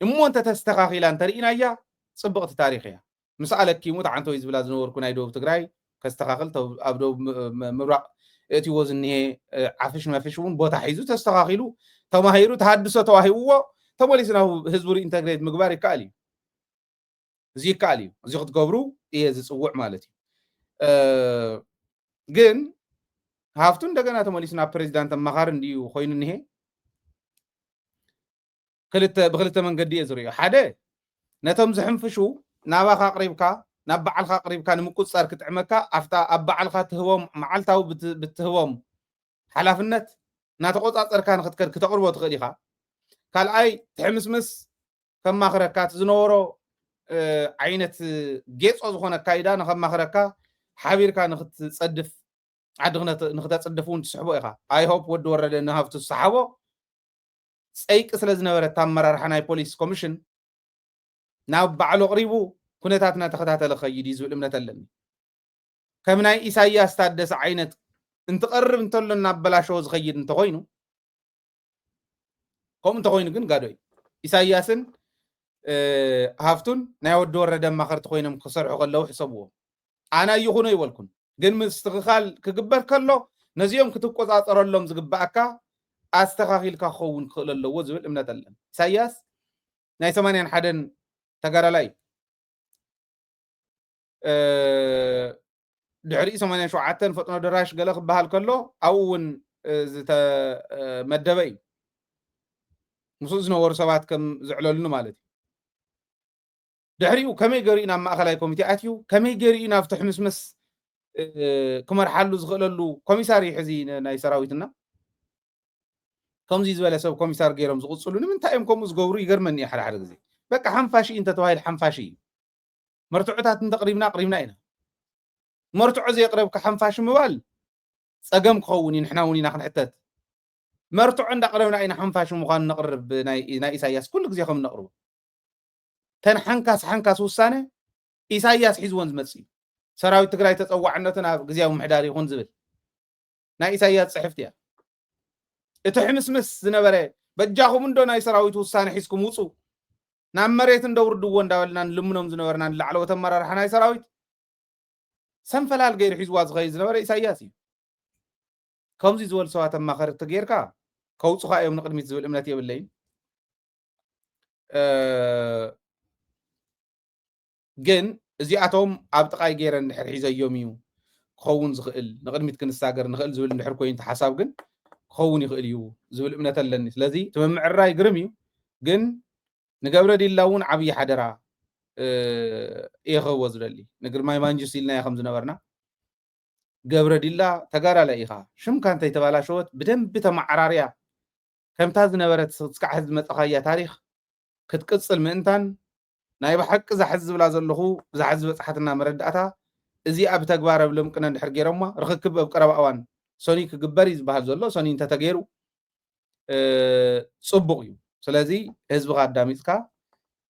እሞ እንተተስተኻኺላ እንተርኢናያ ፅብቕቲ ታሪክ እያ ምስ ኣለኪሙ ተዓንቶ እዩ ዝብላ ዝነበርኩ ናይ ደቡብ ትግራይ ከስተኻኽል ኣብ ደቡብ ምብራቕ እትይዎ ዝኒሄ ዓፍሽ መፍሽ እውን ቦታ ሒዙ ተስተኻኺሉ ተማሂሩ ተሃድሶ ተዋሂብዎ ተመሊሱ ናብ ህዝቡ ኢንተግሬት ምግባር ይከኣል እዩ እዚ ይከኣል እዩ እዚ ክትገብሩ እየ ዝፅውዕ ማለት እዩ ግን ሃፍቱ እንደገና ተመሊሱ ናብ ፕሬዚዳንት ኣማኻሪ እንድዩ ኮይኑ እኒሄ ብክልተ መንገዲ እየ ዝሪኦ ሓደ ነቶም ዝሕንፍሹ ናባኻ ኣቕሪብካ ናብ በዓልካ ኣቕሪብካ ንምቁፅፃር ክጥዕመካ ኣፍታ ኣብ በዓልካ ትህቦም መዓልታዊ ብትህቦም ሓላፍነት እናተቆፃፀርካ ንክትከድ ክተቕርቦ ትኽእል ኢኻ ካልኣይ ትሕምስምስ ከማኽረካ እቲ ዝነበሮ ዓይነት ጌፆ ዝኾነ ኣካይዳ ንከማኽረካ ሓቢርካ ንክትፀድፍ ዓዲ ንክተፅድፍ እውን ትስሕቦ ኢኻ ኣይሆፕ ወዲ ወረደ ንሃፍቱ ዝሰሓቦ ፀይቂ ስለ ዝነበረት ኣመራርሓ ናይ ፖሊስ ኮሚሽን ናብ ባዕሉ ኣቕሪቡ ኩነታት እናተኸታተለ ኸይድ እዩ ዝብል እምነት ኣለኒ ከም ናይ ኢሳያስ ታደሰ ዓይነት እንትቐርብ እንተሎ እናበላሸዎ ዝኸይድ እንተኮይኑ ከምኡ እንተኮይኑ ግን ጋዶ እዩ ኢሳያስን ሃፍቱን ናይ ወዲ ወረደ ኣማኸርቲ ኮይኖም ክሰርሑ ከለዉ ሕሰብዎ ኣነ ይኹኖ ይበልኩን ግን ምስትኽኻል ክግበር ከሎ ነዚኦም ክትቆፃፀረሎም ዝግባእካ ኣስተኻኺልካ ክኸውን ክኽእል ኣለዎ ዝብል እምነት ኣለኒ ኢሳያስ ናይ 81 ተጋዳላይ ድሕሪ 87 ፈጥኖ ደራሽ ገለ ክበሃል ከሎ ኣብኡ እውን ዝተመደበ እዩ ምስኡ ዝነበሩ ሰባት ከም ዝዕለሉኒ ማለት እዩ دحريو كمي جرينا ما أخلاي كوميتي أتيو كمي جرينا فتح مسمس كمر حلو زغللو كوميساري حزين ناي سراويتنا كم زي زوال سو كوميسار جيرم زغصلو من تايم كم زغورو يجرمني حر حر زي بقى حنفاشي أنت توهاي الحنفاشي مرتعتات تقريبنا هنا مرتع زي قرب كحنفاشي موال سقم خوني نحنا وني ناخن حتات مرتع عند قربنا أين حنفاشي مخان نقرب ناي إساياس كل جزء خم نقرب تن حنكاس وسانة إساياس حزون زمتسي سراوي تقرأي تتوقع عنه تنا جزء محداري خون زبل ناي إساياس صحفتيا اتحمس مس زنبرة بجاهم من دون أي سراوي توسانة حسكم وصو نام مريت ندور دوون داولنا لمنهم زنورنا لعلو تمرر رحنا سراوي سنفلال غير حزواز غير زنبرة إساياسي كم زي زول سوات ما خرج تغيركا كوصو خا يوم نقدمي زول امناتي بالليل جن زياتهم ابطقاي غيرن دحر حيزيوم يو كون زخل نقدميت كنساغر نخل زول دحر كوين تحساب جن كون يخل يو زول امنات لني ስለዚህ تممع الراي غرميو جن نغبر ديلاون عبي حدرا يخوز دلي نغير ماي مانجس يلنا يا خمس نبرنا غبر ديلا تغارا لايخا شم كانت يتبالا شوت بدم بتمعراريا كم تاز نبرت سقع حز مصخايا تاريخ كتقصل منتان ناي بحق زحز بلا زلخو زحز بصحتنا مرداتا ازي اب تغبار بلم كنا دحر غيرما رخكب بقرب اوان سوني كغبري زبال زلو سوني انت تغيرو صبغيو ስለዚህ ህዝብ ጋዳሚጽካ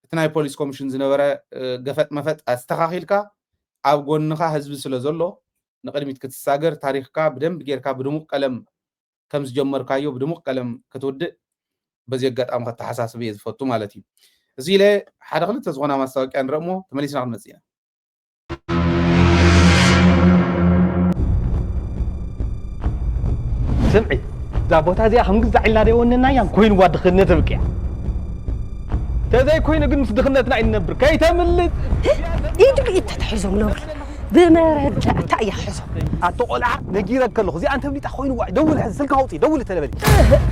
ትናይ ፖሊስ ኮሚሽን ዝነበረ ገፈጥ መፈጥ አስተኻኺልካ ኣብ ጎንኻ ህዝብ ስለዘሎ ንቅድሚት ክትሳገር ታሪኽካ በደንብ ጌርካ ብድሙቕ ቀለም ከም ዝጀመርካዮ ብድሙቕ ቀለም ክትወድእ በዚ አጋጣሚ ከተሓሳስብ እየ ዝፈቱ ማለት እዩ እዚ ለ ሓደ ክልተ ዝኾና ማስታወቂያ ንረእሞ ተመሊስና ክንመጽ ኢና سمعي زابوتا زي هم قزع إلا ديوننا يان كوين واد خدنا تبكي تزاي كوين قد مصدخنتنا عين نبر كي تملت يدك يتتحزم نور بمرد تأي حزم أتقول نجيرك كله زي أنت بنيت أخوين واحد دول حزلك هوتي دول تلبدي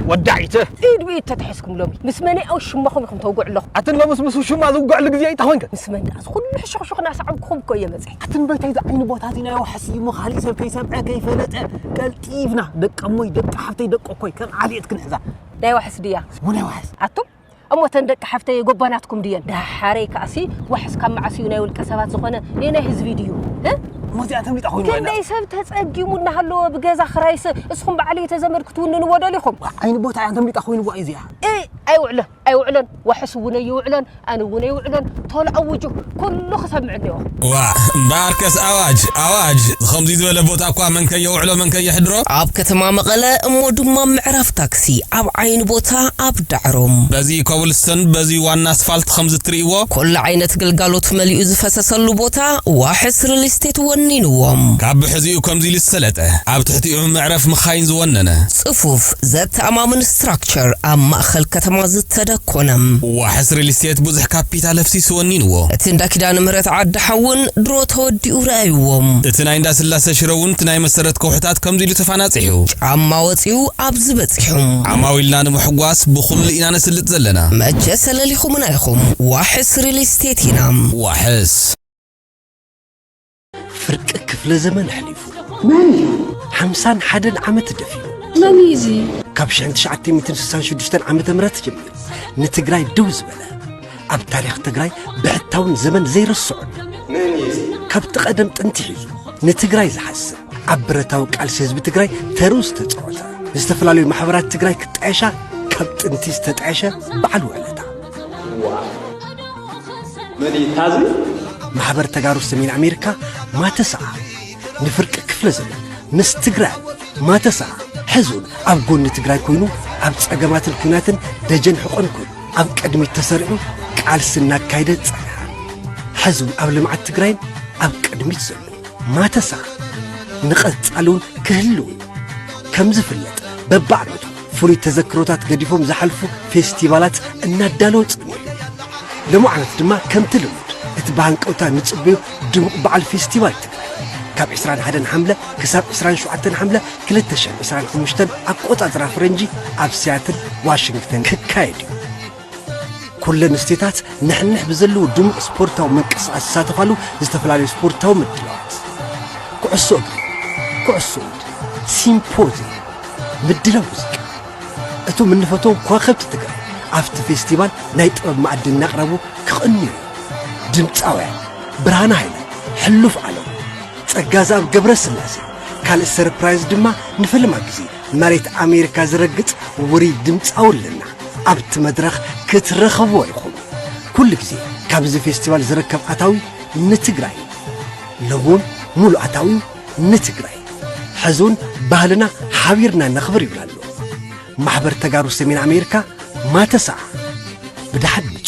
ودعيته يدك يتتحزكم لومي مسماني أو شمخهم يخم توقع له أتن لو مسمسو شو ما توقع لك زي تهونك مسمان ناس كل شخ ناس عمكم كوي مزح أتن بيت هذا عين بوتاتنا وحسي مخالي سب كيف سبع كيف نتع قال تيفنا دق أمي دق حفتي دق كوي كان عالية كنحذا لا وحس ديا مو لا وحس أتم أما تندق حفتي جباناتكم ديان ده حريك أسي وحس كم عسيونا والكسبات زخنة لينا هز فيديو ها ما زي أنت بنيت أخوين واحد كل يسبت تسجمون هلو بجازة خرايس اسخم بعلي تزمر كتون نودا لكم عين بوت أنت بنيت أخوين واحد زيها إيه أي وعلن وحسونا يوعلن أنا ونا يوعلن طالع أوجه كله خسب معنا واه باركس أواج خمسة ولا بوت أقوى من كي يوعلو من كي يحضرو عب كتمام غلا مودو ما معرف تاكسي عب عين بوتا عب دعرم بزي كولستن بزي وان أسفلت خمسة تريوه كل عينة قلقالوت مليوز فسسلو بوتا وحسر الاستيت ونينوهم كعب حزيو كم زي للسلطة عب تحتيهم معرف مخاين زوننا صفوف ذات أمام ستراكشر أما أخل كتماز التدكونم وحسر الاستيت بزح كابيتال افسي سونينوه تندا كدان مرت عد حون درو تودي ورايوهم تناين داس اللاسة شرون تناي مسرت كوحتات كم زي لتفاناتيحو عما وطيو أبزبتيحهم عما ويلنا نمحقواس بخل إنانا سلت زلنا مجاس لليخو منايخم وحسر الاستيتينام وحس فرق كفل زمن حليفو ماني حمسان حدن عمت دفيو مانيزي كابشان تشعتي 266 عمت مرات جميل نتقراي دوز بلا أب تاريخ تقراي بعتاون زمن زي الصعود مانيزي كابت قدم تنتحيزو نتقراي زحسن عبرتاو قالسيز بتقراي تروس تتعوتا استفلاليو محبرات تقراي كتعيشا كابت انتيز تتعيشا بعلو علتا ماني تازي محبر تجارو سمين أمريكا ما تسعى نفرق كفل زمن مستقرا ما تسعى حزون أبقون نتقراي كوينو أب تساقمات الكوناتن دجن حقن كون أب قدمي التسرعو قال سنة كايدة حزون أب لمعات تقراين أب قدمي تسرعو ما تسعى نقد تسألون كهلون كم زفلت ببعضو فوري تذكروتات قديفهم زحلفو فيستيفالات النادالون تسمو لمعنى دما كم تلمود اتبان قوتا نصبيو دمق بعل فيستيفال كاب 21 حمله كساب 27 حمله 2025 اقوطا فرنجي اب سياتل واشنطن كايد ኩለን ስቴታት ንሕንሕ ብዘለዎ ድሙቕ ስፖርታዊ መንቀሳቐሲ ዝሳተፋሉ ዝተፈላለዩ ስፖርታዊ ምድላዋት ኩዕሶ እግሪ፣ ኩዕሶ ኢድ፣ ሲምፖዚየም፣ ምድላው ሙዚቃ እቶም እንፈትዎም ከዋኽብቲ ትግራይ ኣብቲ ፌስቲቫል ናይ ጥበብ ማዕድን እናቕረቡ ክቕንዩ ድምፃውያን ብርሃነ ሃይለ፣ ሕሉፍ ዓለም፣ ጸጋዛብ ገብረ ስላሴ ካልእ ሰርፕራይዝ ድማ ንፈለማ ጊዜ መሬት ኣሜሪካ ዝረግጽ ውሩይ ድምፃዊ ኣለና ኣብቲ መድረኽ ክትረኸብዎ ይኹኑ ኩሉ ግዜ ካብዚ ፌስቲቫል ዝርከብ ኣታዊ ንትግራይ ሎውን ሙሉእ ኣታዊው ንትግራይ ሕዙን ባህልና ሓቢርና ነኽብር ይብላሉ ማሕበር ተጋሩ ሰሜን ኣሜሪካ ማተሰዓ ብድሓን ምፁ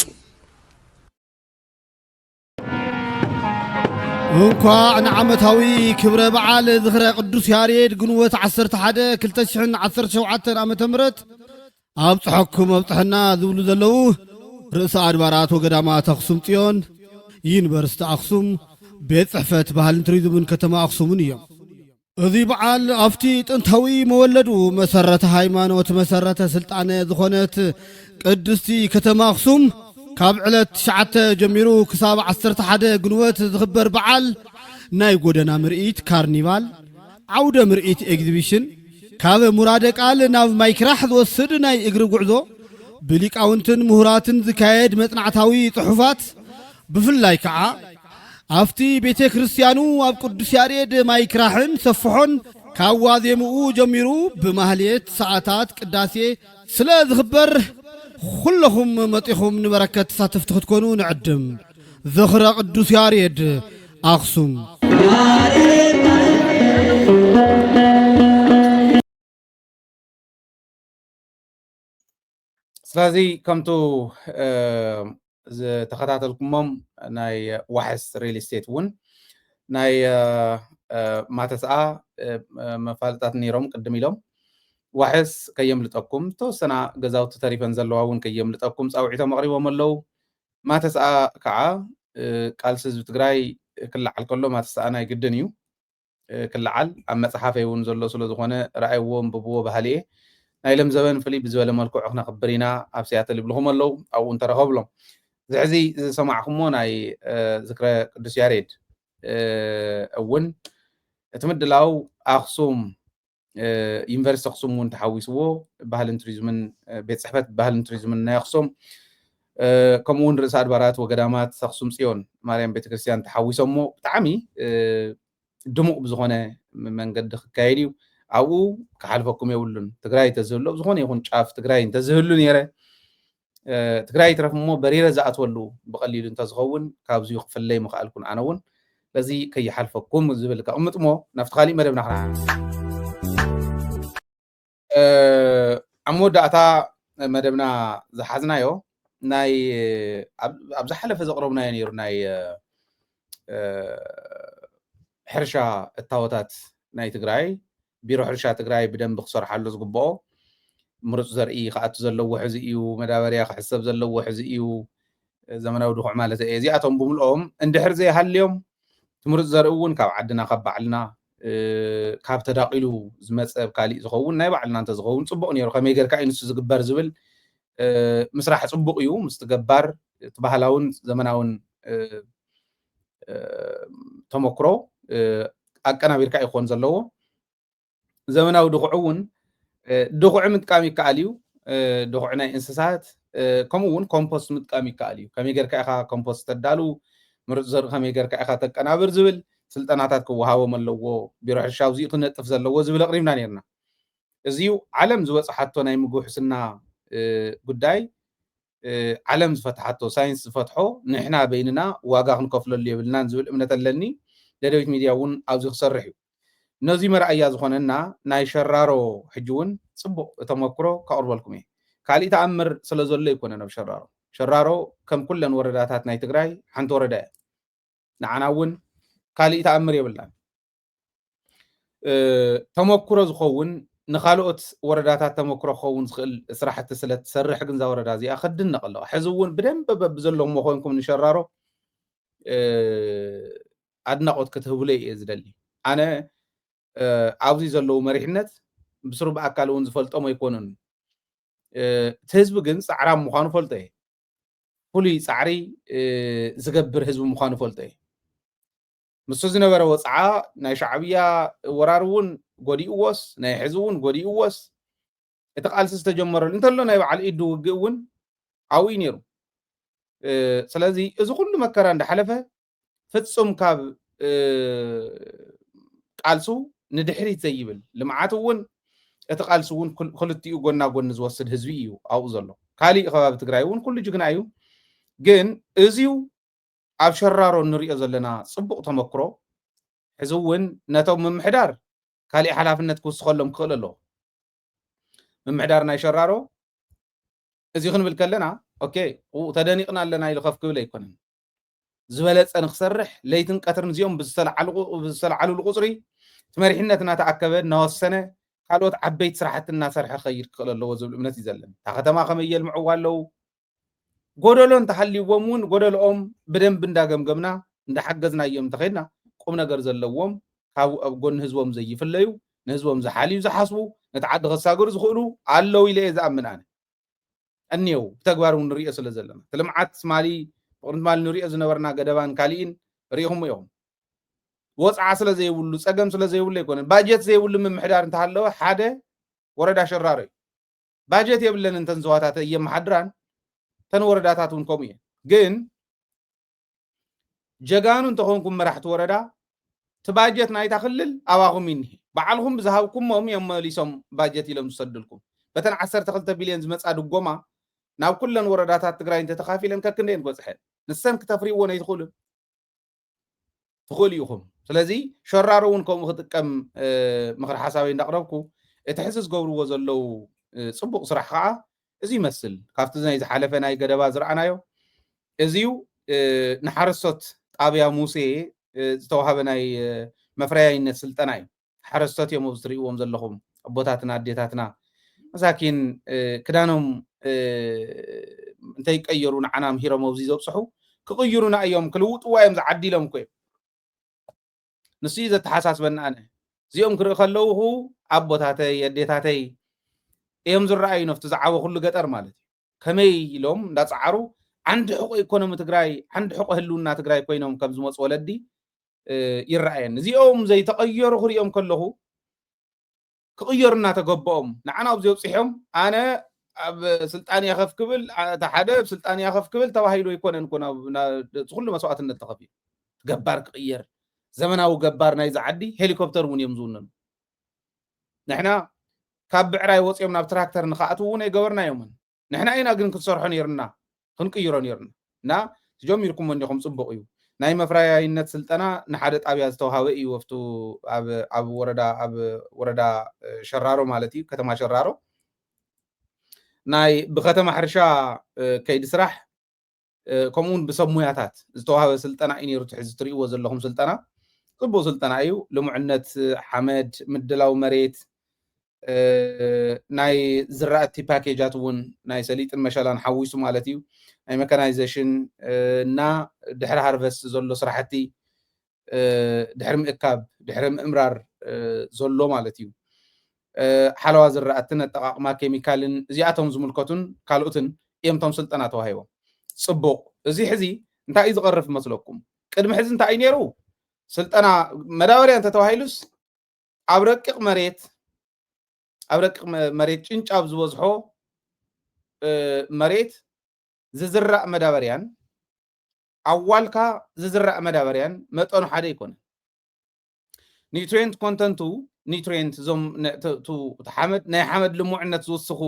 እንኳዕ ንዓመታዊ ክብረ በዓል ዝኽረ ቅዱስ ያሬድ ግንቦት 11 2017 ዓመተ ምህረት ኣብ ጽሕኩም ኣብጽሕና ዝብሉ ዘለዉ ርእሰ ኣድባራት ወገዳማት ኣኽሱም ጽዮን ዩኒቨርሲቲ ኣኽሱም ቤት ጽሕፈት ባህልን ቱሪዝምን ከተማ ኣኽሱምን እዮም። እዚ በዓል ኣብቲ ጥንታዊ መወለዱ መሰረተ ሃይማኖት መሰረተ ስልጣነ ዝኾነት ቅድስቲ ከተማ ኣኽሱም ካብ ዕለት 9 ጀሚሩ ክሳብ 11 ግንቦት ዝኽበር በዓል ናይ ጎደና ምርኢት ካርኒቫል ዓውደ ምርኢት ኤግዚቢሽን ካብ ሙራደ ቃል ናብ ማይክራሕ ዝወስድ ናይ እግሪ ጉዕዞ ብሊቃውንትን ምሁራትን ዝካየድ መጽናዕታዊ ጽሑፋት ብፍላይ ከዓ ኣብቲ ቤተ ክርስቲያኑ ኣብ ቅዱስ ያሬድ ማይክራሕን ሰፍሖን ካብ ዋዜምኡ ጀሚሩ ብማህሌት ሰዓታት ቅዳሴ ስለ ዝኽበር ኩለኹም መጢኹም ንበረከት ተሳተፍቲ ክትኮኑ ንዕድም ዝኽረ ቅዱስ ያሬድ ኣኽሱም ስለዚ ከምቱ ዝተኸታተልኩሞም ናይ ዋሕስ ሪል ስቴት እውን ናይ ማተሰዓ መፋለጣት ነይሮም ቅድም ኢሎም ዋሕስ ከየምልጠኩም ተወሰና ገዛውቲ ተሪፈን ዘለዋ እውን ከየምልጠኩም ፃውዒቶም ኣቕሪቦም ኣለው ማተሰዓ ከዓ ቃልሲ ህዝቢ ትግራይ ክለዓል ከሎ ማተሰዓ ናይ ግድን እዩ ክለዓል ኣብ መፅሓፈይ እውን ዘሎ ስለ ዝኾነ ረኣይዎ ንብብዎ ባህሊ እየ ናይ ለም ዘበን ፍልይ ብዝበለ መልክዑ ክነኽብር ኢና ኣብ ሲያትል ይብልኹም ኣለው ኣብኡ እንተረኸብሎም ዝሕዚ ዝሰማዕኩሞ ናይ ዝክረ ቅዱስ ያሬድ እውን እቲ ምድላው ኣኽሱም ዩኒቨርሲቲ ኣኽሱም እውን ተሓዊስዎ ባህልን ቱሪዝምን ቤት ፅሕፈት ባህልን ቱሪዝምን ናይ ኣኽሱም ከምኡ እውን ርእሰ ኣድባራት ወገዳማት ኣኽሱም ጽዮን ማርያም ቤተክርስትያን ተሓዊሶሞ ብጣዕሚ ድሙቕ ብዝኾነ መንገዲ ክካየድ እዩ ኣብኡ ክሓልፈኩም የብሉን ትግራይ ተዝህሎ ዝኾነ ይኹን ጫፍ ትግራይ እንተዝህሉ ነይረ ትግራይ ትረፍ እሞ በሪረ ዝኣትወሉ ብቐሊሉ እንተዝኸውን ካብዚኡ ክፍለይ ምኽኣልኩን ኣነ እውን ለዚ ከይሓልፈኩም ዝብል ከቕምጥ ሞ ናብቲ ካሊእ መደብና ኣብ መወዳእታ መደብና ዝሓዝናዮ ናይ ኣብ ዝሓለፈ ዘቕረብናዮ ነይሩ ናይ ሕርሻ እታወታት ናይ ትግራይ ቢሮ ሕርሻ ትግራይ ብደንብ ክሰርሓሉ ዝግብኦ ምሩፅ ዘርኢ ከኣቱ ዘለዎ ሕዚ እዩ መዳበርያ ክሕሰብ ዘለዎ ሕዚ እዩ ዘመናዊ ድኹዕ ማለት እየ እዚኣቶም ብምልኦም እንድሕር ዘይሃልዮም ትምሩፅ ዘርኢ እውን ካብ ዓድና ካብ ባዕልና ካብ ተዳቂሉ ዝመፀ ካሊእ ዝኸውን ናይ ባዕልና እንተዝኸውን ፅቡቅ ነይሩ ከመይ ጌርካ እዩ ንሱ ዝግበር ዝብል ምስራሕ ፅቡቅ እዩ ምስ ትገባር እቲ ባህላውን ዘመናውን ተመክሮ ኣቀናቢርካ ይኾን ዘለዎ ዘመናዊ ድኹዕ እውን ድኹዕ ምጥቃም ይከኣል እዩ ድኹዕ ናይ እንስሳት ከምኡ እውን ኮምፖስት ምጥቃም ይከኣል እዩ ከመይ ጌርካ ኢኻ ኮምፖስት ተዳሉ ምሩፅ ዘርኢ ከመይ ጌርካ ኢኻ ተቀናብር ዝብል ስልጠናታት ክወሃቦም ኣለዎ ቢሮ ሕርሻ ኣብዚኡ ክነጥፍ ዘለዎ ዝብል ኣቕሪብና ነርና እዚዩ ዓለም ዝበፅሓቶ ናይ ምግቢ ሕስና ጉዳይ ዓለም ዝፈትሓቶ ሳይንስ ዝፈትሖ ንሕና በይንና ዋጋ ክንከፍለሉ የብልናን ዝብል እምነት ኣለኒ ደደቢት ሚድያ እውን ኣብዚ ክሰርሕ እዩ ነዚ መርኣያ ዝኾነና ናይ ሸራሮ ሕጂ እውን ፅቡቅ ተመክሮ ካቅርበልኩም እየ ካሊእ ተኣምር ስለ ዘሎ ይኮነን ኣብ ሸራሮ ከም ኩለን ወረዳታት ናይ ትግራይ ሓንቲ ወረዳ እያ ንዓና እውን ካሊእ ተኣምር የብልናን ተመክሮ ዝኸውን ንኻልኦት ወረዳታት ተመክሮ ክኸውን ዝኽእል ስራሕቲ ስለ ትሰርሕ ግን ዛ ወረዳ እዚኣ ክድነቕ ኣለዋ ሕዚ እውን ብደንብ በብዘለዎም ኮይንኩም ንሸራሮ ኣድናቆት ክትህብሎ እየ ዝደሊ ኣነ ኣብዚ ዘለው መሪሕነት ብስሩ ብኣካል እውን ዝፈልጦም ኣይኮኑን እቲ ህዝቢ ግን ፃዕራም ምዃኑ ፈልጦ እየ فلي صعري زقبر حزب مخانو فلطي مسو زنبر وصعا ناي شعبية ورارون غودي اوس ناي حزبون غودي اوس اتقالس استجمر انتلو ناي بعل ايدو وقون عوي نيرو سلازي اذا كل مكرا اندحلفه فتصم كاب قالسو ندحريت زيبل لمعاتون اتقالسون كلتيو غنا غن زوسد حزبيو او زلو كالي خباب تግራይውን كل جغنايو ግን እዚው ኣብ ሸራሮ ንሪኦ ዘለና ጽቡቕ ተመክሮ ሕዝውን ነቶም ምምሕዳር ካልእ ሓላፍነት ክውስኸሎም ክኽእል ኣለዎ ምምሕዳር ናይ ሸራሮ እዚ ክንብል ከለና ኦኬ ተደኒቕና ኣለና ኢሉ ከፍ ክብል ኣይኮነን ዝበለፀ ንክሰርሕ ለይትን ቀትርን እዚኦም ብዝተለዓልሉ ቁፅሪ ትመሪሕነት እናተኣከበ እናወሰነ ካልኦት ዓበይቲ ስራሕቲ እናሰርሐ ክኸይድ ክኽእል ኣለዎ ዝብል እምነት እዩ ዘለና እታ ከተማ ከመይ የልምዕዋ ኣለዉ ጎደሎ እንተሃልይዎም እውን ጎደሎኦም ብደንብ እንዳገምገምና እንዳሓገዝናዮም ተኸይድና ቁም ነገር ዘለዎም ካብ ኣብ ጎኒ ህዝቦም ዘይፍለዩ ንህዝቦም ዝሓልዩ ዝሓስቡ ነቲ ዓዲ ከሳገሩ ዝኽእሉ ኣለዉ ኢለ እየ ዝኣምን ኣነ እኒአው ብተግባር እውን ንሪኦ ስለ ዘለና እቲ ልምዓት ማሊ ብቅድሚ ማሊ ንሪኦ ዝነበርና ገደባን ካሊእን ሪኢኹም ኢኹም ወፅዓ ስለ ዘይብሉ ፀገም ስለ ዘይብሉ ኣይኮነን ባጀት ዘይብሉ ምምሕዳር እንተሃለወ ሓደ ወረዳ ሸራሮ እዩ ባጀት የብለን እንተን ዘዋታት እየመሓድራን ተን ወረዳታት እውን ከምኡ እየን ግን ጀጋኑ እንተኾንኩም መራሕቲ ወረዳ እቲ ባጀት ናይታ ክልል ኣባኹም ይኒሄ በዓልኩም ብዝሃብኩሞም እዮም መሊሶም ባጀት ኢሎም ዝሰድልኩም በተን 12 ቢልዮን ዝመፃ ድጎማ ናብ ኩለን ወረዳታት ትግራይ እንተተኻፊለን ከክንደየን ክበፅሐን ንሰን ክተፍሪእዎን ኣይትኽእሉን ትኽእሉ ኢኹም ስለዚ ሸራሮ እውን ከምኡ ክጥቀም ምክሪ ሓሳበይ እንዳቕረብኩ እቲ ሕዚ ዝገብርዎ ዘለው ፅቡቕ ስራሕ ከዓ እዚ ይመስል ካብቲ ናይ ዝሓለፈ ናይ ገደባ ዝረኣናዮ እዚዩ ንሓረስቶት ጣብያ ሙሴ ዝተዋሃበ ናይ መፍረያይነት ስልጠና እዩ ሓረስቶት እዮም ኣብዚ ትሪእዎም ዘለኹም ኣቦታትና ኣዴታትና መሳኪን ክዳኖም እንተይቀየሩ ንዓና ምሂሮም ኣብዚ ዘብፅሑ ክቕይሩና እዮም ክልውጥዋ እዮም ዝዓዲሎም ኮ ንሱ ዘተሓሳስበና ኣነ እዚኦም ክርኢ ከለውኹ ኣቦታተይ ኣዴታተይ እዮም ዝረኣዩ ነፍቲ ዝዓበ ኩሉ ገጠር ማለት እዩ ከመይ ኢሎም እንዳፃዓሩ ዓንዲ ሕቆ ኢኮኖሚ ትግራይ ዓንዲ ሕቆ ህልውና ትግራይ ኮይኖም ከም ዝመፁ ወለዲ ይረኣየን እዚኦም ዘይተቐየሩ ክሪኦም ከለኹ ክቕየሩ እናተገበኦም ንዓና ኣብዚ ኣብፅሖም ኣነ ኣብ ስልጣን ያኸፍ ክብል እታ ሓደ ብስልጣን ያኸፍ ክብል ተባሂሉ ኣይኮነን ኮ ኩሉ መስዋዕትነት ተኸፊሉ ገባር ክቕየር ዘመናዊ ገባር ናይ ዝዓዲ ሄሊኮፕተር እውን እዮም ዝውነኑ ንሕና ካብ ብዕራይ ወፂኦም ናብ ትራክተር ንኽኣትው እውን ኣይገበርናዮምን ንሕና ኢና ግን ክትሰርሖ ነይርና ክንቅይሮ ነይርና እና ተጀሚርኩም ወኒኹም ፅቡቕ እዩ ናይ መፍረያይነት ስልጠና ንሓደ ጣብያ ዝተዋሃበ እዩ ወፍቱ ኣብ ወረዳ ሸራሮ ማለት እዩ ከተማ ሸራሮ ናይ ብከተማ ሕርሻ ከይዲ ስራሕ ከምኡውን ብሰብ ሞያታት ዝተዋሃበ ስልጠና እዩ ነይሩ ትሕዚ ትሪእዎ ዘለኹም ስልጠና ፅቡቕ ስልጠና እዩ ልሙዕነት ሓመድ ምድላው መሬት ናይ ዝራእቲ ፓኬጃት እውን ናይ ሰሊጥን መሸላን ሓዊሱ ማለት እዩ ናይ መካናይዜሽን እና ድሕሪ ሃርቨስት ዘሎ ስራሕቲ ድሕሪ ምእካብ ድሕሪ ምእምራር ዘሎ ማለት እዩ ሓለዋ ዝራእትን ኣጠቃቅማ ኬሚካልን እዚኣቶም ዝምልከቱን ካልኦትን እዮም ቶም ስልጠና ተዋሂቦም ፅቡቕ እዚ ሕዚ እንታይ እዩ ዝቐርፍ መስለኩም ቅድሚ ሕዚ እንታይ እዩ ነይሩ ስልጠና መዳበርያ እንተተዋሂሉስ ኣብ ረቂቕ መሬት ጭንጫ ብዝበዝሖ መሬት ዝዝራእ መዳበርያን ኣዋልካ ዝዝራእ መዳበርያን መጠኑ ሓደ ይኮነ ኒውትሪየንት ኮንተንቱ ኒውትሪየንት ዞም ሓመድ ናይ ሓመድ ልሙዕነት ዝውስኹ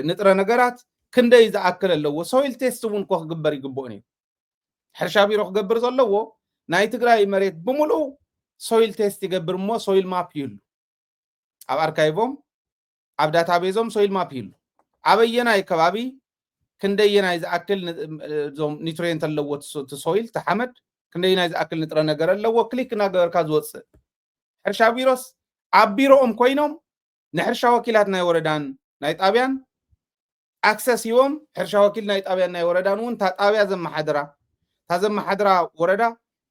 ንጥረ ነገራት ክንደይ ዝኣክል ኣለዎ ሶይል ቴስት እውን ኮ ክግበር ይግብኦን እዩ ሕርሻ ቢሮ ክገብር ዘለዎ ናይ ትግራይ መሬት ብምሉእ ሶይል ቴስት ይገብር እሞ ሶይል ማፕ ይህሉ ኣብ ኣርካይቮም ኣብ ዳታቤዞም ሶይል ማፕ ይህሉ ኣበየናይ ከባቢ ክንደየናይ ዝኣክል ዞም ኒውትሪየንት ኣለዎ እቲ ሶይል ተሓመድ ክንደየናይ ዝኣክል ንጥረ ነገር ኣለዎ ክሊክ እናገበርካ ዝወፅእ ሕርሻ ቢሮስ ኣብ ቢሮኦም ኮይኖም ንሕርሻ ወኪላት ናይ ወረዳን ናይ ጣብያን ኣክሰስ ሂቦም ሕርሻ ወኪል ናይ ጣብያን ናይ ወረዳን እውን እታ ጣብያ ዘመሓድራ ወረዳ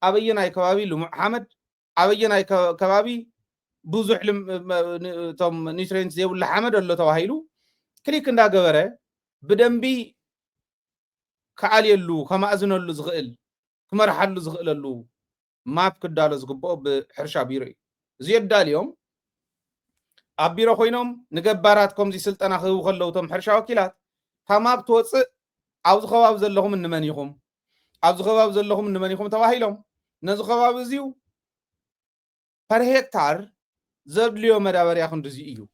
ኣበየናይ ከባቢ ልሙዕ ሓመድ ኣበየናይ ከባቢ ብዙሕ ቶም ኒውትሪየንት ዘይብሉ ሓመድ ኣሎ ተባሂሉ ክሊክ እንዳገበረ ብደንቢ كعاليلو كمأزنلو زغل كمرحلو زغللو ماب كدالو زغبو بحرشا بيرو زيدا اليوم أبيرو خوينهم نجبارات كم زي سلطنا خو خلوتهم حرشا وكيلات تماب توص عاوز خواب زلهم إن منيهم عاوز خواب زلهم إن منيهم تواهيلهم نزو خواب زيو per hektar زبليو مدابريا خندزي إيو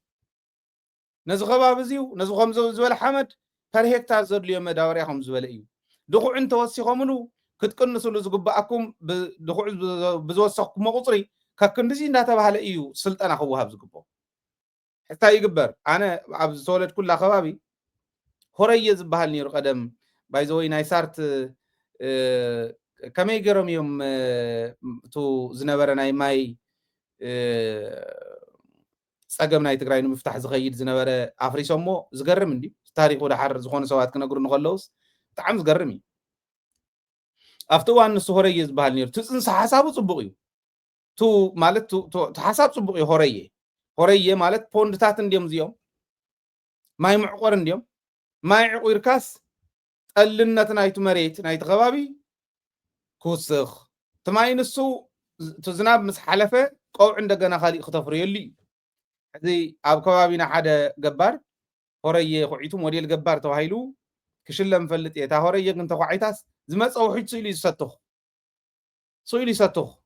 نزو خواب زيو نزو خمزو زوال حمد per hektar زبليو مدابريا خمزو زوال إيو دخو انت وسيخمنو كتكنسو لزغباكم دخو بزوسخكم مقصري ككندزي ناتباله إيو سلطنا خواب زغبو حتى يقبر أنا عبد سولد كل خبابي هرية زبال نيرو قدم بايزوي نايسارت كمي جرم يوم تو زنبرة ناي ماي سأقم ناي تقرأينو مفتاح زغيد زنبرة أفريسو مو زقرم اندي تاريخ ودا حر زخون سوات كنا قرن نغلوس تعم زقرمي أفتوان نسو هرية زبال نيرو تنسى حسابو صبغيو تو مالت تو حساب صبغيو هرية مالت بوندتات انديوم زيوم ماي معقور انديوم ماي عقور كاس قلنت نايت مريت نايت غبابي كوسخ تماي نسو تزناب مس حلفه قو عندنا خالي خطفر يلي زي اب كبابينا حدا جبار هريه خويتو موديل جبار توهيلو كشلم فلط يتا هريه كنت خوعيتاس زمصو حيت سيلي يسطخ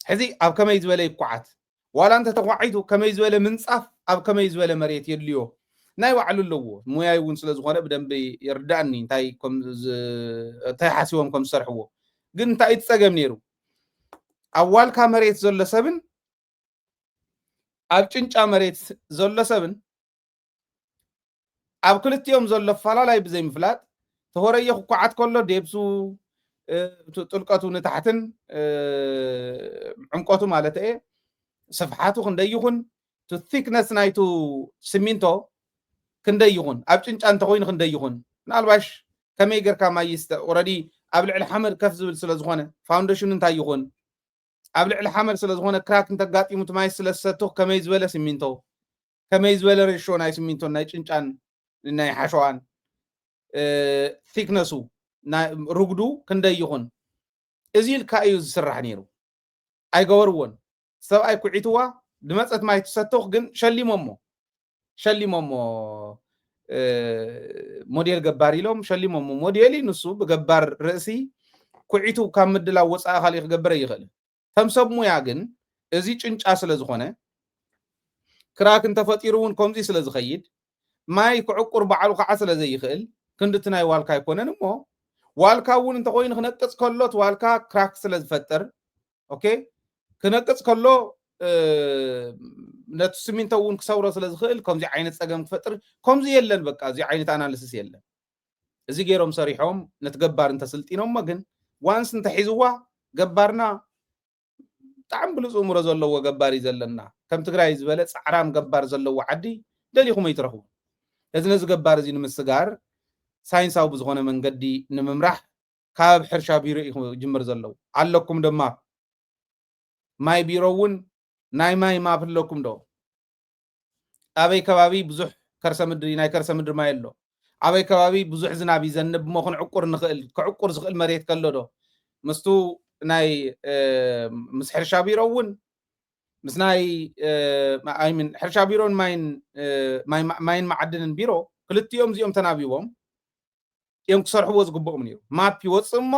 حزي اب كما يزبله يقعت ولا انت تقعيتو كما يزبله منصف اب كما يزبله مريت يليو ناي وعلو لو موياي ون سلازغونه بدنب يرداني انتاي كم تاي حاسيوم كم سرحو ግን እንታይ ይጸገም ነይሩ ኣዋልካ መሬት ዘሎ ሰብን ኣብ ጭንጫ መሬት ዘሎ ሰብን ኣብ ክልቲኦም ዘሎ ፈላላይ ብዘይ ምፍላጥ ተሆረየ ኩዓት ከሎ ደብሱ ጥልቀቱ ንታሕትን ዕምቆቱ ማለት እየ ስፍሓቱ ክንደይ ይኹን ቱ ቲክነስ ናይቱ ሲሚንቶ ክንደይ ይኹን ኣብ ጭንጫ እንተኮይኑ ክንደይ ይኹን ናልባሽ ከመይ ጌርካ ማይስተ ኦሬዲ ኣብ ልዕሊ ሓመድ ከፍ ዝብል ስለ ዝኾነ ፋውንዴሽን እንታይ ይኹን ኣብ ልዕሊ ሓመድ ስለ ዝኾነ ክራክ እንተጋጢሙ ማይ ስለ ዝሰትኽ ከመይ ዝበለ ሲሚንቶ ከመይ ዝበለ ሬሾ ናይ ሲሚንቶ ናይ ጭንጫን ናይ ሓሸዋን ቲክነሱ ርጉዱ ክንደይ ይኹን እዚ ኢልካ እዩ ዝስራሕ ነይሩ ኣይገበርዎን ሰብኣይ ኩዒትዋ ድመፀት ማይ ትሰትኽ ግን ሸሊሞሞ ሞዴል ገባር ኢሎም ሸሊሞሞ ሞዴሊ ንሱ ብገባር ርእሲ ኩዒቱ ካብ ምድላው ወፃኢ ካሊ ክገብረ ይኽእል ተምሰብ ሙያ ግን እዚ ጭንጫ ስለ ዝኾነ ክራክ እንተፈጢሩ እውን ከምዚ ስለ ዝኸይድ ማይ ክዕቁር በዓሉ ከዓ ስለ ዘይኽእል ክንድቲ ናይ ዋልካ ኣይኮነን እሞ ዋልካ እውን እንተኮይኑ ክነቅፅ ከሎት ዋልካ ክራክ ስለ ዝፈጥር ኦኬ ክነቅፅ ከሎ ነቱ ሲሚንቶ እውን ክሰውሮ ስለ ዝኽእል ከምዚ ዓይነት ፀገም ክፈጥር ከምዚ የለን በቃ እዚ ዓይነት ኣናሊሲስ የለን እዚ ገይሮም ሰሪሖም ነትገባር እንተስልጢኖሞ ግን ዋንስ እንተሒዝዋ ገባርና ብጣዕሚ ብሉፅ እምሮ ዘለዎ ገባር እዩ ዘለና ከም ትግራይ ዝበለ ፃዕራም ገባር ዘለዎ ዓዲ ደሊኹም ኣይትረኽቡ እዚ ነዚ ገባር እዚ ንምስጋር ሳይንሳዊ ብዝኾነ መንገዲ ንምምራሕ ካብ ሕርሻ ቢሮ እዩ ጅምር ዘለዎ ኣለኩም ድማ ማይ ቢሮ እውን ናይ ማይ ማፕ ኣለኩም ዶ ኣበይ ከባቢ ብዙሕ ከርሰ ምድሪ ናይ ከርሰ ምድሪ ማይ ኣሎ ኣበይ ከባቢ ብዙሕ ዝናብ ይዘንብ ሞ ክንዕቁር ንኽእል ክዕቁር ዝኽእል መሬት ከሎ ዶ ምስቱ ናይ ምስ ሕርሻ ቢሮ እውን ምስ ናይ ኣይምን ሕርሻ ቢሮን ማይን ማዕድንን ቢሮ ክልቲኦም እዚኦም ተናቢቦም እዮም ክሰርሕዎ ዝግብኦም ነይሩ ማፕ ይወፅእ እሞ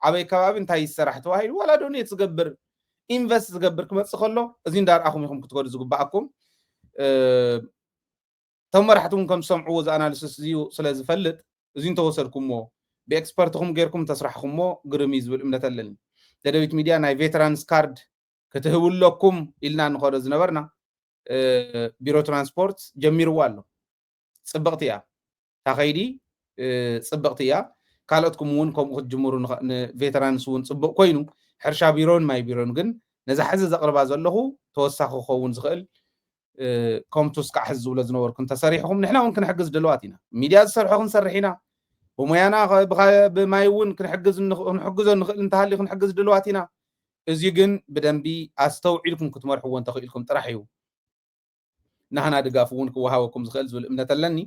ኣበይ ከባቢ እንታይ ይስራሕ ተባሂሉ ዋላ ዶኔት ዝገብር ኢንቨስት ዝገብር ክመፅእ ከሎ እዚ እንዳርኣኹም ኢኹም ክትከዱ ዝግባኣኩም እቶም መራሕቲ እውን ከም ዝሰምዕዎ እዚ ኣናሊሲስ እዚዩ ስለ ዝፈልጥ እዚ እንተወሰድኩሞ ብኤክስፐርትኹም ጌርኩም ተስራሕኩሞ ግርም እዩ ዝብል እምነት ኣለኒ ደደቢት ሚድያ ናይ ቬተራንስ ካርድ ክትህብለኩም ኢልና ንኸዶ ዝነበርና ቢሮ ትራንስፖርት ጀሚርዋ ኣሎ ፅብቕቲ እያ ታኸይዲ ፅብቕቲ እያ ካልኦትኩም እውን ከምኡ ክትጅምሩ ንቬተራንስ እውን ፅቡቕ ኮይኑ ሕርሻ ቢሮን ማይ ቢሮን ግን ነዚ ሕዚ ዘቕርባ ዘለኹ ተወሳኺ ክኸውን ዝኽእል ከምቱስ ከዓ ሕዚ ዝብሎ ዝነበርኩም ተሰሪሕኩም ንሕና እውን ክንሕግዝ ድልዋት ኢና ሚድያ ዝሰርሖ ክንሰርሕ ኢና ብሞያና ብማይ እውን ክንሕግዞ ንኽእል እንተሃልዩ ክንሕግዝ ድልዋት ኢና እዚ ግን ብደንቢ ኣስተውዒልኩም ክትመርሕዎ እንተኽኢልኩም ጥራሕ እዩ ንሕና ድጋፍ እውን ክወሃበኩም ዝኽእል ዝብል እምነት ኣለኒ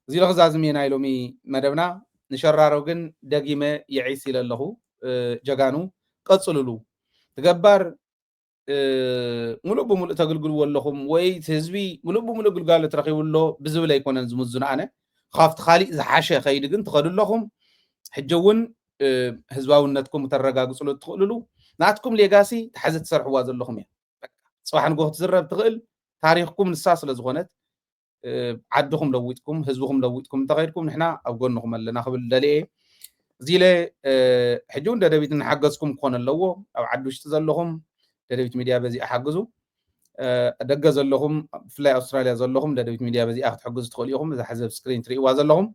እዚ ለክዛዝም እየ ናይ ሎሚ መደብና نشرارو جن دقيمة يعيسي لله جاكانو قصللو تقبر ملو بملو تقلقل واللهم وي تهزبي ملو بملو قلقال ترخي والله بزولا يكون زمزنا أنا خافت خالي زحاشة خيد جن تقول لهم حجون هزباونتكم ترجع قصلو تقولوا ناتكم ليجاسي تحزت سرح واز اللهم يا صباح نقول تزرب تقل تاريخكم الساس لزغنت عدكم لويتكم هزبكم لويتكم تغيركم نحنا أبغونكم اللي ناخذ الدليل زيله حجون دبيت نحجزكم كون اللو أو عدوش تزلهم دبيت ميديا بزي أحجزوا دجز لهم فلاي أستراليا زلهم دبيت ميديا بزي أخذ حجز تخليهم إذا حزب سكرين تري وازلهم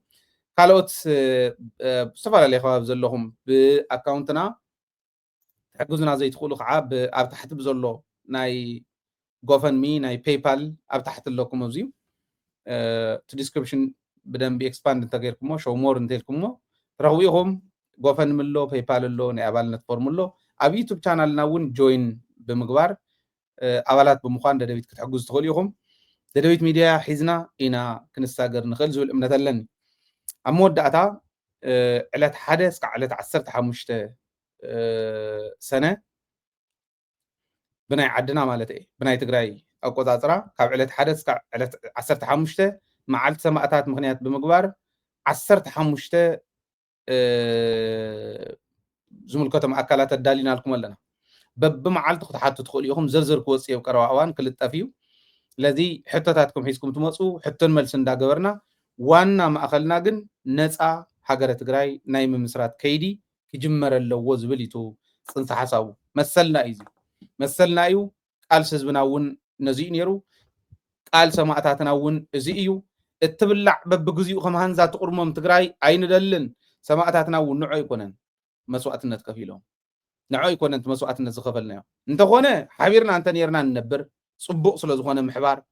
قالوت سفر اللي خواب زلهم بأكاونتنا حجزنا زي تقولوا عاب أب تحت بزلوا ناي GoFundMe ناي PayPal أب تحت لكم وزيو to description بدن بيexpand تغيركم شو مور انتلكم رغويهم GoFundMe له PayPal له نعبال نتفورم له أب يوتيوب channel ناون join بمقبار أولات بمخان دبيت كتحجز تخليهم دبيت ميديا حزنا إنا كنستاجر نخل زول مثلا أمود داتا علت حدث علت عسرت حمشته سنة بناي عدنا مالتي بناي تقرأي أو قطعة كاب علت حدث علت عسرت حمشته معلت سماعات مغنيات بمقبار عسرت حمشته زمل كتم أكلات الدالين لكم لنا بمعلت خطحات تدخليهم زرزر كوسي وكروا أوان كل التفيو الذي حتى تاتكم حيسكم تمصوا حتى الملسن دا جبرنا وانا ما أخلنا جن نسعى حجرة تقرأي نايم مسرات كيدي كجمر اللوز بليتو صنص حسابه مثلنا إيزي مثلنا أيو قال سزبناون نزينيرو قال سماعتاتناون زيئيو اتبلع ببجزيو خمهان ذات قرمم تقرأي عين دلن سماعتاتناون نوع يكونن مسوعتنا تكفيلهم نوع يكونن مسوعتنا زخفلنا انت خونا حبيرنا انت نيرنا ننبر صبق صلو زخونا محبار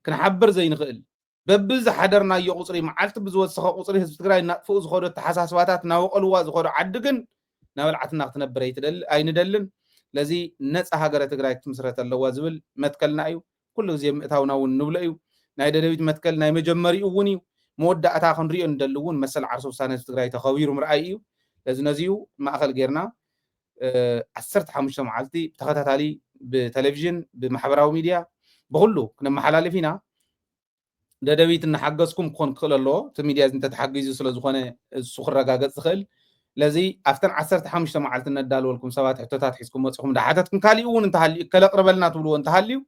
كنحبر زي نخيل ببز حدرنا يقصري معلت بزوت سخ قصري حزب تግራይ ናጥፎ ዝኸዶ ተሓሳስባታት ናወቀልዋ ዝኸዶ ዓድግን ናበልዓትና ክትነብር ይትደል ኣይንደልን ለዚ ነፃ ሃገረ ትግራይ ክትምስረት ኣለዋ ዝብል መትከልና እዩ ኩሉ ግዜ ምእታውና እውን ንብሎ እዩ ናይ ደደቢት መትከል ናይ መጀመሪኡ እውን እዩ መወዳእታ ክንሪኦ እንደሉ እውን መሰል ዓርሶ ውሳነ ትግራይ ተኸቢሩ ምርኣይ እዩ ለዚ ነዚዩ ማእኸል ጌርና 15 መዓልቲ ተኸታታሊ ብቴሌቪዥን ብማሕበራዊ ሚድያ ብኩሉ ክነመሓላለፍ ኢና دبيت نحجزكم كون كلله تميديا أنت تحجزوا سلزخانة السخر رجاجات سخل لذي أفتن عسرت حمشة معلتنا الدال ولكم سوات حتى تحسكم وتحكم ده حتى كاليون انت هالي كلا قربلنا تقولوا انت هاليو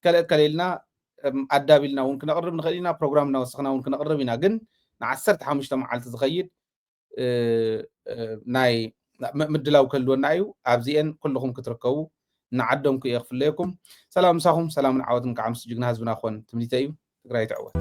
كليلنا أدابلنا ونكنا قرب نخلينا برنامجنا وسخنا ونكنا قربنا جن عسرت حمشة معلت تغير ناي مدلاو كلوا نايو عبزين كلهم كتركوا نعدهم كي يغفر لكم سلام ساهم سلام عودكم كعمس جناز بنا أخوان تمديتايو تقرأي تعود